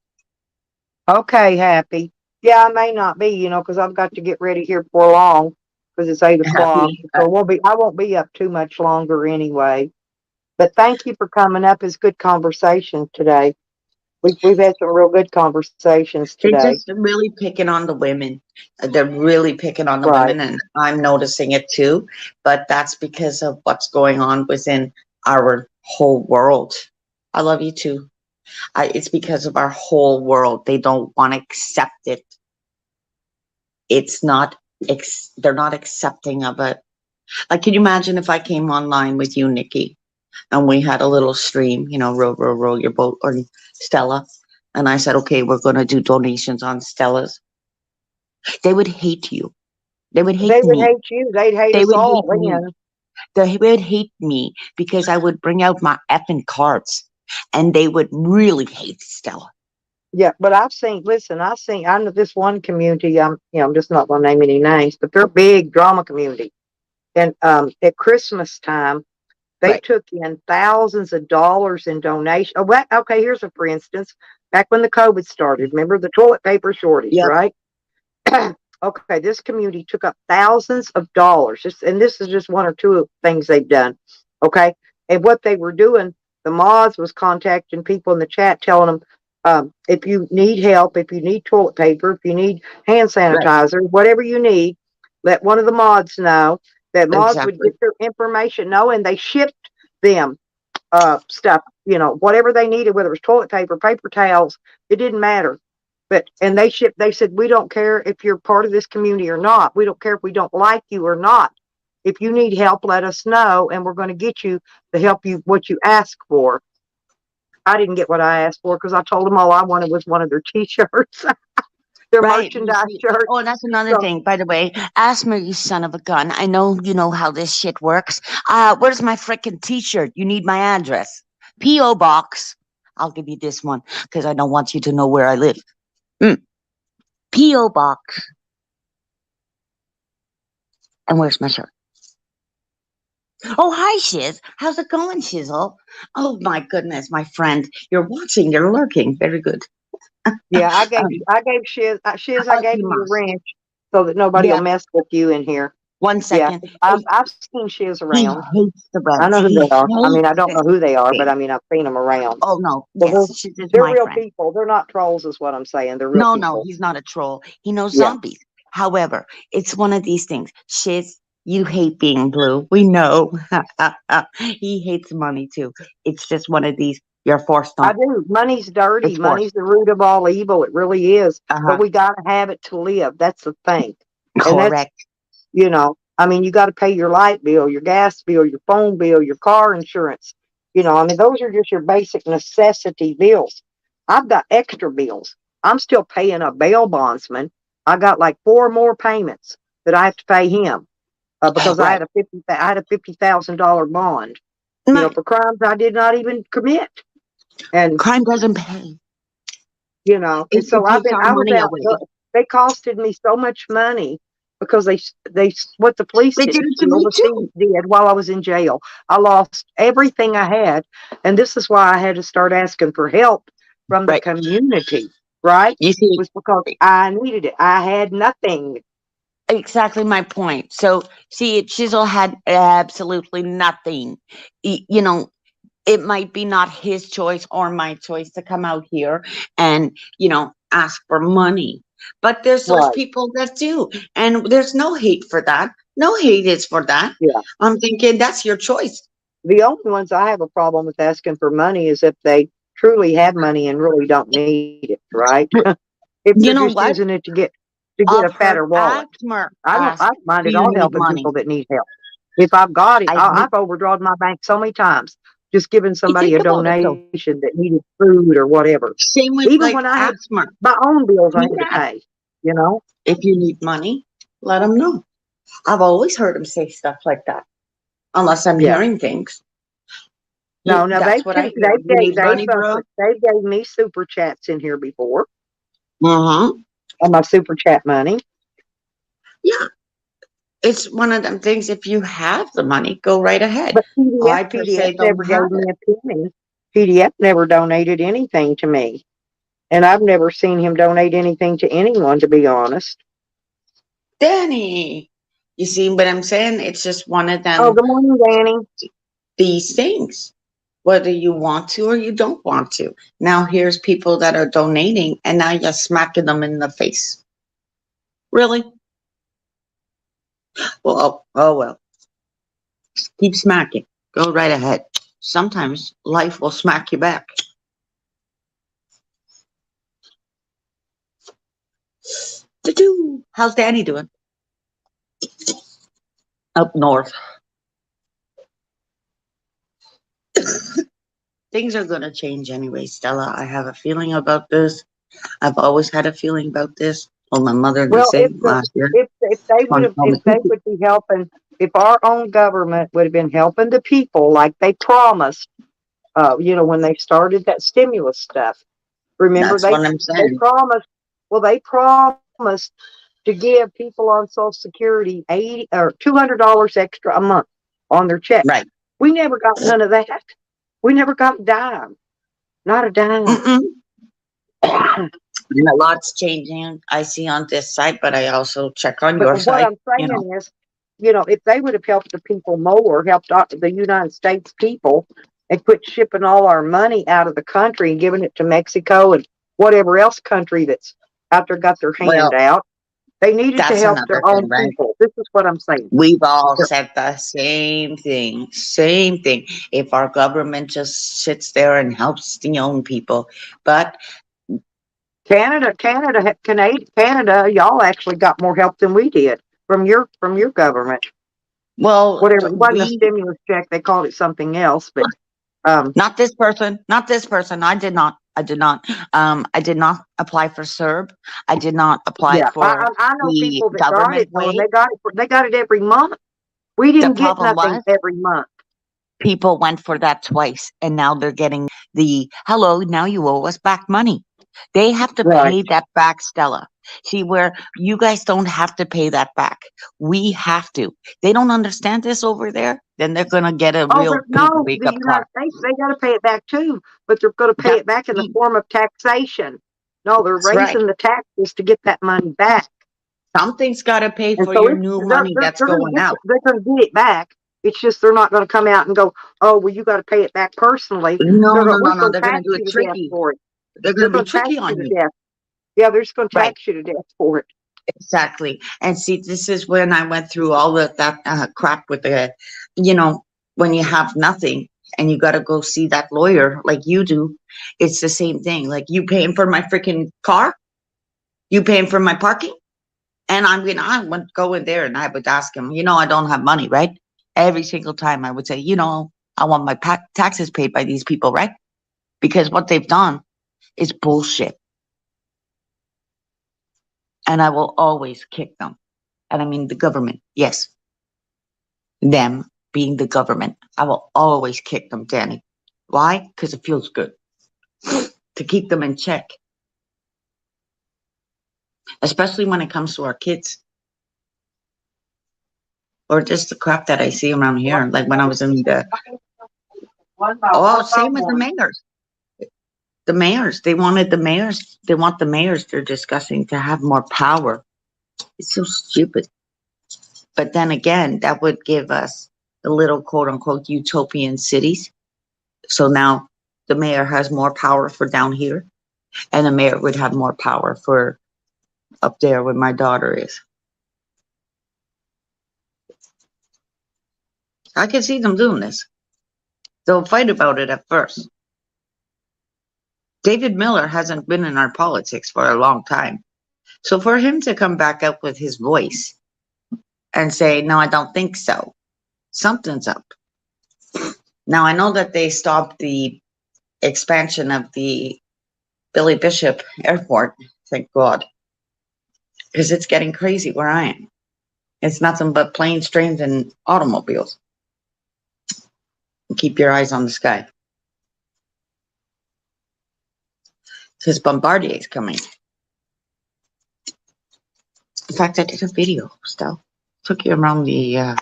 Okay, Happy. Yeah, I may not be, because I've got to get ready here for long because it's 8 o'clock. Happy. So I won't be up too much longer anyway. But thank you for coming up. It's good conversation today. We've had some real good conversations They're today. just really picking on the women. They're really picking on the Right. women, and I'm noticing it too. But that's because of what's going on within our whole world. I love you too. It's because of our whole world. They don't want to accept it. It's not. They're not accepting of it. Like, can you imagine if I came online with you, Nikki, and we had a little stream, row your boat, or Stella, and I said, okay, we're going to do donations on Stella's. They would hate you. They would hate They would me. hate you. They'd hate They us would all. hate me. Then. They would hate me because I would bring out my effing cards, and they would really hate Stella. Yeah, but I know this one community, I'm just not going to name any names, but they're a big drama community. And at Christmas time, they Right. took in thousands of dollars in donation. Oh, well, okay, here's a for instance. Back when the COVID started, remember the toilet paper shortage, Yep. right? Okay, this community took up thousands of dollars. And this is just one or two things they've done. Okay. And what they were doing, the mods was contacting people in the chat telling them, if you need help, if you need toilet paper, if you need hand sanitizer, whatever you need, let one of the mods know. That mods would Exactly. get their information, and they shipped them stuff, whatever they needed, whether it was toilet paper, paper towels, it didn't matter. And they said, we don't care if you're part of this community or not. We don't care if we don't like you or not. If you need help, let us know, and we're going to get you to help you what you ask for. I didn't get what I asked for because I told them all I wanted was one of their t-shirts, their merchandise shirts. Oh, that's another thing, by the way. Ask me, you son of a gun. I know you know how this shit works. Where's my freaking t-shirt? You need my address. P.O. Box. I'll give you this one because I don't want you to know where I live. P.O. Box. And where's my shirt? Oh, hi, Shiz. How's it going, Shizzle? Oh, my goodness, my friend. You're watching. You're lurking. Very good. Yeah, I gave Shiz, I gave you a wrench so that nobody will mess with you in here. 1 second. Yeah, I've seen Shiz He around. hates the Reds. I know who they are. I mean, I don't hates know who they are, it. but I mean, I've seen them around. Oh, no. So Yes, Shiz is they're my real friend. people. They're not trolls, is what I'm saying. They're real No, people. no, he's not a troll. He knows Yeah. zombies. However, it's one of these things. Shiz, you hate being blue. We know. He hates money too. It's just one of these. You're forced I on. do. Money's dirty. It's Money's the root of all evil. It really is. Uh-huh. But we got to have it to live. That's the thing. And that's, Correct. I mean, you got to pay your light bill, your gas bill, your phone bill, your car insurance. I mean, those are just your basic necessity bills. I've got extra bills. I'm still paying a bail bondsman. I got like 4 more payments that I have to pay him because I had a $50,000 bond. Right. For crimes I did not even commit. And Crime doesn't pay. and so I was out. They costed me so much money because they what the police They did it to me too. did while I was in jail. I lost everything I had, and this is why I had to start asking for help from the community. Right? You see, It was because I needed it. I had nothing. exactly my point. So, see, Shizzle had absolutely nothing. It might be not his choice or my choice to come out here and, ask for money. But there's those people that do. And there's no hate for that. No hate is for that. Yeah. I'm thinking that's your choice. The only ones I have a problem with asking for money is if they truly have money and really don't need it, right? If You they're know just what? using it to get a fatter wallet. I don't mind do at you all need helping money? people that need help. If I've got it, I've overdrawn my bank so many times, just giving somebody a think about it, though. donation that needed food or whatever. Same with Even like when I had AppSmart. my own bills I had to Yeah. pay, If you need money, let them know. I've always heard him say stuff like that. unless I'm Yeah. hearing things. No, no, That's what I hear. You need money, bro? they gave me super chats in here before Mm-hmm. on my super chat money. Yeah. It's one of them things. If you have the money, go right ahead. But I per se don't never have gave me it. a penny. PDF never donated anything to me. And I've never seen him donate anything to anyone, to be honest. Danny, you see what I'm saying? It's just one of Oh, them, good morning, Danny. these things, whether you want to or you don't want to. Now here's people that are donating and now you're smacking them in the face. Really? Well, oh well. Keep smacking. Go right ahead. Sometimes life will smack you back. Doo-doo. How's Danny doing? Up north. Things are going to change anyway, Stella. I have a feeling about this. I've always had a feeling about this. Well, my mother the Well, same last year. if they would be helping, if our own government would have been helping the people like they promised, when they started that stimulus stuff. Remember, That's what I'm they saying. promised. Well, they promised to give people on Social Security $80 or $200 extra a month on their check. Right. We never got none of that. We never got a dime. Not a dime. Mm-mm. And a lot's changing. I see on this side, but I also check on your But what side. I'm saying is, if they would have helped the people more, helped the United States people, and quit shipping all our money out of the country and giving it to Mexico and whatever else country that's out there got their hand Well, out, they needed to that's help another their own thing, right? people. This is what I'm saying. We've all said the same thing. Same thing. If our government just sits there and helps the own people, but Canada, y'all actually got more help than we did from your government. well, Whatever, it wasn't a we stimulus check, they called it something else, but not this person. Not this person. I did not. I did not. I did not apply for CERB. I did not apply yeah, for I know the people that got government it though, and wage. they got it every month. We The didn't get problem nothing was every month. people went for that twice, and now they're getting the hello. Now you owe us back money. They have to Right. pay that back, Stella. See, where you guys don't have to pay that back. We have to. They don't understand this over there. Then they're gonna get a Oh, real but big no, wake the up call. United States, they got to pay it back too, but they're going to pay it back in the form of taxation. No, they're That's right. raising the taxes to get that money back. Something's got to pay And for so your new money that's going out. they're going to get it back. It's just they're not going to come out and go, oh, well, you got to pay it back personally. No, We're no, no, going no. to They're going to tax do you it to death tricky. for it. They're They're going to going be to tax tricky you on to you. death. Yeah, they're just going to Right. tax you to death for it. Exactly. And see, this is when I went through all that crap with the, when you have nothing and you got to go see that lawyer like you do, it's the same thing. Like you paying for my freaking car, you paying for my parking, and I would go in there and I would ask him, I don't have money, right? Every single time I would say, I want my taxes paid by these people, right? Because what they've done is bullshit. And I will always kick them. And I mean the government, yes. Them being the government. I will always kick them, Danny. Why? Because it feels good to keep them in check. Especially when it comes to our kids. Or just the crap that I see around here. Like when I was in the... same with the mayors. The mayors. They want the mayors they're discussing to have more power. It's so stupid. But then again, that would give us the little quote unquote utopian cities. So now the mayor has more power for down here, and the mayor would have more power for up there where my daughter is. I can see them doing this. They'll fight about it at first. David Miller hasn't been in our politics for a long time. So for him to come back up with his voice and say, no, I don't think so, something's up. Now, I know that they stopped the expansion of the Billy Bishop Airport, thank God, because it's getting crazy where I am. It's nothing but planes, trains, and automobiles. Keep your eyes on the sky. Because Bombardier is coming. In fact, I did a video, Stell. Took you around the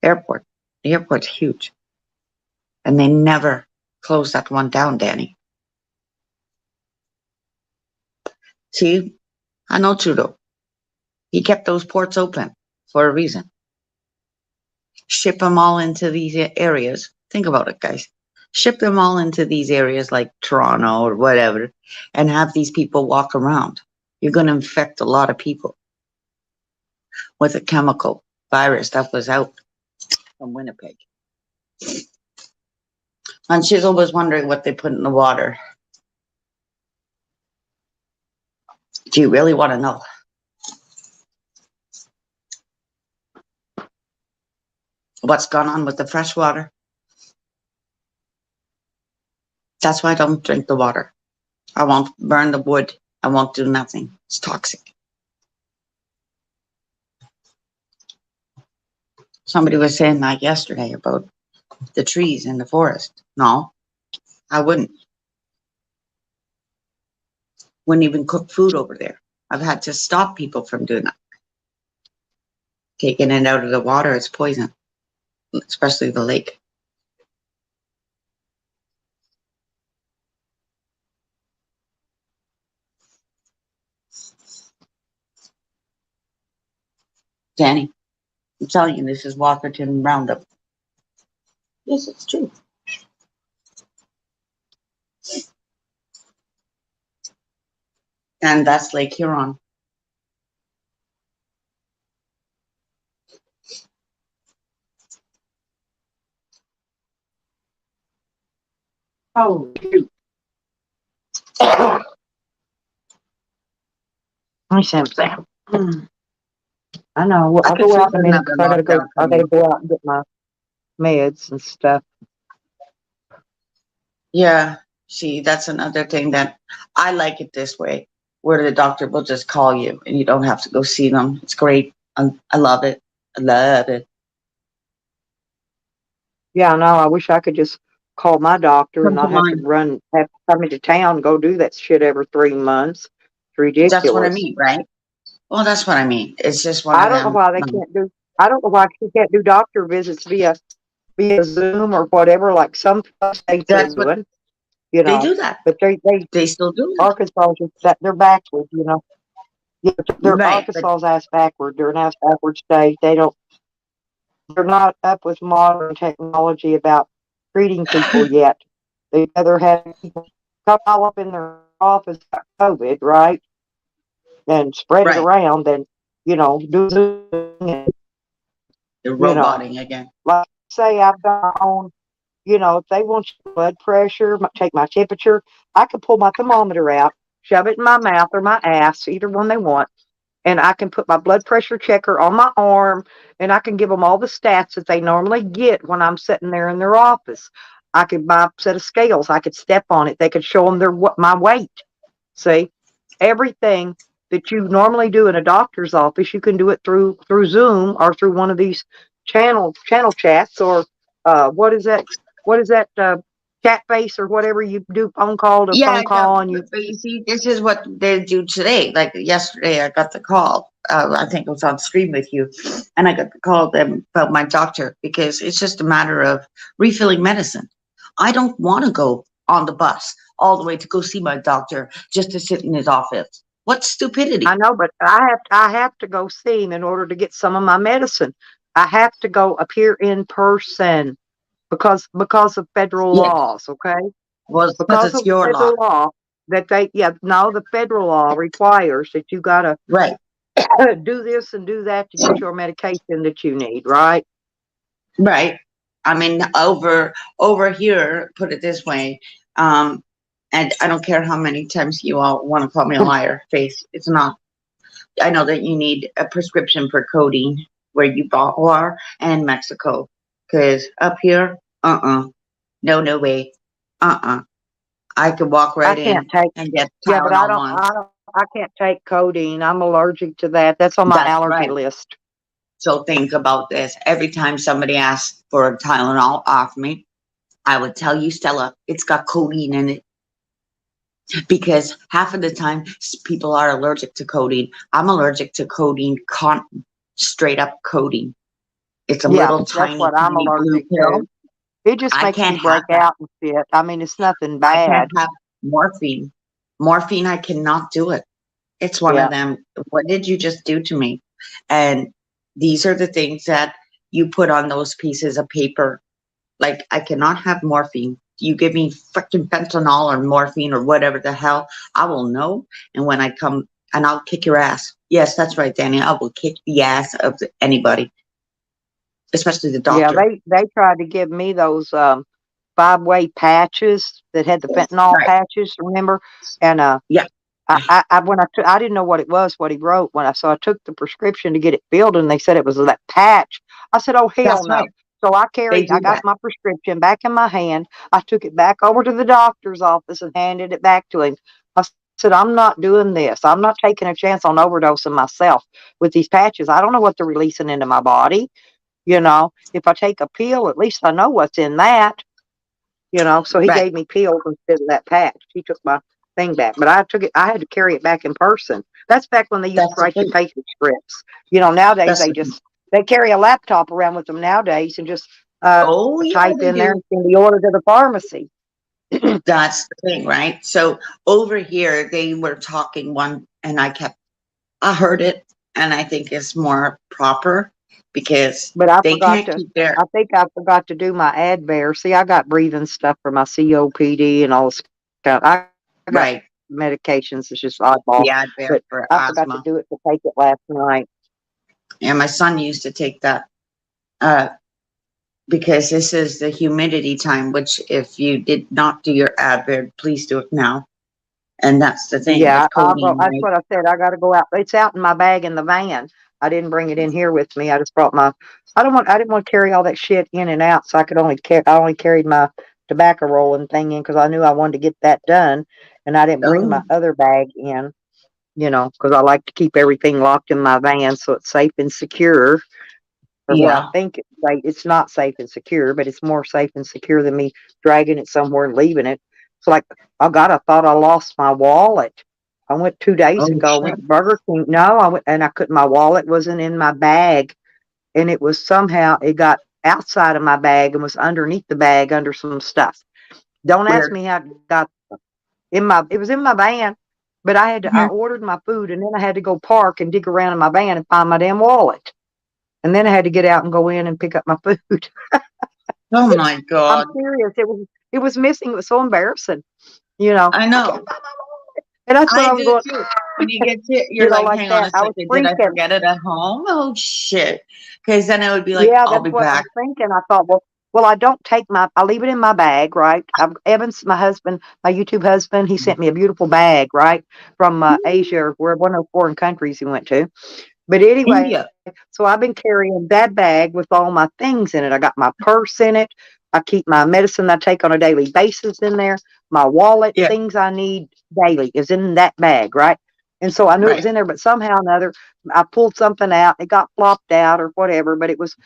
airport. The airport's huge. And they never close that one down, Danny. See, I know Trudeau. He kept those ports open for a reason. Ship them all into these areas. Think about it, guys. Ship them all into these areas like Toronto or whatever, and have these people walk around. You're going to infect a lot of people with a chemical virus that was out from Winnipeg. And Shizzle was wondering what they put in the water. Do you really want to know? What's gone on with the fresh water? That's why I don't drink the water. I won't burn the wood. I won't do nothing. It's toxic. Somebody was saying that yesterday about the trees in the forest. No, I wouldn't. Wouldn't even cook food over there. I've had to stop people from doing that. Taking it out of the water, it's poison, especially the lake. Danny, I'm telling you, this is Walkerton Roundup. Yes, it's true. And that's Lake Huron. Oh, shoot. I said, Sam. I know. Well, I I'll could go see out in a minute. another 'Cause I gotta lockdown go out and get my meds and stuff. Yeah, see, that's another thing that I like it this way, where the doctor will just call you and you don't have to go see them. It's great. I love it. I love it. Yeah, I know. I wish I could just call my doctor and Come to not have to mind. have to come into town and go do that shit every 3 months. It's That's what I ridiculous. mean, right? Well, that's what I mean. It's just one I of don't know them. why they can't do. I don't know why she can't do doctor visits via Zoom or whatever, like some states are That's what doing. You they know, do that. but they They still do that. Arkansas just that they're backwards. You know, yeah, they're Right. But Arkansas's ass backward. They're an ass backward state. They're not up with modern technology about treating people yet. They'd rather have people come all up in their office got COVID, right? And spread it right. around than, do Zoom and, They're you know, roboting again. like say I've got my own, if they want your blood pressure, take my temperature, I can pull my thermometer out, shove it in my mouth or my ass, either one they want, and I can put my blood pressure checker on my arm, and I can give them all the stats that they normally get when I'm sitting there in their office. I could buy a set of scales. I could step on it. They could show them my weight. See, everything that you normally do in a doctor's office, you can do it through Zoom or through one of these channel chats or what is that? What is that? Chat face or whatever you do phone call to Yeah, phone call and you. but you see, this is what they do today. Like yesterday, I got the call. I think it was on stream with you, and I got the call them about my doctor because it's just a matter of refilling medicine. I don't want to go on the bus all the way to go see my doctor just to sit in his office. What stupidity! I know, but I have to go see him in order to get some of my medicine. I have to go appear in person because of federal Yes, laws, okay? well, because Because it's of the your law, federal law that the federal law requires that you gotta right? do this and do that to get your medication that you need, right? Right. I mean, over here, put it this way, and I don't care how many times you all want to call me a liar, face. It's not. I know that you need a prescription for codeine where you are and in Mexico, because up here, no way, I could walk I right in can't take and get yeah, but Tylenol one. I can't take codeine. I'm allergic to that. That's on my That's allergy right. list. So think about this. Every time somebody asks for a Tylenol off me, I would tell you, Stella, it's got codeine in it. Because half of the time people are allergic to codeine. I'm allergic to codeine, straight up codeine. It's a Yeah, little that's tiny, what I'm tiny blue allergic pill. to. It just I makes can't me break have that. out and shit. I mean, it's nothing I can't bad. have morphine. Morphine, I cannot do it. It's one Yeah. of them. What did you just do to me? And these are the things that you put on those pieces of paper. Like, I cannot have morphine. You give me freaking fentanyl or morphine or whatever the hell, I will know. And when I come, and I'll kick your ass. Yes, that's right, Danny. I will kick the ass of anybody, especially the Yeah, doctor. they tried to give me those 5-way patches that had the fentanyl Right. patches, remember? And Yeah. I when I didn't know what it was, what he wrote so I took the prescription to get it filled, and they said it was that patch. I said, "Oh hell That's no!" right. So I They do got that. my prescription back in my hand. I took it back over to the doctor's office and handed it back to him. I said, "I'm not doing this. I'm not taking a chance on overdosing myself with these patches. I don't know what they're releasing into my body. You know, if I take a pill, at least I know what's in that." You know, so he Right. gave me pills instead of that patch. He took my thing back, but I had to carry it back in person. That's back when they used That's to the write you thing. patient scripts. You know, nowadays That's the thing. they carry a laptop around with them nowadays and just Oh, yeah, type they in there do. and send the order to the pharmacy. That's the thing, right? So over here, they were talking one, and I heard it, and I think it's more proper because But they can't keep their, I think I forgot to do my Advair. See, I got breathing stuff for my COPD and all this stuff. I got right, medications. It's just oddball, the Advair but for I forgot to asthma. do it to take it last night. And my son used to take that uh, because this is the humidity time, which if you did not do your Advair, please do it now. And that's the thing Yeah, with codeine, that's right? what I said. I got to go out. It's out in my bag in the van. I didn't bring it in here with me. I just brought I didn't want to carry all that shit in and out. So I only carried my tobacco rolling thing in because I knew I wanted to get that done. And I didn't bring my Oh, other bag in, you know, because I like to keep everything locked in my van so it's safe and secure. Or what I yeah. think it's safe. It's not safe and secure, but it's more safe and secure than me dragging it somewhere and leaving it. So like, oh God, I thought I lost my wallet. I went 2 days Oh, ago. I shit. went to Burger King. No, I went and I couldn't. My wallet wasn't in my bag, and it was somehow it got outside of my bag and was underneath the bag under some stuff. Don't ask Weird. me how it got in my. It was in my van, but I Mhm. ordered my food, and then I had to go park and dig around in my van and find my damn wallet. And then I had to get out and go in and pick up my food. Oh my I'm God. serious. It was missing. It was so embarrassing. You know, I I know. can't find my wallet. And that's what I I was do going, too. When you get to, you you're know, like, like hang on that. a I was second, did I freaking. forget it at home? Oh shit. Because then I would be like, Yeah, I'll that's be what I back. was thinking. I thought, I don't take I leave it in my bag, right? Evans, my husband, my YouTube husband, he sent me a beautiful bag, right, from Asia, or where one of the foreign countries he went to. But anyway, India. so I've been carrying that bag with all my things in it. I got my purse in it. I keep my medicine I take on a daily basis in there. My wallet, Yeah. things I need daily is in that bag, right? And so I knew it was Right. in there, but somehow or another, I pulled something out. It got flopped out or whatever, but it was,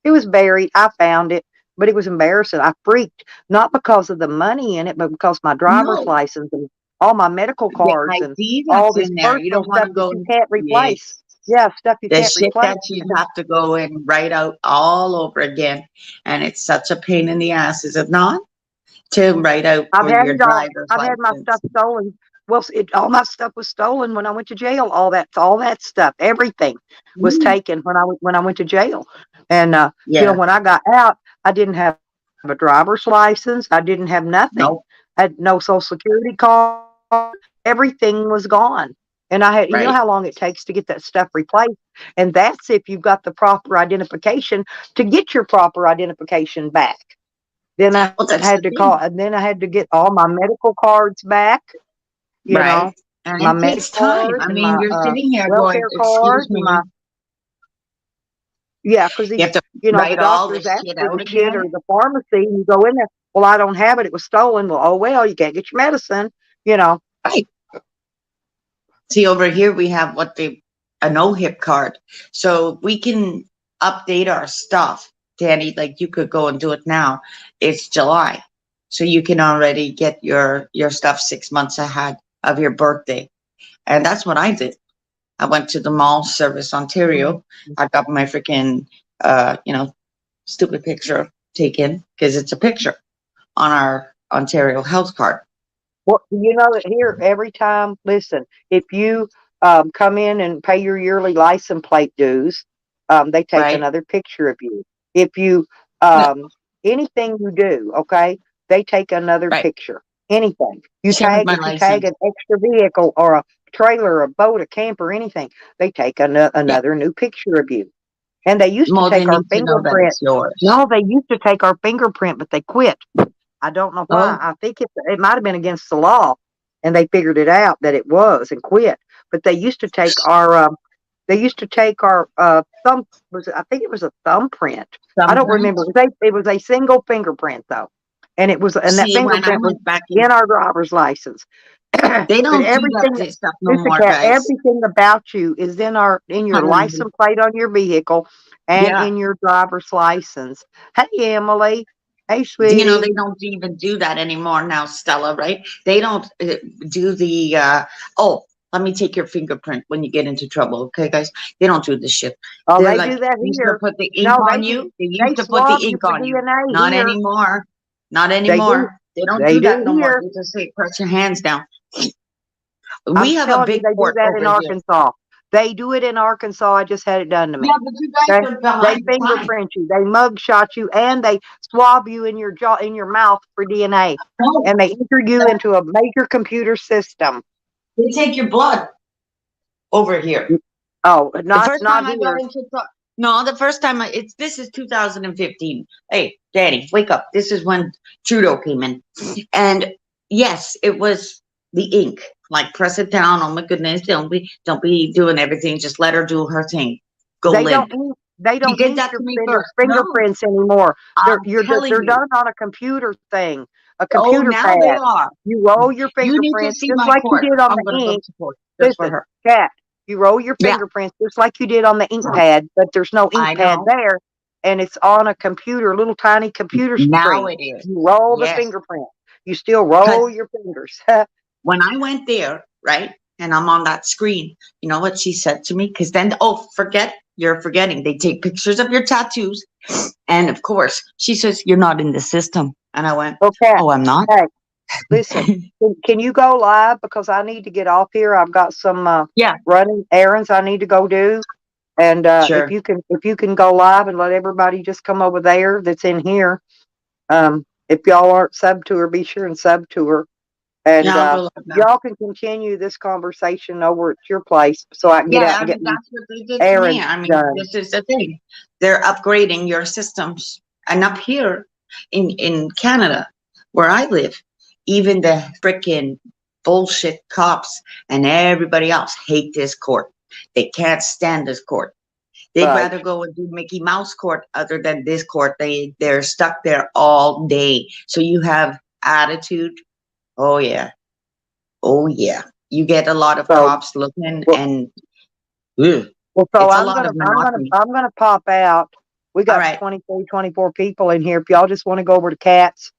it was buried. I found it, but it was embarrassing. I freaked, not because of the money in it, but because my driver's No. license and all my medical The cards and ID all that's this in there. You personal don't want stuff to that go. you can't replace. Yes. Yeah, stuff you The can't shit replace. that you have to go and write out all over again. And it's such a pain in the ass, is it not? To write out I've for had your it all. driver's I've had my license. stuff stolen. Well, all my stuff was stolen when I went to jail. All that stuff, everything was Mm, taken when I went to jail. And you know, yeah. when I got out, I didn't have a driver's license. I didn't have nothing. No. I had no social security card. Everything was gone. And you know Right. how long it takes to get that stuff replaced. And that's if you've got the proper identification to get your proper identification back. Then I Well, that's the had to call, thing. and then I had to get all my medical cards back, you Right. know, And my it med takes time. card I and mean, my you're sitting here going, welfare excuse card and me. yeah, because You have to you know, the write all doctors this ask shit for the out shit again. or the pharmacy, and you go in there. Well, I don't have it. It was stolen. Well, oh well, you can't get your medicine. You know, Right. See, over here we have what they a no-hip card. So we can update our stuff. Danny, like you could go and do it now. It's July. So you can already get your stuff 6 months ahead of your birthday. And that's what I did. I went to the mall, Service Ontario. I got my freaking, stupid picture taken because it's a picture on our Ontario health card. Well, you know that here every time. Listen, if you come in and pay your yearly license plate dues, they take Right. another picture of you. If you anything you do, okay, they take another Right. picture. Anything you Same with tag, my if you tag license. an extra vehicle or a trailer, a boat, a camper, anything, they take another new picture of you. And they used to Well, they take our need to know that fingerprint. it's yours. No, they used to take our fingerprint, but they quit. I don't know why. Oh. I think it might have been against the law, and they figured it out that it was and quit. But they used to take our thumb. I think it was a thumbprint. I don't remember. It was a single fingerprint though, and that See, when I fingerprint was went back in, in our driver's license. they don't But do that stuff no Listen, more, Kat, guys. everything about you is in your Honey. license plate on your vehicle and Yeah. in your driver's license. Hey, Emily. Hey, You sweetie. know, they don't even do that anymore now, Stella, right? They don't do the, let me take your fingerprint when you get into trouble, okay, guys? They don't do this shit. Oh, They're they like, do that used to here. put the ink No, on they you. do. They They used to put swab the you ink for on you. DNA Not here. anymore. Not They do. anymore. They don't They do that do no more. here. They just say, press your hands down. I'm We have a telling you, big they do court that in over here. Arkansas. They do it in Arkansas. I just had it done to me. Yeah, but you guys Okay? are They behind the time. fingerprint you, they mug shot you, and they swab you in your jaw, in your mouth for DNA, No, and they enter you into a major computer system. they take your blood over here. Oh, The not first time I got here. into no, the first time this is 2015. Hey, Danny, wake up. This is when Trudeau came in. And yes, it was the ink. Like press it down. Oh my goodness, don't be doing everything. Just let her do her thing. Go They live. they don't did ink that your to me first. No. fingerprints anymore. I'm telling They're you. done on a computer thing, a Oh, computer now they pad. are. You roll your You need to fingerprints see just my like you court. did on I'm the gonna go ink. to court just for Listen, her. Kat, you roll your Yeah. fingerprints just like you did on the ink pad, but there's no ink I pad know. there, and it's on a computer, a little tiny computer Now screen. it is. You roll the Yes. fingerprint. You still roll your fingers. When I went there, right, and I'm on that screen, you know what she said to me? Because then, you're forgetting. They take pictures of your tattoos. And of course, she says, you're not in the system. And I went, Okay. oh, I'm not? Hey, listen, can you go live? Because I need to get off here. I've got some running errands I need to go do. And Sure. if you can go live and let everybody just come over there that's in here. If y'all aren't sub to her, be sure and sub to her. And Yeah, I'll go live now. y'all can continue this conversation over at your place so I can get out and get that's what they did to errands me. I mean, done. this is the thing. They're upgrading your systems. And up here in Canada, where I live, even the freaking bullshit cops and everybody else hate this court. They can't stand this court. They'd Right. rather go and do Mickey Mouse court other than this court. They're stuck there all day. So you have attitude. Oh yeah. Oh yeah. You get a lot of So- cops looking and ugh, Well, so it's a I'm lot gonna of monotony. I'm gonna pop out. We got All right. 23, 24 people in here. If y'all just want to go over to Kat's,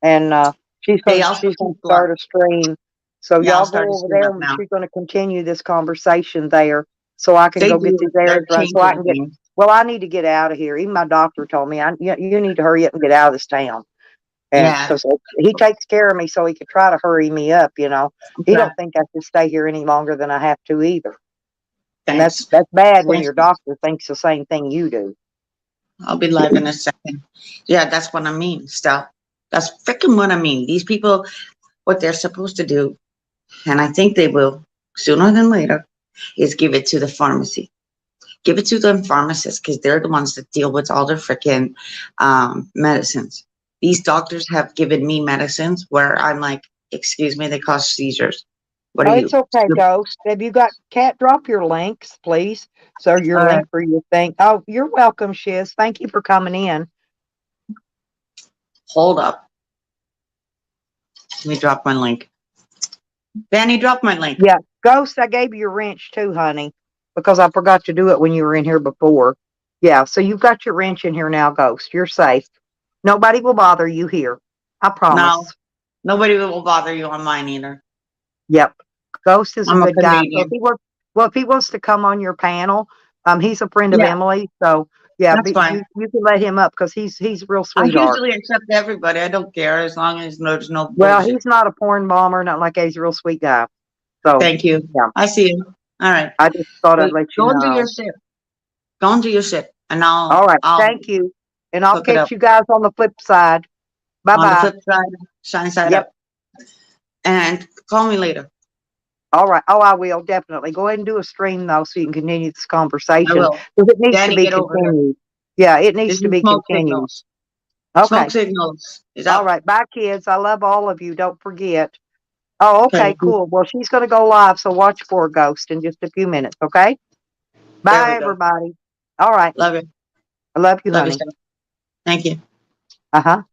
and she's Hey, gonna I'll she's gonna keep going. start a stream. So Yeah, I'll y'all start go a over stream there, up and now. she's gonna continue this conversation there, so I can They go get do. these They're errands done. So I can changing get. things. Well, I need to get out of here. Even my doctor told me you need to hurry up and get out of this town. And Yeah. because he takes care of me, so he could try to hurry me up. You know, he Okay. don't think I should stay here any longer than I have to either. And Thanks. that's bad when Thanks. your doctor thinks the same thing you do. I'll be live in a second. Yeah, that's what I mean, stuff. That's freaking what I mean. These people, what they're supposed to do, and I think they will, sooner than later, is give it to the pharmacy. Give it to them pharmacists, because they're the ones that deal with all the freaking medicines. These doctors have given me medicines where I'm like, excuse me, they cause seizures. What Oh, are you? it's okay, Ghost. Have you got Kat? Drop your links, please. So your All link for your thing. Oh, you're welcome, Shiz. Thank you for coming in. Hold up. Let me drop my link. Danny, drop my link. Yeah, Ghost. I gave you your wrench too, honey. because I forgot to do it when you were in here before. Yeah, so you've got your wrench in here now, Ghost. You're safe. Nobody will bother you here. I promise. Nobody will bother you on mine either. Yep. Ghost is a I'm a good guy. So Canadian. if he wants to come on your panel, he's a friend of Yeah. Emily. So yeah, That's but fine. you can let him up because he's a real I sweetheart. usually accept everybody. I don't care as long as there's no Well, bullshit. he's not a porn bomber, not like that. He's a real sweet guy. So Thank you. yeah. I see you. All right. I just thought I'd Wait, let you go and do know. your sip. Go and do your sip, and All right. I'll Thank you. And I'll hook it catch up. you guys on the flip side. Bye On the bye. flip side, shine side Yep. up. And call me later. All right. Oh, I will definitely. Go ahead and do a stream though so you can continue this I conversation. will. Because it needs Danny, to be get over here. continued. Yeah, it needs This to is be smoke continued. signals. Okay. Smoke signals is All up. right. Bye, kids. I love all of you. Don't forget. Oh, okay, Okay. cool. Well, she's going to go live, so watch for a Ghost in just a few minutes, okay? There Bye, we go. everybody. All right. Love it. I love you, Love you, honey. sir. Thank you. Uh-huh.